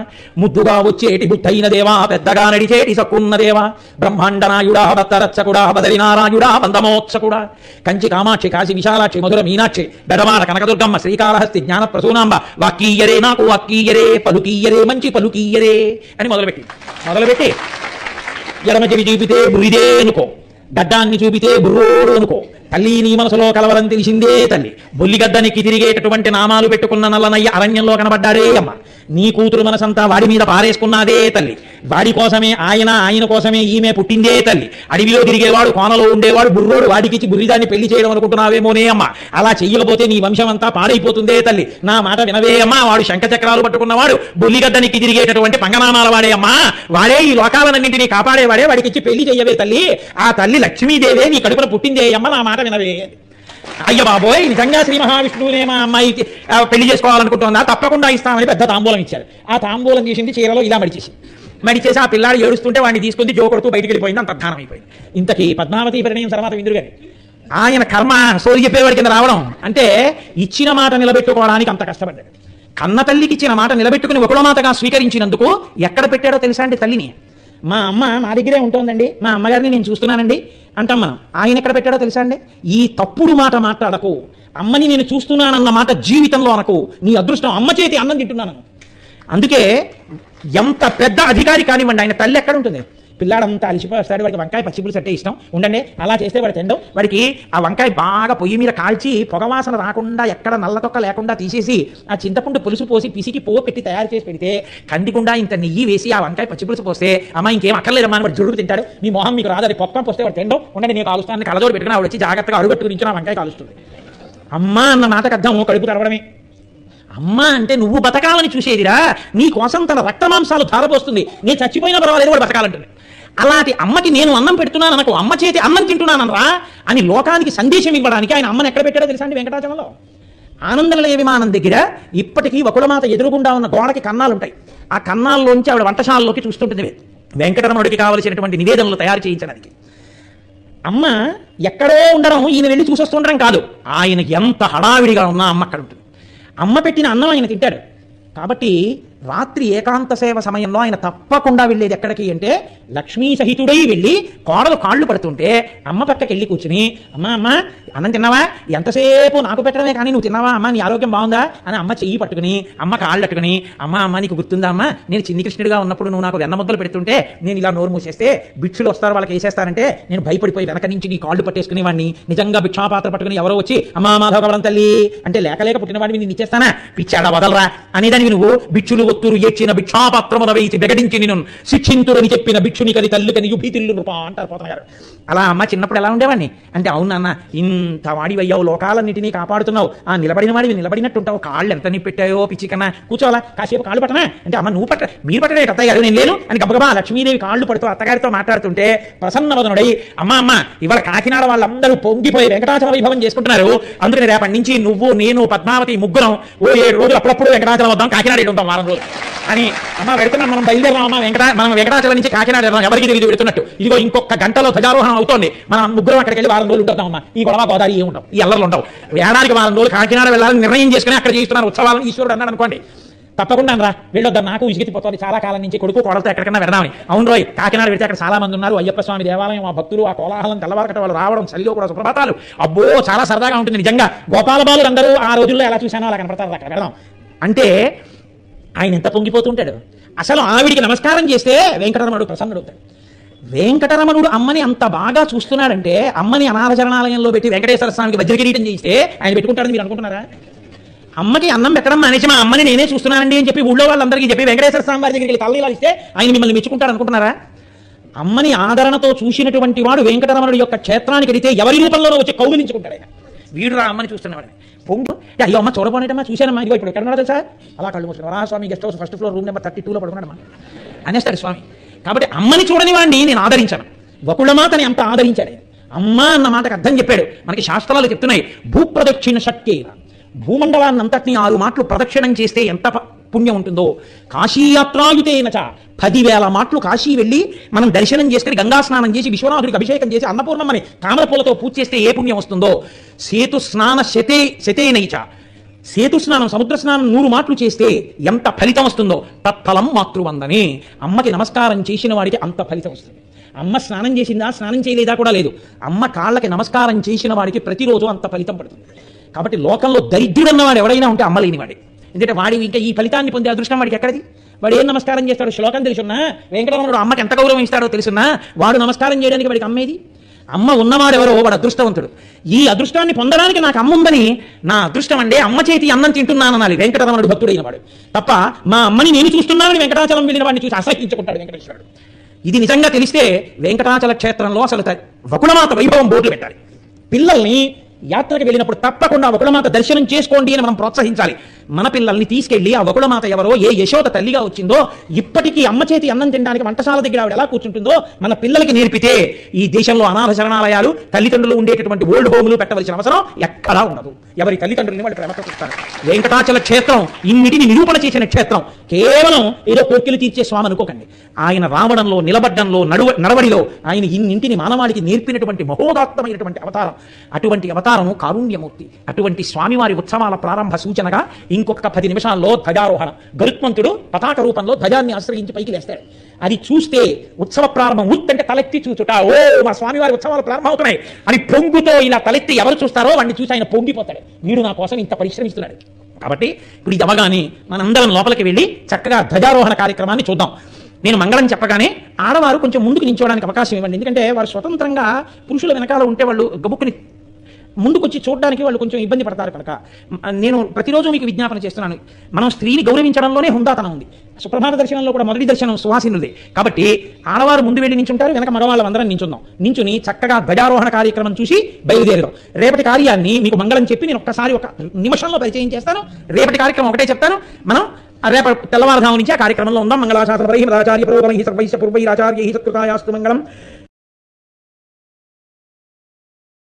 ముద్దుగా వచ్చేటి బుద్ధైన దేవా పెద్దగా నడిచేటి సక్కున్న దేవా బ్రహ్మాండనాయుడా భక్తరచ్చకుడా బదరినారాయుడా బంధమోత్సకుడా కంచి కామాక్షి కాశీ విశాలాక్షి మధుర మీనాక్షి బెడమాడ కనకదుర్గమ్మ శ్రీకాళహస్తి జ్ఞాన ప్రసూనాంబ వాక్కీయరే నాకు వాక్కీయరే పలుకీయరే మంచి పలుకీయరే అని మొదలుపెట్టి ఎడమ చెవి చూపితే బురిదే అనుకో, గడ్డాన్ని చూపితే బుర్రోడు అనుకో, తల్లి నీ మనసులో కలవరం తెలిసిందే తల్లి, బొల్లిగడ్డనికి తిరిగేటటువంటి నామాలు పెట్టుకున్న నల్లనయ్య అరణ్యంలో కనబడ్డాడే అమ్మ, నీ కూతురు మనసంతా వాడి మీద పారేసుకున్నాదే తల్లి, వాడి కోసమే ఆయన కోసమే ఈమె పుట్టిందే తల్లి, అడవిలో తిరిగేవాడు కోనలో ఉండేవాడు బుర్రోడు వాడికిచ్చి బుర్రిదాన్ని పెళ్లి చేయడం అనుకుంటున్నావేమోనే అమ్మ, అలా చెయ్యకపోతే నీ వంశం అంతా పాడైపోతుందే తల్లి, నా మాట వినవే అమ్మా, వాడు శంఖచక్రాలు పట్టుకున్నవాడు బొల్లిగడ్డనికి తిరిగేటటువంటి పంగనామాల వాడే అమ్మా, వాడే ఈ లోకాలన్నింటినీ కాపాడేవాడే, వాడికిచ్చి పెళ్లి చెయ్యవే తల్లి, ఆ తల్లి లక్ష్మీదేవే నీ కడుపున పుట్టిందే అమ్మ, నా మాట వినవే. అయ్య బాబోయ్ నిజంగా శ్రీ మహావిష్ణువునే మా అమ్మాయి పెళ్లి చేసుకోవాలనుకుంటుందా, తప్పకుండా ఇస్తామని పెద్ద తాంబూలం ఇచ్చారు. ఆ తాంబూలం తీసింది చీరలో ఇలా మడిచేసి ఆ పిల్లాడు ఏడుస్తుంటే వాడిని తీసుకుంది జోకొడుతూ బయటికి వెళ్ళిపోయింది, అంత అర్థానం అయిపోయింది. ఇంతకీ పద్మావతి పరిణయం తర్వాత ఇంద్రుడు గారి ఆయన కర్మ సోది చెప్పేవాడి కింద రావడం అంటే ఇచ్చిన మాట నిలబెట్టుకోవడానికి అంత కష్టపడ్డాడు. కన్న తల్లికి ఇచ్చిన మాట నిలబెట్టుకుని వకుళమాతగా స్వీకరించినందుకు ఎక్కడ పెట్టాడో తెలుసా అండి తల్లిని? మా అమ్మ మా దగ్గరే ఉంటుందండి, మా అమ్మగారిని నేను చూస్తున్నానండి అంటాం మనం. ఆయన ఎక్కడ పెట్టాడో తెలుసా అండి? ఈ తప్పుడు మాట మాట్లాడకు, అమ్మని నేను చూస్తున్నానన్న మాట జీవితంలో అనకు, నీ అదృష్టం అమ్మ చేతి అన్నం తింటున్నాను. అందుకే ఎంత పెద్ద అధికారి కానివ్వండి, ఆయన తల్లి ఎక్కడ ఉంటుంది? పిల్లాడంతా అలిసిపోస్తాడు, వాడికి వంకాయ పచ్చిపులుసు అంటే ఇష్టం, ఉండండి అలా చేస్తే వాడు తినడం, వాడికి ఆ వంకాయ బాగా పొయ్యి మీద కాల్చి పొగవాసన రాకుండా ఎక్కడ నల్ల తొక్క లేకుండా తీసేసి ఆ చింతపండు పులుసు పోసి పిసికి పోపు పెట్టి తయారు చేసి పెడితే కందికుండా ఇంత నెయ్యి వేసి ఆ వంకాయ పచ్చిపులుసు పోస్తే అమ్మ ఇంకేం అక్కర్లేదమ్మా వాడు జుడుకు తింటాడు, మీ మొహం మీకు రాదు, అది పొక్కం పోస్తే వాడు తినడం, ఉండండి నేను కాలుస్తాను కలజోడు పెట్టుకుని ఆవిడ వచ్చి జాగ్రత్తగా అడుగట్టు నుంచి ఆ వంకాయ కాలుస్తుంది. అమ్మ అన్న మాటకు అర్థం కడుపు తెరవడమే. అమ్మ అంటే నువ్వు బతకాలని చూసేదిరా, నీ కోసం తన రక్తమాంసాలు ధారపోస్తుంది, నేను చచ్చిపోయినా పర్వాలేదు వాడు బతకాలంటుంది. అలాంటి అమ్మకి నేను అన్నం పెడుతున్నాను అనకు, అమ్మ చేతి అన్నం తింటున్నానరా అని లోకానికి సందేశం ఇవ్వడానికి ఆయన అమ్మని ఎక్కడ పెట్టాడో తెలుసా అండి? వెంకటాచలంలో ఆనందనిలయ విమానం దగ్గర ఇప్పటికీ వకుళమాత ఎదురుగుండా ఉన్న గోడకి కన్నాలు ఉంటాయి. ఆ కన్నాల్లోంచి ఆవిడ వంటశాలలోకి చూస్తుంటుంది వెంకటరమణుడికి కావలసినటువంటి నివేదనలు తయారు చేయించడానికి. అమ్మ ఎక్కడో ఉండడం, ఈయన వెళ్ళి చూసొస్తుండడం కాదు, ఆయన ఎంత హడావిడిగా ఉన్నా అమ్మ అక్కడ ఉంటుంది. అమ్మ పెట్టిన అన్నం ఆయన తింటాడు. కాబట్టి రాత్రి ఏకాంత సేవ సమయంలో ఆయన తప్పకుండా వెళ్ళేది ఎక్కడికి అంటే లక్ష్మీ సహితుడై వెళ్ళి కోడలు కాళ్ళు పడుతుంటే అమ్మ పక్కకి వెళ్ళి కూర్చుని, అమ్మ అమ్మ అన్నం తిన్నావా, ఎంతసేపు నాకు పెట్టడమే కానీ నువ్వు తిన్నావా అమ్మ, నీ ఆరోగ్యం బాగుందా అని అమ్మ చెయ్యి పట్టుకుని అమ్మ కాళ్ళు పట్టుకుని, అమ్మ అమ్మ నీకు గుర్తుందా అమ్మ, నేను చిన్ని కృష్ణుడిగా ఉన్నప్పుడు నువ్వు నాకు వెన్న ముద్దలు పెడుతుంటే నేను ఇలా నోరు మూసేస్తే భిక్షులు వస్తారు వాళ్ళకి వేసేస్తారంటే నేను భయపడిపోయి వెనక నుంచి నీ కాళ్ళు పట్టేసుకుని వాడిని, నిజంగా భిక్షాపాత్ర పట్టుకుని ఎవరో వచ్చి అమ్మ మాధవగవడం తల్లి అంటే లేక పుట్టిన వాడిని నేను ఇచ్చేస్తానా, పిచ్చాడా వదలరా అనేదానికి నువ్వు భిక్షులు ఒత్తురు ఎచ్చిన భిక్షాపాత్రమున వేసి బెగడించి నిన్ను శిక్షింతురని చెప్పిన భిక్షుని కది తల్లికని యుభితిల్లు నృప అంటారు పోతారు. అలా అమ్మ చిన్నప్పుడు ఎలా ఉండేవాడిని అంటే, అవునన్న ఇంత వాడివయ్యావు, లోకాలన్నింటినీ కాపాడుతున్నావు, ఆ నిలబడిన వాడివి నిలబడినట్టుంటావు, కాళ్ళు ఎంత నీ పెట్టాయో పిచ్చి కన్నా, కూర్చోవాలా కాసేపు కాళ్ళు పట్టనా అంటే, అమ్మ నువ్వు పట్ట మీరు పట్టడే అత్తయ్య గారు నేను లేను అని గబగబా లక్ష్మీదేవి కాళ్ళు పడుతూ అత్తగారితో మాట్లాడుతుంటే ప్రసన్నవదనుడై, అమ్మ అమ్మ ఇవాళ కాకినాడ వాళ్ళందరూ పొంగిపోయి వెంకటాచల వైభవం చేసుకుంటున్నారు, అందుకని రేపటి నుంచి నువ్వు నేను పద్మావతి ముగ్గురం ఓ 7 రోజులు అప్పుడప్పుడు వెంకటాచలం వద్దాం, కాకినాడ ఉంటాం వారం రోజులు అని. అమ్మ వెళ్తున్నాం మనం బయలుదేరాం అమ్మ, మనం వెంకటాచలం నుంచి కాకినాడ ఎవరికి తెలియదు పెడుతున్నట్టు, ఇదిగో ఇంకొక గంటలో ధ్వజారోహణం అవుతోంది, మనం ముగ్గురం అక్కడికి వెళ్ళి వారం రోజులు ఉంటాం అమ్మ, ఈ గొడవ గోదావరి ఏమి ఉంటాం, ఈ అల్లర్లు ఉంటాం, ఏడాదికి వారం రోజులు కాకినాడ వెళ్ళాలని నిర్ణయం చేసుకుని అక్కడ చేస్తున్నారు ఉత్సవాలను ఈశ్వరుడు అన్నాడు అనుకోండి, తప్పకుండా రా వెళ్ళొద్దాం, నాకు విసిగిపోతుంది చాలా కాలం నుంచి కొడుకు కోడలతో ఎక్కడికన్నా వెళ్దామని. అవును రోయ్ కాకినాడ వెళ్తే అక్కడ చాలా మంది ఉన్నారు, అయ్యప్ప స్వామి దేవాలయం, ఆ భక్తులు, ఆ కోలాహలం, తెల్లవారకట వాళ్ళు రావడం, చలిలో కూడా సుప్రభాతాలు, అబ్బో చాలా సరదాగా ఉంటుంది నిజంగా. గోపాల బాలు అందరూ ఆ రోజుల్లో ఎలా చూశానో అలా కనపడతారు, అక్కడ వెళ్దాం అంటే ఆయన ఎంత పొంగిపోతుంటాడు. అసలు ఆవిడికి నమస్కారం చేస్తే వెంకటరమణుడు ప్రసన్నుడవుతాడు. వెంకటరమణుడు అమ్మని అంత బాగా చూస్తున్నాడంటే అమ్మని అనాథ శరణాలయంలో పెట్టి వెంకటేశ్వర స్వామికి వజ్రకిరీటం చేస్తే ఆయన పెట్టుకుంటాడని మీరు అనుకుంటున్నారా? అమ్మకి అన్నం పెట్టడం మానేసి మా అమ్మని నేనే చూస్తున్నానండి అని చెప్పి ఊళ్ళో వాళ్ళందరికీ చెప్పి వెంకటేశ్వర స్వామి వారి దగ్గరికి తల్లిలా ఇస్తే ఆయన మిమ్మల్ని మెచ్చుకుంటాడు అనుకుంటున్నారా? అమ్మని ఆదరణతో చూసినటువంటి వాడు వెంకటరమణుడి యొక్క క్షేత్రానికి వెళితే ఎవరి రూపంలోనో వచ్చి కౌగిలించుకుంటాడు. ఆయన వీడు రా అమ్మని చూస్తున్నవాడిని పొంగు, అయ్యో అమ్మ చూడబోనేటమ్మా చూశానమ్మా, ఇదిగో ఇప్పుడు ఎక్కడ తెలుసా అలా కళ్ళు మూసుకున్నాడు, Swami guest house first floor room number 32లో పడుకున్నాడమ్మా అనేస్తాడు స్వామి. కాబట్టి అమ్మని చూడని వాడిని నేను ఆదరించాను, వకుళమాతని అంత ఆదరించాడు. అమ్మ అన్న మాటకు అర్థం చెప్పాడు. మనకి శాస్త్రాలు చెప్తున్నాయి, భూప్రదక్షిణ షట్కేన, భూమండలాన్ని అంతటినీ 6 మాటలు ప్రదక్షిణం చేస్తే ఎంత పుణ్యం ఉంటుందో, కాశీయాత్రాయుతేనచ 10,000 మాటలు కాశీ వెళ్ళి మనం దర్శనం చేసుకుని గంగా స్నానం చేసి విశ్వనాథుడికి అభిషేకం చేసి అన్నపూర్ణమ్మని తామరపూలతో పూజ చేస్తే ఏ పుణ్యం వస్తుందో, సేతు స్నాన శతేనైచ, సేతు స్నానం సముద్ర స్నానం 100 మాటలు చేస్తే ఎంత ఫలితం వస్తుందో, తత్ఫలం మాతృవందనే, అమ్మకి నమస్కారం చేసిన వాడికి అంత ఫలితం వస్తుంది. అమ్మ స్నానం చేసిందా స్నానం చేయలేదా కూడా లేదు, అమ్మ కాళ్ళకి నమస్కారం చేసిన వాడికి ప్రతిరోజు అంత ఫలితం పడుతుంది. కాబట్టి లోకంలో దరిద్రుడన్నవాడు ఎవడైనా ఉంటే అమ్మ లేనివాడే. ఎందుకంటే వాడి ఇంకా ఈ ఫలితాన్ని పొందే అదృష్టం వాడికి ఎక్కడిది? వాడు ఏం నమస్కారం చేస్తాడు? శ్లోకం తెలుసున్నా, వెంకటరమణుడు అమ్మకి ఎంత గౌరవం ఇస్తాడో తెలుసున్నా, వాడు నమస్కారం చేయడానికి వాడికి అమ్మేది. అమ్మ ఉన్నవాడెవరో వాడు అదృష్టవంతుడు. ఈ అదృష్టాన్ని పొందడానికి నాకు అమ్మ ఉందని, నా అదృష్టం అంటే అమ్మ చేతి అన్నం తింటున్నాననాలి వెంకటరమణుడు భక్తుడైన వాడు. తప్ప మా అమ్మని నేను చూస్తున్నానని వెంకటాచలం వెళ్ళిన వాడిని చూసి అసహించుకుంటాడు వెంకటేశ్వరుడు. ఇది నిజంగా తెలిస్తే వెంకటాచల క్షేత్రంలో అసలు వకుళమాత వైభవం బోర్డులు పెట్టాలి. పిల్లల్ని యాత్రకు వెళ్ళినప్పుడు తప్పకుండా వకుళమాత దర్శనం చేసుకోండి అని మనం ప్రోత్సహించాలి. మన పిల్లల్ని తీసుకెళ్లి ఆ వకుళమాత ఎవరో ఏ యశోద తల్లిగా వచ్చిందో ఇప్పటికీ అమ్మ చేతి అన్నం తినడానికి వంటశాల దగ్గర ఆవిడ ఎలా కూర్చుంటుందో మన పిల్లలకి నేర్పితే ఈ దేశంలో అనాథ శరణాలయాలు, తల్లిదండ్రులు ఉండేటటువంటి ఓల్డ్ హోములు పెట్టవలసిన అవసరం ఎక్కడా ఉండదు. ఎవరి తల్లిదండ్రులని వాళ్ళు ప్రేమతో చూస్తారు. వెంకటాచల క్షేత్రం ఇన్నిటిని నిరూపణ చేసిన క్షేత్రం. కేవలం ఏదో కోర్కెలు తీర్చే స్వామి అనుకోకండి. ఆయన రావడంలో, నిలబడ్డంలో, నడవడిలో ఆయన ఇన్నింటిని మానవాళికి నేర్పినటువంటి మహోదాత్తమైనటువంటి అవతారం. అటువంటి అవతారం కారుణ్యమూర్తి. అటువంటి స్వామివారి ఉత్సవాల ప్రారంభ సూచనగా ఇంకొక 10 నిమిషాల్లో ధ్వజారోహణ. గరుత్మంతుడు పతాక రూపంలో ధ్వజాన్ని ఆశ్రయించి పైకి లేస్తాడు. అది చూస్తే ఉత్సవ ప్రారంభం ఉత్తంటే తలెత్తి చూచుట, ఓ మా స్వామివారి ఉత్సవాలు ప్రారంభమవుతున్నాయి అని పొంగుతో ఇలా తలెత్తి ఎవరు చూస్తారో వాడిని చూసి ఆయన పొంగిపోతాడు. వీడు నా కోసం ఇంత పరిశ్రమిస్తున్నాడు. కాబట్టి ఇప్పుడు ఇది అవగానే మనందరం లోపలికి వెళ్ళి చక్కగా ధ్వజారోహణ కార్యక్రమాన్ని చూద్దాం. నేను మంగళం చెప్పగానే ఆడవారు కొంచెం ముందుకు నించోడానికి అవకాశం ఇవ్వండి. ఎందుకంటే వారు స్వతంత్రంగా పురుషుల వెనకాల ఉంటే వాళ్ళు గబుక్కుని ముందుకొచ్చి చూడడానికి వాళ్ళు కొంచెం ఇబ్బంది పడతారు. కనుక నేను ప్రతిరోజు మీకు విజ్ఞాపన చేస్తున్నాను, మనం స్త్రీని గౌరవించడంలోనే హుందాతనం ఉంది. సుప్రభాత దర్శనంలో కూడా మొదటి దర్శనం సువాసినులదే. కాబట్టి ఆడవారు ముందు వెళ్ళి నించుంటారు, వెనక మగవాళ్ళం అందరం నించుందాం. నించుని చక్కగా ధ్వజారోహణ కార్యక్రమం చూసి బయలుదేరదాం. రేపటి కార్యాన్ని మీకు మంగళం చెప్పి నేను ఒక్కసారి ఒక నిమిషంలో పరిచయం చేస్తాను. రేపటి కార్యక్రమం ఒకటే చెప్తాను. మనం రేపటి తెల్లవారుజాము నుంచి ఆ కార్యక్రమంలో ఉందాం. మంగళాశాసన ఆచార్య పురోగమై సర్వైశ్య పూర్వైరాచార్యై సత్కృతాయాస్తు మంగళం.